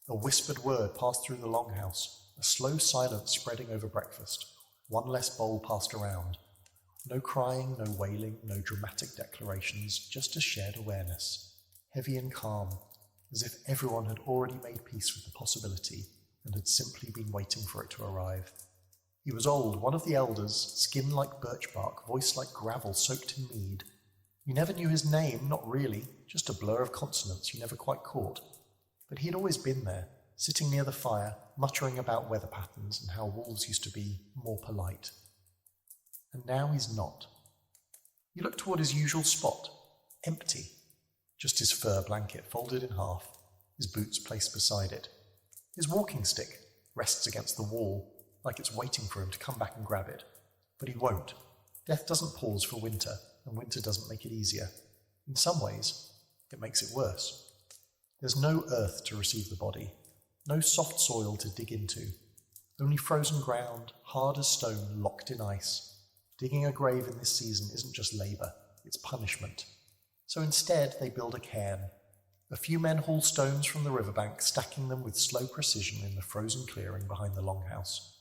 A whispered word passed through the longhouse, a slow silence spreading over breakfast. One less bowl passed around. No crying, no wailing, no dramatic declarations, just a shared awareness, heavy and calm, as if everyone had already made peace with the possibility and had simply been waiting for it to arrive. He was old, one of the elders, skin like birch bark, voice like gravel soaked in mead. You never knew his name, not really, just a blur of consonants you never quite caught. But he'd always been there, sitting near the fire, muttering about weather patterns and how wolves used to be more polite. And now he's not. You look toward his usual spot, empty. Just his fur blanket folded in half, his boots placed beside it. His walking stick rests against the wall, like it's waiting for him to come back and grab it. But he won't. Death doesn't pause for winter, and winter doesn't make it easier. In some ways, it makes it worse. There's no earth to receive the body, no soft soil to dig into, only frozen ground, hard as stone, locked in ice. Digging a grave in this season isn't just labour, it's punishment. So instead, they build a cairn. A few men haul stones from the riverbank, stacking them with slow precision in the frozen clearing behind the longhouse.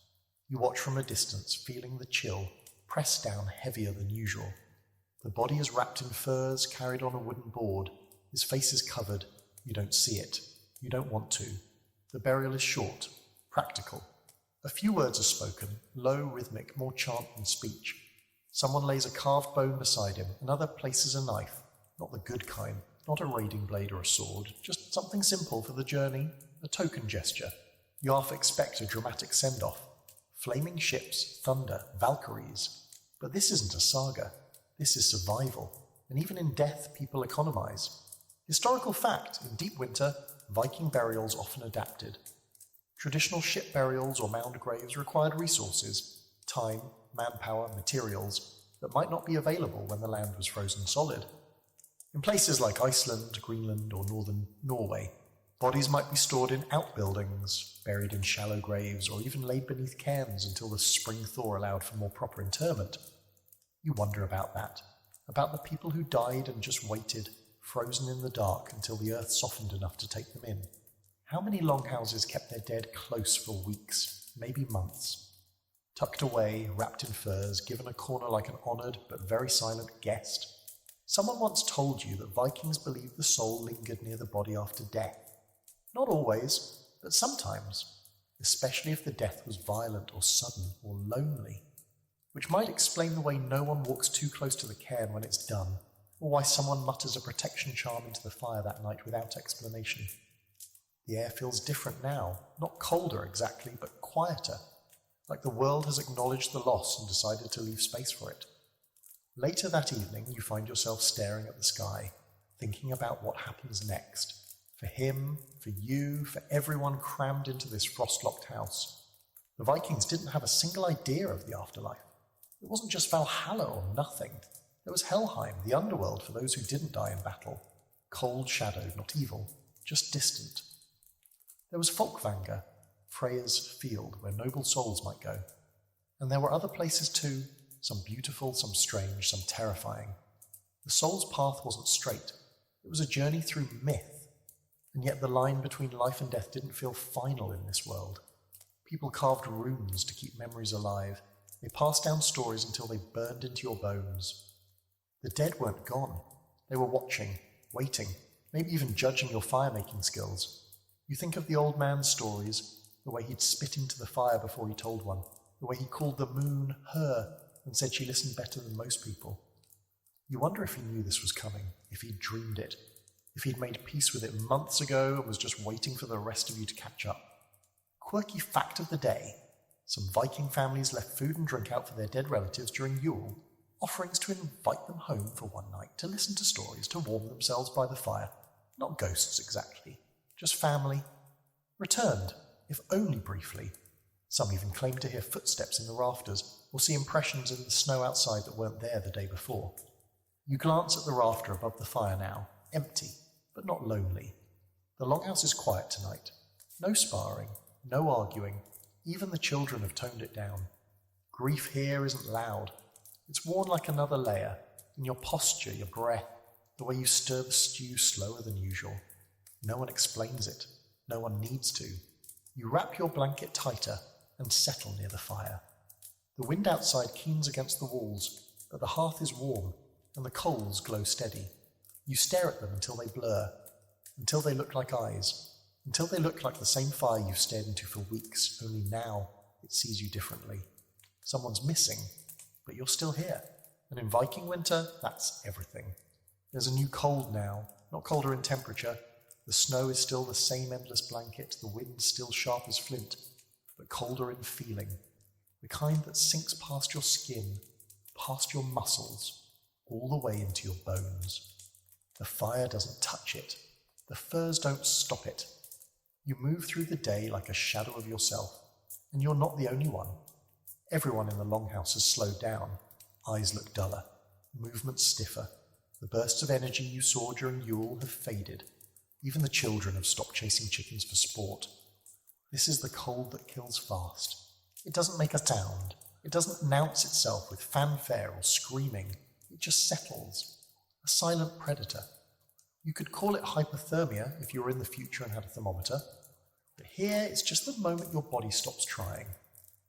You watch from a distance, feeling the chill, pressed down heavier than usual. The body is wrapped in furs, carried on a wooden board. His face is covered. You don't see it. You don't want to. The burial is short, practical. A few words are spoken, low, rhythmic, more chant than speech. Someone lays a carved bone beside him, another places a knife, not the good kind, not a raiding blade or a sword, just something simple for the journey, a token gesture. You half expect a dramatic send-off. Flaming ships, thunder, Valkyries. But this isn't a saga. This is survival. And even in death, people economize. Historical fact, in deep winter, Viking burials often adapted. Traditional ship burials or mound graves required resources, time, manpower, materials, that might not be available when the land was frozen solid. In places like Iceland, Greenland, or northern Norway, bodies might be stored in outbuildings, buried in shallow graves, or even laid beneath cairns until the spring thaw allowed for more proper interment. You wonder about that, about the people who died and just waited, frozen in the dark until the earth softened enough to take them in. How many longhouses kept their dead close for weeks, maybe months? Tucked away, wrapped in furs, given a corner like an honoured but very silent guest. Someone once told you that Vikings believed the soul lingered near the body after death. Not always, but sometimes, especially if the death was violent or sudden or lonely, which might explain the way no one walks too close to the cairn when it's done, or why someone mutters a protection charm into the fire that night without explanation. The air feels different now, not colder exactly, but quieter, like the world has acknowledged the loss and decided to leave space for it. Later that evening, you find yourself staring at the sky, thinking about what happens next. For him, for you, for everyone crammed into this frost-locked house. The Vikings didn't have a single idea of the afterlife. It wasn't just Valhalla or nothing. There was Helheim, the underworld for those who didn't die in battle. Cold shadowed, not evil, just distant. There was Folkvanga, Freya's field where noble souls might go. And there were other places too, some beautiful, some strange, some terrifying. The soul's path wasn't straight. It was a journey through myth. And yet the line between life and death didn't feel final in this world. People carved runes to keep memories alive. They passed down stories until they burned into your bones. The dead weren't gone. They were watching, waiting, maybe even judging your fire-making skills. You think of the old man's stories, the way he'd spit into the fire before he told one, the way he called the moon her and said she listened better than most people. You wonder if he knew this was coming, if he'd dreamed it, if he'd made peace with it months ago and was just waiting for the rest of you to catch up. Quirky fact of the day, some Viking families left food and drink out for their dead relatives during Yule, offerings to invite them home for one night to listen to stories, to warm themselves by the fire. Not ghosts exactly, just family. Returned, if only briefly. Some even claimed to hear footsteps in the rafters or see impressions in the snow outside that weren't there the day before. You glance at the rafter above the fire now, empty, but not lonely. The longhouse is quiet tonight. No sparring, no arguing, even the children have toned it down. Grief here isn't loud. It's worn like another layer, in your posture, your breath, the way you stir the stew slower than usual. No one explains it. No one needs to. You wrap your blanket tighter and settle near the fire. The wind outside keens against the walls, but the hearth is warm and the coals glow steady. You stare at them until they blur, until they look like eyes, until they look like the same fire you've stared into for weeks, only now it sees you differently. Someone's missing, but you're still here. And in Viking winter, that's everything. There's a new cold now, not colder in temperature. The snow is still the same endless blanket, the wind still sharp as flint, but colder in feeling. The kind that sinks past your skin, past your muscles, all the way into your bones. The fire doesn't touch it. The furs don't stop it. You move through the day like a shadow of yourself, and you're not the only one. Everyone in the longhouse has slowed down. Eyes look duller, movements stiffer. The bursts of energy you saw during Yule have faded. Even the children have stopped chasing chickens for sport. This is the cold that kills fast. It doesn't make a sound. It doesn't announce itself with fanfare or screaming. It just settles. A silent predator. You could call it hypothermia if you were in the future and had a thermometer. But here it's just the moment your body stops trying.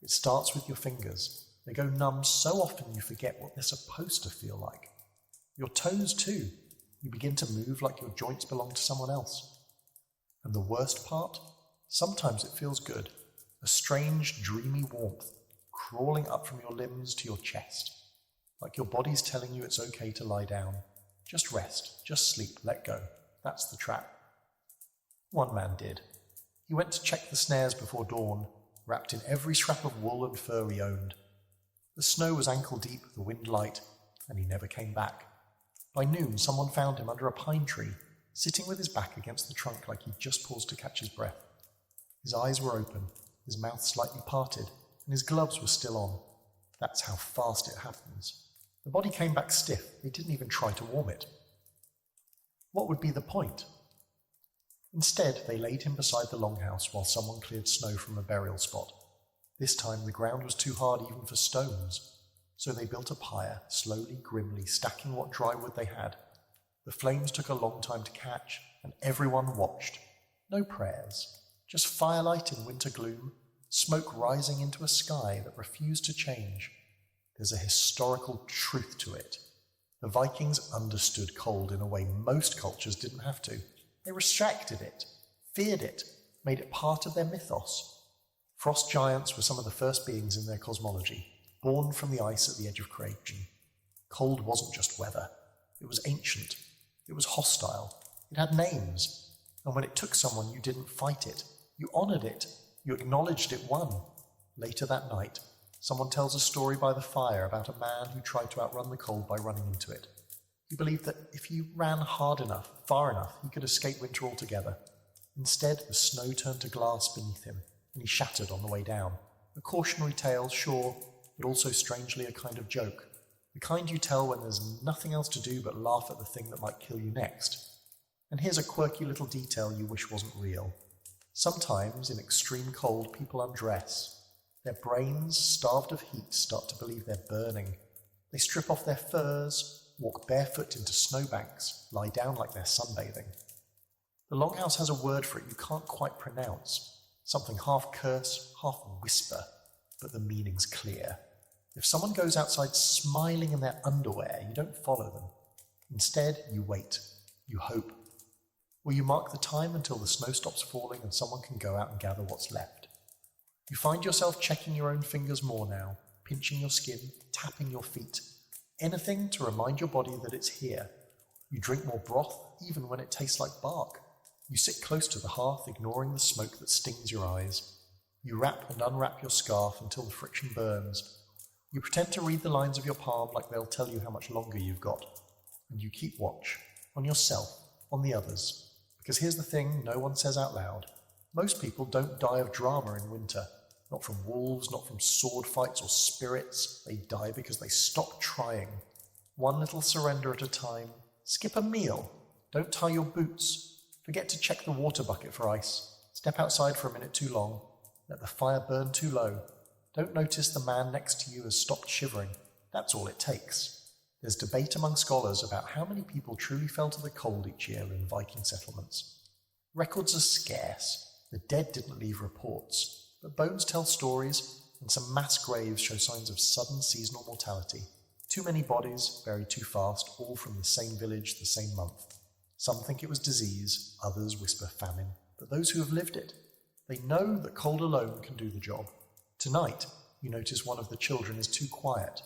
It starts with your fingers. They go numb so often you forget what they're supposed to feel like. Your toes too. You begin to move like your joints belong to someone else. And the worst part? Sometimes it feels good. A strange, dreamy warmth crawling up from your limbs to your chest. Like your body's telling you it's okay to lie down. Just rest, just sleep, let go. That's the trap. One man did. He went to check the snares before dawn, wrapped in every scrap of wool and fur he owned. The snow was ankle deep, the wind light, and he never came back. By noon, someone found him under a pine tree, sitting with his back against the trunk like he'd just paused to catch his breath. His eyes were open, his mouth slightly parted, and his gloves were still on. That's how fast it happens. The body came back stiff. They didn't even try to warm it. What would be the point? Instead, they laid him beside the longhouse while someone cleared snow from a burial spot. This time the ground was too hard even for stones, so they built a pyre, slowly, grimly, stacking what dry wood they had. The flames took a long time to catch, and everyone watched. No prayers, just firelight in winter gloom, smoke rising into a sky that refused to change. There's a historical truth to it. The Vikings understood cold in a way most cultures didn't have to. They respected it, feared it, made it part of their mythos. Frost giants were some of the first beings in their cosmology, born from the ice at the edge of creation. Cold wasn't just weather. It was ancient. It was hostile. It had names. And when it took someone, you didn't fight it. You honored it. You acknowledged it won. Later that night, someone tells a story by the fire about a man who tried to outrun the cold by running into it. He believed that if he ran hard enough, far enough, he could escape winter altogether. Instead, the snow turned to glass beneath him, and he shattered on the way down. A cautionary tale, sure, but also strangely a kind of joke. The kind you tell when there's nothing else to do but laugh at the thing that might kill you next. And here's a quirky little detail you wish wasn't real. Sometimes, in extreme cold, people undress. Their brains, starved of heat, start to believe they're burning. They strip off their furs, walk barefoot into snowbanks, lie down like they're sunbathing. The longhouse has a word for it you can't quite pronounce, something half curse, half whisper, but the meaning's clear. If someone goes outside smiling in their underwear, you don't follow them. Instead, you wait, you hope. Or you mark the time until the snow stops falling and someone can go out and gather what's left. You find yourself checking your own fingers more now, pinching your skin, tapping your feet. Anything to remind your body that it's here. You drink more broth, even when it tastes like bark. You sit close to the hearth, ignoring the smoke that stings your eyes. You wrap and unwrap your scarf until the friction burns. You pretend to read the lines of your palm like they'll tell you how much longer you've got. And you keep watch, on yourself, on the others. Because here's the thing no one says out loud. Most people don't die of drama in winter. Not from wolves, not from sword fights or spirits. They die because they stop trying. One little surrender at a time. Skip a meal. Don't tie your boots. Forget to check the water bucket for ice. Step outside for a minute too long. Let the fire burn too low. Don't notice the man next to you has stopped shivering. That's all it takes. There's debate among scholars about how many people truly fell to the cold each year in Viking settlements. Records are scarce. The dead didn't leave reports, but bones tell stories, and some mass graves show signs of sudden seasonal mortality. Too many bodies, buried too fast, all from the same village, the same month. Some think it was disease, others whisper famine, but those who have lived it, they know that cold alone can do the job. Tonight, you notice one of the children is too quiet.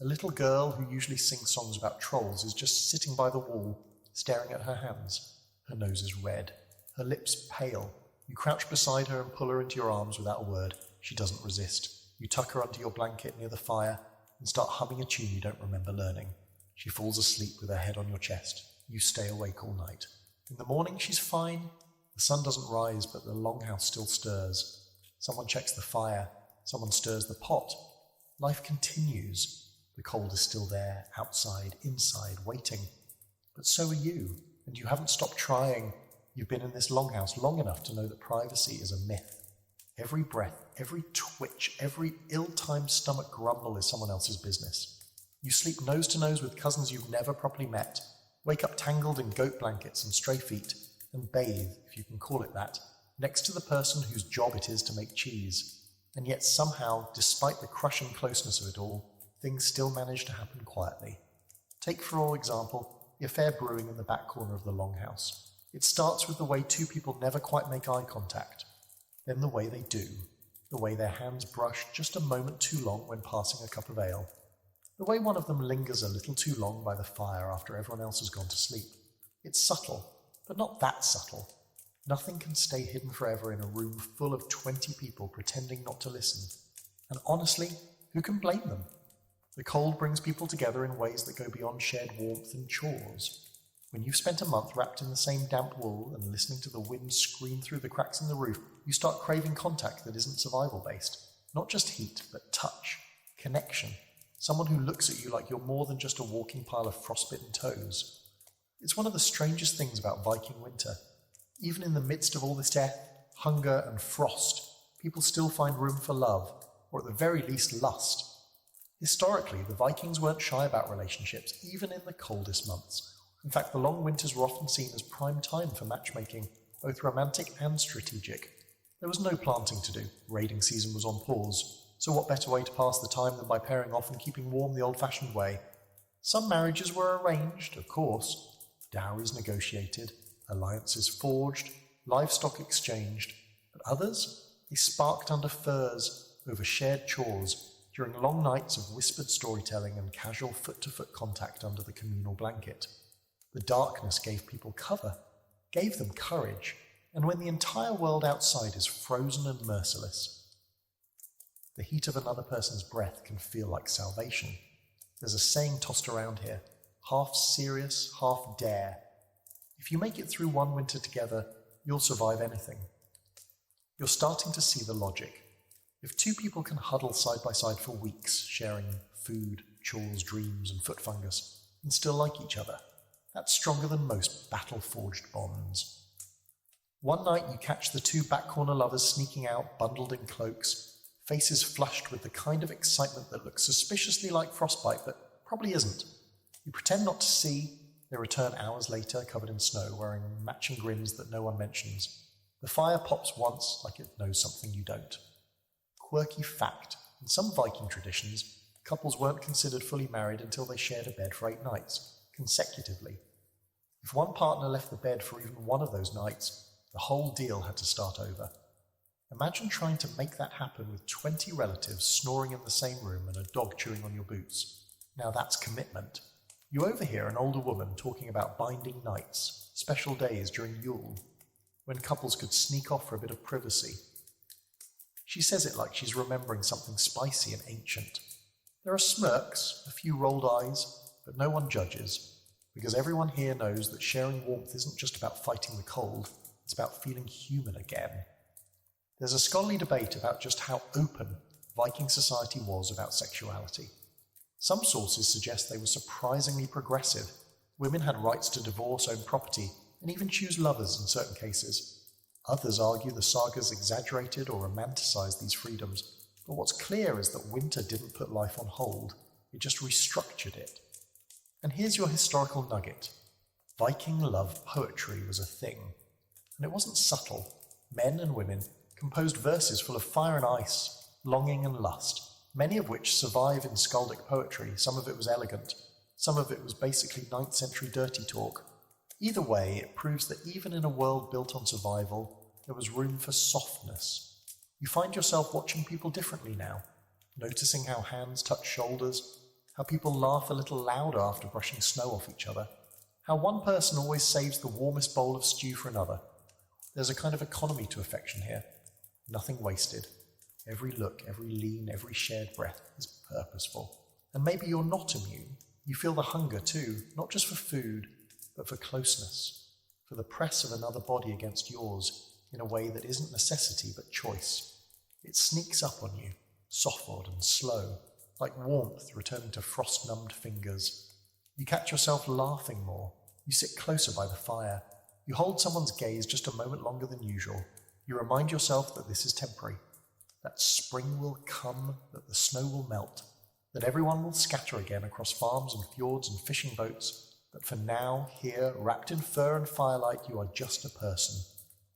A little girl who usually sings songs about trolls is just sitting by the wall, staring at her hands. Her nose is red, her lips pale. You crouch beside her and pull her into your arms without a word. She doesn't resist. You tuck her under your blanket near the fire and start humming a tune you don't remember learning. She falls asleep with her head on your chest. You stay awake all night. In the morning, she's fine. The sun doesn't rise, but the longhouse still stirs. Someone checks the fire. Someone stirs the pot. Life continues. The cold is still there, outside, inside, waiting. But so are you, and you haven't stopped trying. You've been in this longhouse long enough to know that privacy is a myth. Every breath, every twitch, every ill-timed stomach grumble is someone else's business. You sleep nose to nose with cousins you've never properly met, wake up tangled in goat blankets and stray feet, and bathe, if you can call it that, next to the person whose job it is to make cheese. And yet somehow, despite the crushing closeness of it all, things still manage to happen quietly. Take, for example, the affair brewing in the back corner of the longhouse. It starts with the way two people never quite make eye contact, then the way they do, the way their hands brush just a moment too long when passing a cup of ale, the way one of them lingers a little too long by the fire after everyone else has gone to sleep. It's subtle, but not that subtle. Nothing can stay hidden forever in a room full of 20 people pretending not to listen. And honestly, who can blame them? The cold brings people together in ways that go beyond shared warmth and chores. When you've spent a month wrapped in the same damp wool and listening to the wind scream through the cracks in the roof, you start craving contact that isn't survival-based. Not just heat, but touch, connection. Someone who looks at you like you're more than just a walking pile of frostbitten toes. It's one of the strangest things about Viking winter. Even in the midst of all this death, hunger and frost, people still find room for love, or at the very least lust. Historically, the Vikings weren't shy about relationships, even in the coldest months. In fact, the long winters were often seen as prime time for matchmaking, both romantic and strategic. There was no planting to do, raiding season was on pause, so what better way to pass the time than by pairing off and keeping warm the old-fashioned way? Some marriages were arranged, of course, dowries negotiated, alliances forged, livestock exchanged, but others, they sparked under firs, over shared chores, during long nights of whispered storytelling and casual foot-to-foot contact under the communal blanket. The darkness gave people cover, gave them courage, and when the entire world outside is frozen and merciless, the heat of another person's breath can feel like salvation. There's a saying tossed around here, half serious, half dare. If you make it through one winter together, you'll survive anything. You're starting to see the logic. If two people can huddle side by side for weeks, sharing food, chores, dreams, and foot fungus, and still like each other, that's stronger than most battle-forged bonds. One night you catch the two back corner lovers sneaking out, bundled in cloaks, faces flushed with the kind of excitement that looks suspiciously like frostbite, but probably isn't. You pretend not to see, they return hours later, covered in snow, wearing matching grins that no one mentions. The fire pops once, like it knows something you don't. Quirky fact, in some Viking traditions, couples weren't considered fully married until they shared a bed for 8 nights, consecutively. If one partner left the bed for even one of those nights, the whole deal had to start over. Imagine trying to make that happen with 20 relatives snoring in the same room and a dog chewing on your boots. Now that's commitment. You overhear an older woman talking about binding nights, special days during Yule, when couples could sneak off for a bit of privacy. She says it like she's remembering something spicy and ancient. There are smirks, a few rolled eyes, but no one judges, because everyone here knows that sharing warmth isn't just about fighting the cold, it's about feeling human again. There's a scholarly debate about just how open Viking society was about sexuality. Some sources suggest they were surprisingly progressive. Women had rights to divorce, own property, and even choose lovers in certain cases. Others argue the sagas exaggerated or romanticized these freedoms, but what's clear is that winter didn't put life on hold, it just restructured it. And here's your historical nugget. Viking love poetry was a thing, and it wasn't subtle. Men and women composed verses full of fire and ice, longing and lust, many of which survive in skaldic poetry. Some of it was elegant, some of it was basically 9th century dirty talk. Either way, it proves that even in a world built on survival, there was room for softness. You find yourself watching people differently now, noticing how hands touch shoulders, how people laugh a little louder after brushing snow off each other, how one person always saves the warmest bowl of stew for another. There's a kind of economy to affection here. Nothing wasted. Every look, every lean, every shared breath is purposeful. And maybe you're not immune. You feel the hunger too, not just for food, but for closeness, for the press of another body against yours in a way that isn't necessity but choice. It sneaks up on you, soft and slow, like warmth returning to frost-numbed fingers. You catch yourself laughing more. You sit closer by the fire. You hold someone's gaze just a moment longer than usual. You remind yourself that this is temporary, that spring will come, that the snow will melt, that everyone will scatter again across farms and fjords and fishing boats, but for now, here, wrapped in fur and firelight, you are just a person,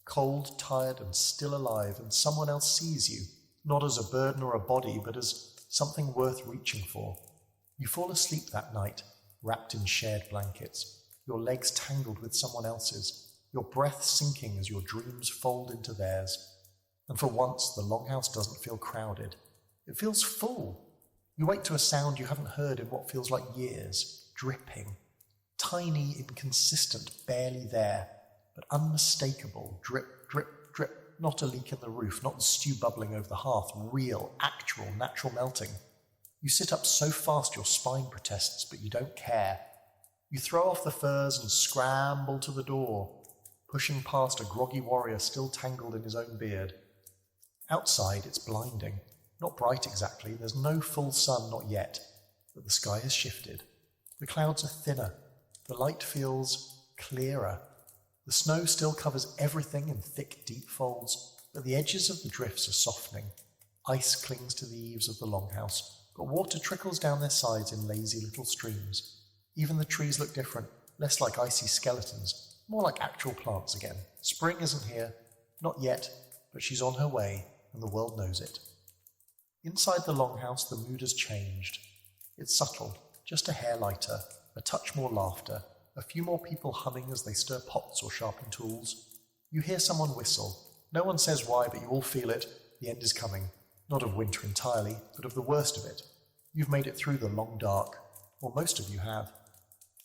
cold, tired, and still alive, and someone else sees you, not as a burden or a body, but as something worth reaching for. You fall asleep that night, wrapped in shared blankets, your legs tangled with someone else's, your breath sinking as your dreams fold into theirs. And for once, the longhouse doesn't feel crowded. It feels full. You wake to a sound you haven't heard in what feels like years, dripping. Tiny, inconsistent, barely there, but unmistakable, drip, drip, drip. Not a leak in the roof, not the stew bubbling over the hearth, real, actual, natural melting. You sit up so fast your spine protests, but you don't care. You throw off the furs and scramble to the door, pushing past a groggy warrior still tangled in his own beard. Outside, it's blinding. Not bright exactly, there's no full sun, not yet, but the sky has shifted. The clouds are thinner, the light feels clearer. The snow still covers everything in thick, deep folds, but the edges of the drifts are softening. Ice clings to the eaves of the longhouse, but water trickles down their sides in lazy little streams. Even the trees look different, less like icy skeletons, more like actual plants again. Spring isn't here, not yet, but she's on her way, and the world knows it. Inside the longhouse, the mood has changed. It's subtle, just a hair lighter, a touch more laughter, a few more people humming as they stir pots or sharpen tools. You hear someone whistle. No one says why, but you all feel it. The end is coming. Not of winter entirely, but of the worst of it. You've made it through the long dark, or most of you have.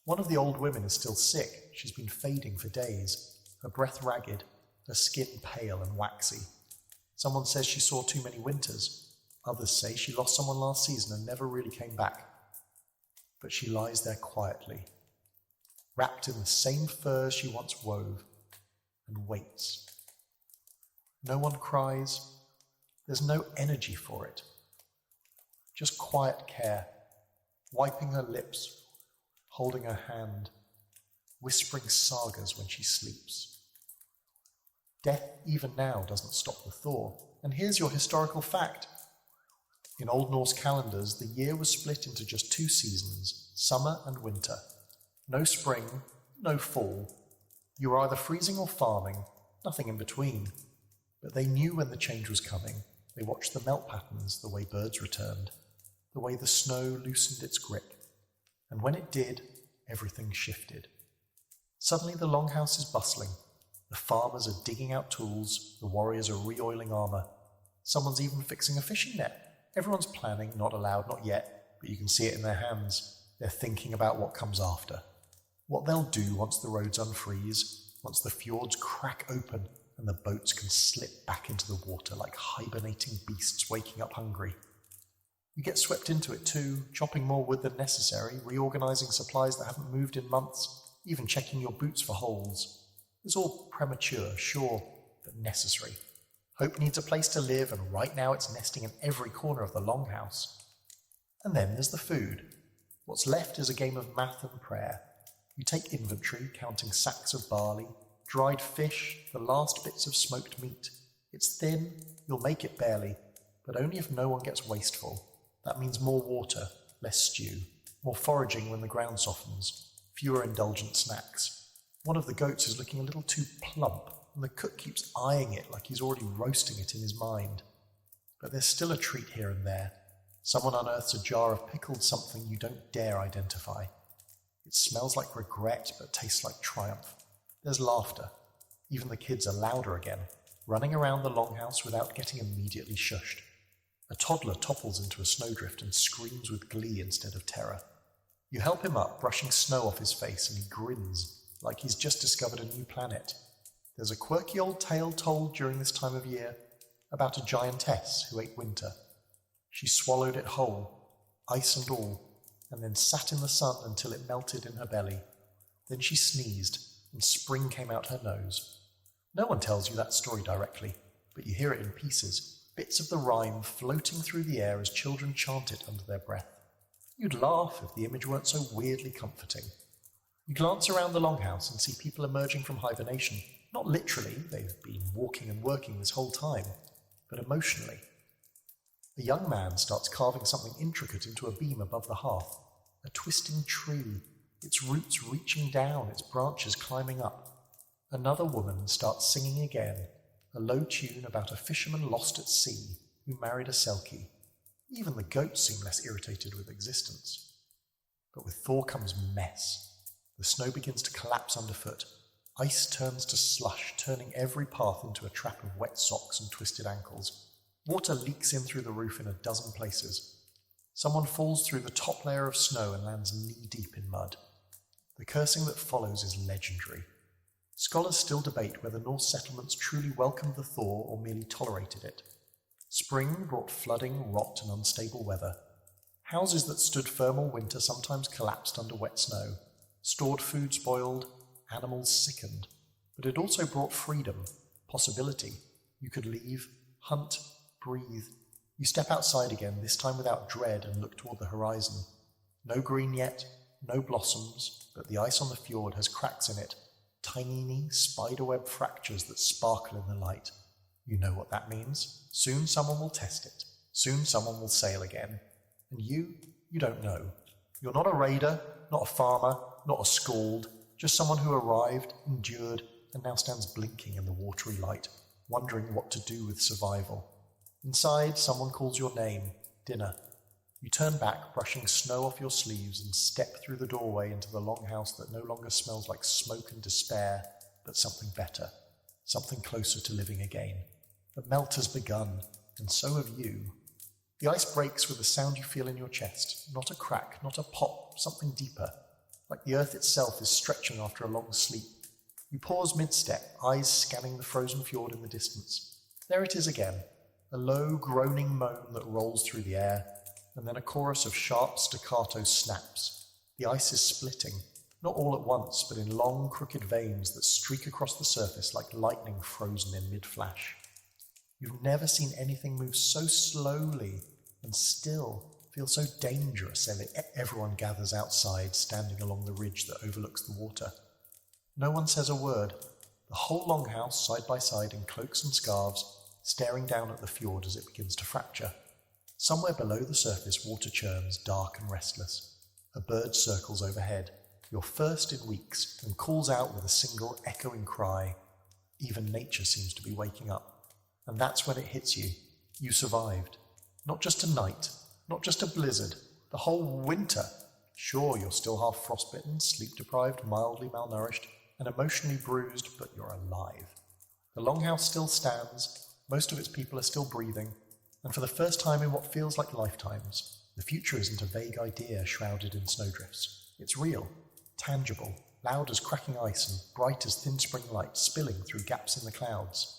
One of the old women is still sick. She's been fading for days, her breath ragged, her skin pale and waxy. Someone says she saw too many winters. Others say she lost someone last season and never really came back. But she lies there quietly, wrapped in the same furs she once wove, and waits. No one cries. There's no energy for it. Just quiet care, wiping her lips, holding her hand, whispering sagas when she sleeps. Death, even now, doesn't stop the thaw. And here's your historical fact. In Old Norse calendars, the year was split into just 2 seasons, summer and winter. No spring, no fall. You were either freezing or farming, nothing in between. But they knew when the change was coming. They watched the melt patterns, the way birds returned, the way the snow loosened its grip. And when it did, everything shifted. Suddenly the longhouse is bustling. The farmers are digging out tools, the warriors are re-oiling armor. Someone's even fixing a fishing net. Everyone's planning, not aloud, not yet, but you can see it in their hands. They're thinking about what comes after. What they'll do once the roads unfreeze, once the fjords crack open and the boats can slip back into the water like hibernating beasts waking up hungry. You get swept into it too, chopping more wood than necessary, reorganizing supplies that haven't moved in months, even checking your boots for holes. It's all premature, sure, but necessary. Hope needs a place to live, and right now it's nesting in every corner of the longhouse. And then there's the food. What's left is a game of math and prayer. You take inventory, counting sacks of barley, dried fish, the last bits of smoked meat. It's thin, you'll make it barely, but only if no one gets wasteful. That means more water, less stew, more foraging when the ground softens, fewer indulgent snacks. One of the goats is looking a little too plump, and the cook keeps eyeing it like he's already roasting it in his mind. But there's still a treat here and there. Someone unearths a jar of pickled something you don't dare identify. It smells like regret, but tastes like triumph. There's laughter. Even the kids are louder again, running around the longhouse without getting immediately shushed. A toddler topples into a snowdrift and screams with glee instead of terror. You help him up, brushing snow off his face, and he grins like he's just discovered a new planet. There's a quirky old tale told during this time of year about a giantess who ate winter. She swallowed it whole, ice and all, and then sat in the sun until it melted in her belly. Then she sneezed, and spring came out her nose. No one tells you that story directly, but you hear it in pieces, bits of the rhyme floating through the air as children chant it under their breath. You'd laugh if the image weren't so weirdly comforting. You glance around the longhouse and see people emerging from hibernation. Not literally, they've been walking and working this whole time, but emotionally. A young man starts carving something intricate into a beam above the hearth. A twisting tree, its roots reaching down, its branches climbing up. Another woman starts singing again, a low tune about a fisherman lost at sea who married a selkie. Even the goats seem less irritated with existence. But with thaw comes mess. The snow begins to collapse underfoot. Ice turns to slush, turning every path into a trap of wet socks and twisted ankles. Water leaks in through the roof in a dozen places. Someone falls through the top layer of snow and lands knee-deep in mud. The cursing that follows is legendary. Scholars still debate whether Norse settlements truly welcomed the thaw or merely tolerated it. Spring brought flooding, rot, and unstable weather. Houses that stood firm all winter sometimes collapsed under wet snow. Stored food spoiled, animals sickened. But it also brought freedom, possibility. You could leave, hunt, breathe. You step outside again, this time without dread, and look toward the horizon. No green yet, no blossoms, but the ice on the fjord has cracks in it, tiny spiderweb fractures that sparkle in the light. You know what that means. Soon someone will test it. Soon someone will sail again. And you don't know. You're not a raider, not a farmer, not a scald, just someone who arrived, endured, and now stands blinking in the watery light, wondering what to do with survival. Inside, someone calls your name, dinner. You turn back, brushing snow off your sleeves, and step through the doorway into the longhouse that no longer smells like smoke and despair, but something better, something closer to living again. The melt has begun, and so have you. The ice breaks with a sound you feel in your chest, not a crack, not a pop, something deeper, like the earth itself is stretching after a long sleep. You pause mid-step, eyes scanning the frozen fjord in the distance. There it is again, a low, groaning moan that rolls through the air, and then a chorus of sharp staccato snaps. The ice is splitting, not all at once, but in long, crooked veins that streak across the surface like lightning frozen in mid-flash. You've never seen anything move so slowly and still feel so dangerous as everyone gathers outside, standing along the ridge that overlooks the water. No one says a word. The whole longhouse, side by side in cloaks and scarves, staring down at the fjord as it begins to fracture. Somewhere below the surface, water churns, dark and restless. A bird circles overhead, your first in weeks, and calls out with a single echoing cry. Even nature seems to be waking up. And that's when it hits you. You survived. Not just a night, not just a blizzard, the whole winter. Sure, you're still half frostbitten, sleep-deprived, mildly malnourished, and emotionally bruised, but you're alive. The longhouse still stands, most of its people are still breathing, and for the first time in what feels like lifetimes, the future isn't a vague idea shrouded in snowdrifts. It's real, tangible, loud as cracking ice and bright as thin spring light spilling through gaps in the clouds.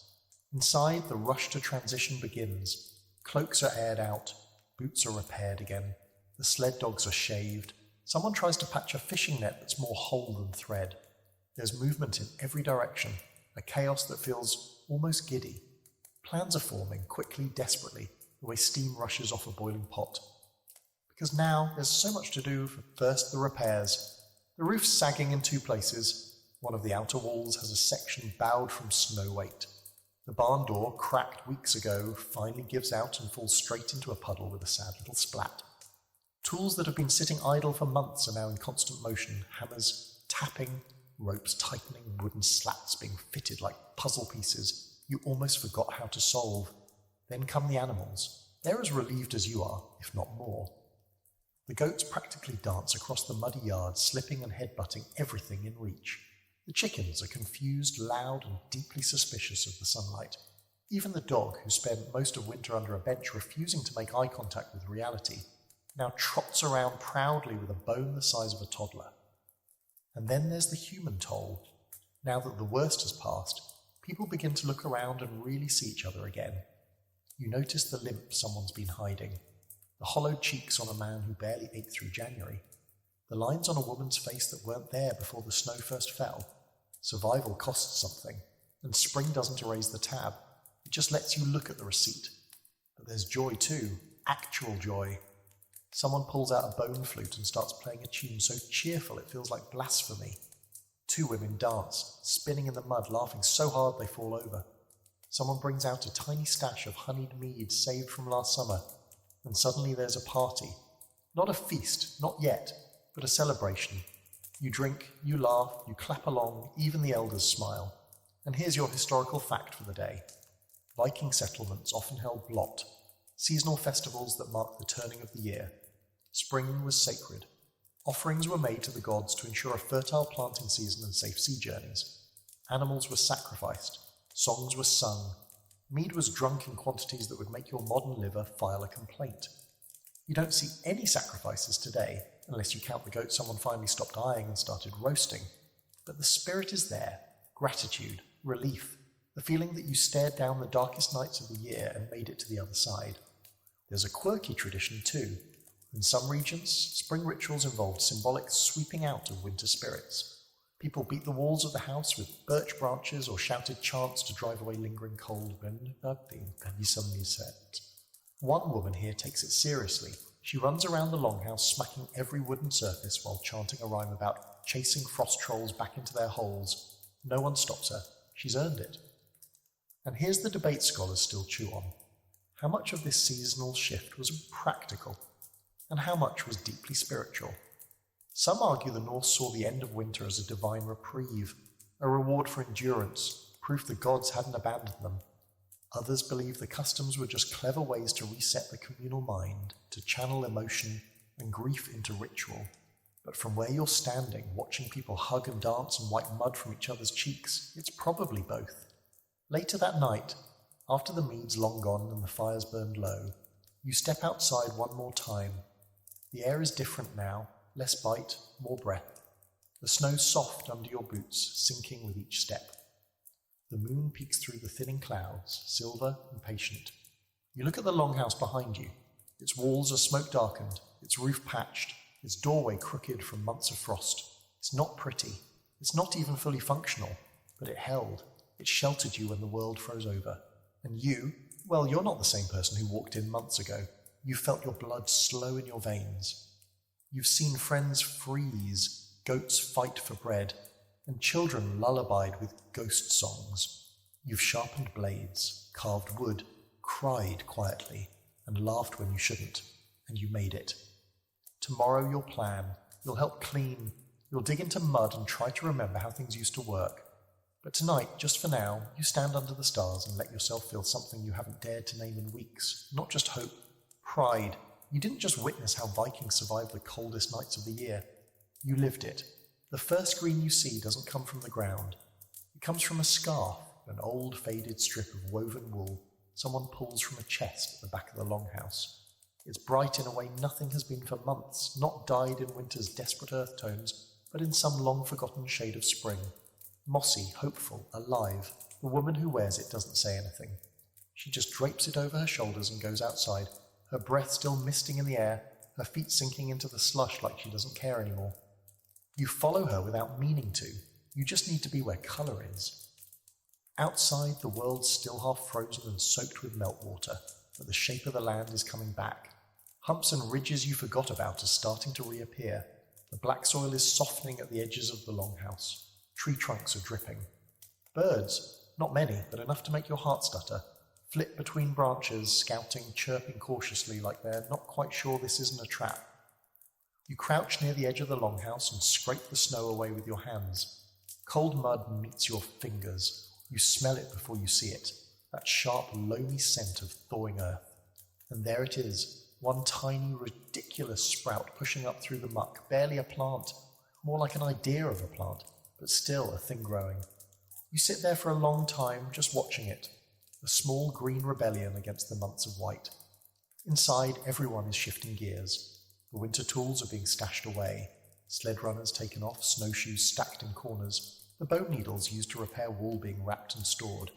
Inside, the rush to transition begins. Cloaks are aired out, boots are repaired again, the sled dogs are shaved. Someone tries to patch a fishing net that's more whole than thread. There's movement in every direction, a chaos that feels almost giddy. Plans are forming, quickly, desperately, the way steam rushes off a boiling pot. Because now there's so much to do for first the repairs. The roof's sagging in 2 places, One of the outer walls has a section bowed from snow weight. The barn door, cracked weeks ago, finally gives out and falls straight into a puddle with a sad little splat. Tools that have been sitting idle for months are now in constant motion, hammers tapping, ropes tightening, wooden slats being fitted like puzzle pieces you almost forgot how to solve. Then come the animals. They're as relieved as you are, if not more. The goats practically dance across the muddy yard, slipping and headbutting everything in reach. The chickens are confused, loud, and deeply suspicious of the sunlight. Even the dog, who spent most of winter under a bench refusing to make eye contact with reality, now trots around proudly with a bone the size of a toddler. And then there's the human toll. Now that the worst has passed, people begin to look around and really see each other again. You notice the limp someone's been hiding, the hollowed cheeks on a man who barely ate through January, the lines on a woman's face that weren't there before the snow first fell. Survival costs something, and spring doesn't erase the tab. It just lets you look at the receipt. But there's joy too, actual joy. Someone pulls out a bone flute and starts playing a tune so cheerful it feels like blasphemy. Two women dance, spinning in the mud, laughing so hard they fall over. Someone brings out a tiny stash of honeyed mead saved from last summer, and suddenly there's a party. Not a feast, not yet, but a celebration. You drink, you laugh, you clap along, even the elders smile. And here's your historical fact for the day. Viking settlements often held blot, seasonal festivals that mark the turning of the year. Spring was sacred. Offerings were made to the gods to ensure a fertile planting season and safe sea journeys. Animals were sacrificed. Songs were sung. Mead was drunk in quantities that would make your modern liver file a complaint. You don't see any sacrifices today, unless you count the goat someone finally stopped eyeing and started roasting. But the spirit is there. Gratitude, relief, the feeling that you stared down the darkest nights of the year and made it to the other side. There's a quirky tradition too. In some regions, spring rituals involved symbolic sweeping out of winter spirits. People beat the walls of the house with birch branches or shouted chants to drive away lingering cold. One woman here takes it seriously. She runs around the longhouse smacking every wooden surface while chanting a rhyme about chasing frost trolls back into their holes. No one stops her. She's earned it. And here's the debate scholars still chew on. How much of this seasonal shift was practical, and how much was deeply spiritual? Some argue the Norse saw the end of winter as a divine reprieve, a reward for endurance, proof the gods hadn't abandoned them. Others believe the customs were just clever ways to reset the communal mind, to channel emotion and grief into ritual. But from where you're standing, watching people hug and dance and wipe mud from each other's cheeks, it's probably both. Later that night, after the mead's long gone and the fires burned low, you step outside one more time. The air is different now, less bite, more breath. The snow's soft under your boots, sinking with each step. The moon peeks through the thinning clouds, silver and patient. You look at the longhouse behind you. Its walls are smoke-darkened, its roof patched, its doorway crooked from months of frost. It's not pretty. It's not even fully functional, but it held. It sheltered you when the world froze over. And you, well, you're not the same person who walked in months ago. You felt your blood slow in your veins. You've seen friends freeze, goats fight for bread, and children lullabied with ghost songs. You've sharpened blades, carved wood, cried quietly, and laughed when you shouldn't, and you made it. Tomorrow you'll plan, you'll help clean, you'll dig into mud and try to remember how things used to work. But tonight, just for now, you stand under the stars and let yourself feel something you haven't dared to name in weeks. Not just hope, pride. You didn't just witness how Vikings survived the coldest nights of the year. You lived it. The first green you see doesn't come from the ground. It comes from a scarf, an old faded strip of woven wool someone pulls from a chest at the back of the longhouse. It's bright in a way nothing has been for months, not dyed in winter's desperate earth tones, but in some long-forgotten shade of spring. Mossy, hopeful, alive. The woman who wears it doesn't say anything. She just drapes it over her shoulders and goes outside, her breath still misting in the air, her feet sinking into the slush like she doesn't care anymore. You follow her without meaning to. You just need to be where colour is. Outside, the world's still half frozen and soaked with meltwater, but the shape of the land is coming back. Humps and ridges you forgot about are starting to reappear. The black soil is softening at the edges of the longhouse. Tree trunks are dripping. Birds, not many, but enough to make your heart stutter, flit between branches, scouting, chirping cautiously like they're not quite sure this isn't a trap. You crouch near the edge of the longhouse and scrape the snow away with your hands. Cold mud meets your fingers. You smell it before you see it, that sharp, loamy scent of thawing earth. And there it is, one tiny, ridiculous sprout pushing up through the muck, barely a plant, more like an idea of a plant, but still a thing growing. You sit there for a long time just watching it, a small green rebellion against the months of white. Inside, everyone is shifting gears. The winter tools are being stashed away, sled runners taken off, snowshoes stacked in corners, the bone needles used to repair wool being wrapped and stored.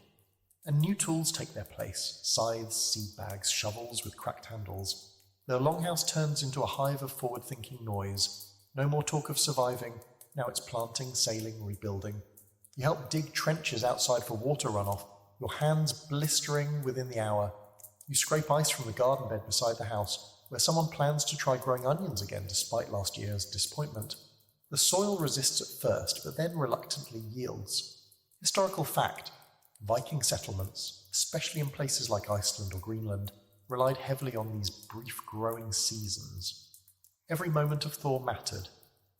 And new tools take their place, scythes, seed bags, shovels with cracked handles. The longhouse turns into a hive of forward-thinking noise. No more talk of surviving, now it's planting, sailing, rebuilding. You help dig trenches outside for water runoff, your hands blistering within the hour. You scrape ice from the garden bed beside the house, where someone plans to try growing onions again despite last year's disappointment. The soil resists at first, but then reluctantly yields. Historical fact, Viking settlements, especially in places like Iceland or Greenland, relied heavily on these brief growing seasons. Every moment of thaw mattered.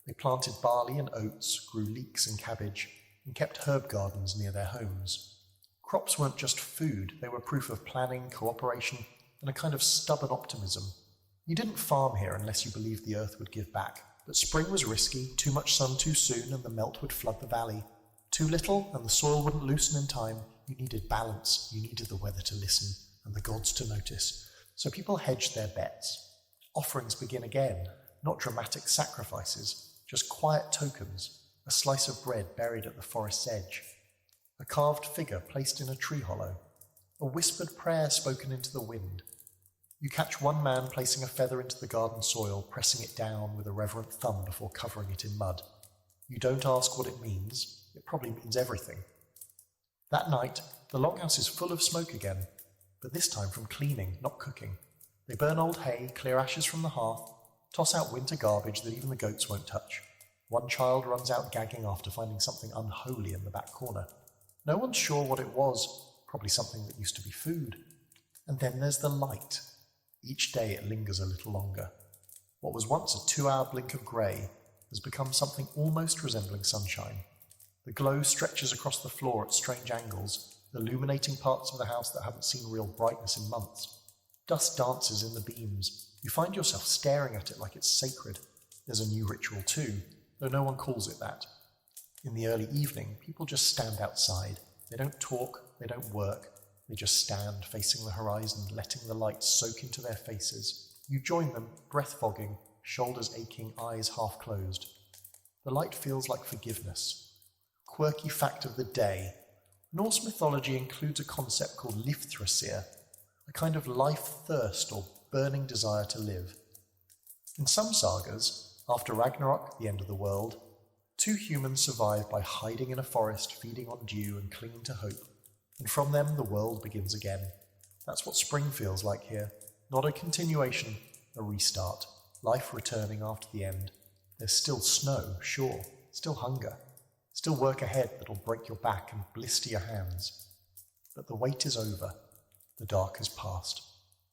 They planted barley and oats, grew leeks and cabbage, and kept herb gardens near their homes. Crops weren't just food, they were proof of planning, cooperation, and a kind of stubborn optimism. You didn't farm here unless you believed the earth would give back, but spring was risky, too much sun too soon and the melt would flood the valley. Too little and the soil wouldn't loosen in time. You needed balance, you needed the weather to listen, and the gods to notice. So people hedged their bets. Offerings begin again, not dramatic sacrifices, just quiet tokens, a slice of bread buried at the forest's edge, a carved figure placed in a tree hollow, a whispered prayer spoken into the wind. You catch one man placing a feather into the garden soil, pressing it down with a reverent thumb before covering it in mud. You don't ask what it means, it probably means everything. That night, the longhouse is full of smoke again, but this time from cleaning, not cooking. They burn old hay, clear ashes from the hearth, toss out winter garbage that even the goats won't touch. One child runs out gagging after finding something unholy in the back corner. No one's sure what it was, probably something that used to be food. And then there's the light. Each day it lingers a little longer. What was once a 2-hour blink of grey has become something almost resembling sunshine. The glow stretches across the floor at strange angles, illuminating parts of the house that haven't seen real brightness in months. Dust dances in the beams. You find yourself staring at it like it's sacred. There's a new ritual too, though no one calls it that. In the early evening, people just stand outside. They don't talk, they don't work. They just stand facing the horizon, letting the light soak into their faces. You join them, breath fogging, shoulders aching, eyes half closed. The light feels like forgiveness. Quirky fact of the day. Norse mythology includes a concept called lifthrasir, a kind of life thirst or burning desire to live. In some sagas, after Ragnarok, the end of the world, 2 humans survive by hiding in a forest, feeding on dew and clinging to hope, and from them the world begins again. That's what spring feels like here. Not a continuation, a restart. Life returning after the end. There's still snow, sure, still hunger, still work ahead that'll break your back and blister your hands. But the wait is over. The dark has passed.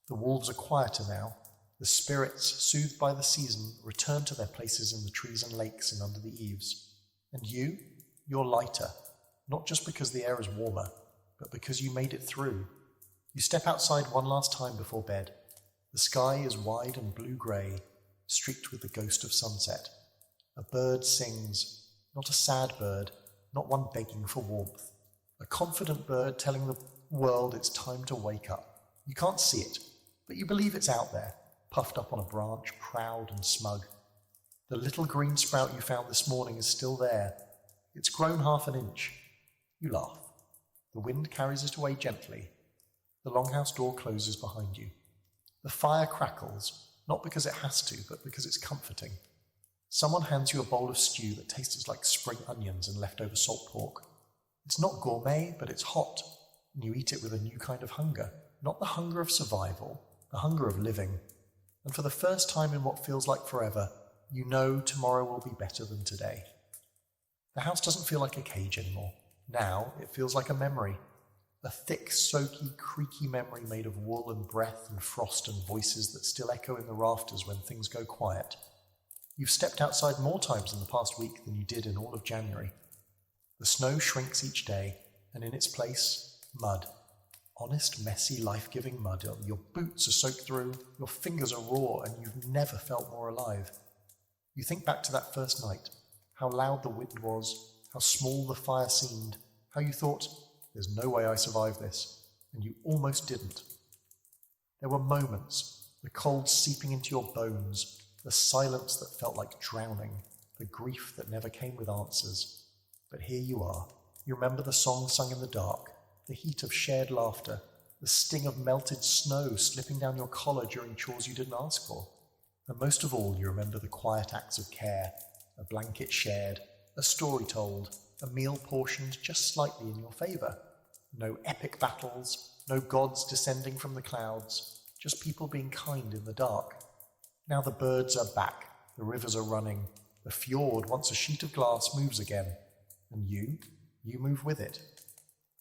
The wolves are quieter now. The spirits, soothed by the season, return to their places in the trees and lakes and under the eaves. And you're lighter, not just because the air is warmer, but because you made it through. You step outside one last time before bed. The sky is wide and blue-grey, streaked with the ghost of sunset. A bird sings, not a sad bird, not one begging for warmth. A confident bird telling the world it's time to wake up. You can't see it, but you believe it's out there, puffed up on a branch, proud and smug. The little green sprout you found this morning is still there. It's grown half an inch. You laugh. The wind carries it away gently. The longhouse door closes behind you. The fire crackles, not because it has to, but because it's comforting. Someone hands you a bowl of stew that tastes like spring onions and leftover salt pork. It's not gourmet, but it's hot, and you eat it with a new kind of hunger. Not the hunger of survival, the hunger of living. And for the first time in what feels like forever, you know tomorrow will be better than today. The house doesn't feel like a cage anymore. Now it feels like a memory. A thick, soaky, creaky memory made of wool and breath and frost and voices that still echo in the rafters when things go quiet. You've stepped outside more times in the past week than you did in all of January. The snow shrinks each day, and in its place, mud. Honest, messy, life-giving mud. Your boots are soaked through, your fingers are raw, and you've never felt more alive. You think back to that first night, how loud the wind was, how small the fire seemed, how you thought, there's no way I survive this, and you almost didn't. There were moments, the cold seeping into your bones, the silence that felt like drowning, the grief that never came with answers. But here you are. You remember the song sung in the dark, the heat of shared laughter, the sting of melted snow slipping down your collar during chores you didn't ask for. And most of all, you remember the quiet acts of care, a blanket shared, a story told, a meal portioned just slightly in your favour. No epic battles, no gods descending from the clouds, just people being kind in the dark. Now the birds are back, the rivers are running, the fjord, once a sheet of glass, moves again, and you move with it.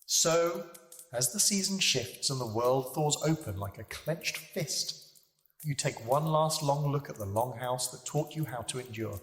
So, as the season shifts and the world thaws open like a clenched fist, you take one last long look at the longhouse that taught you how to endure.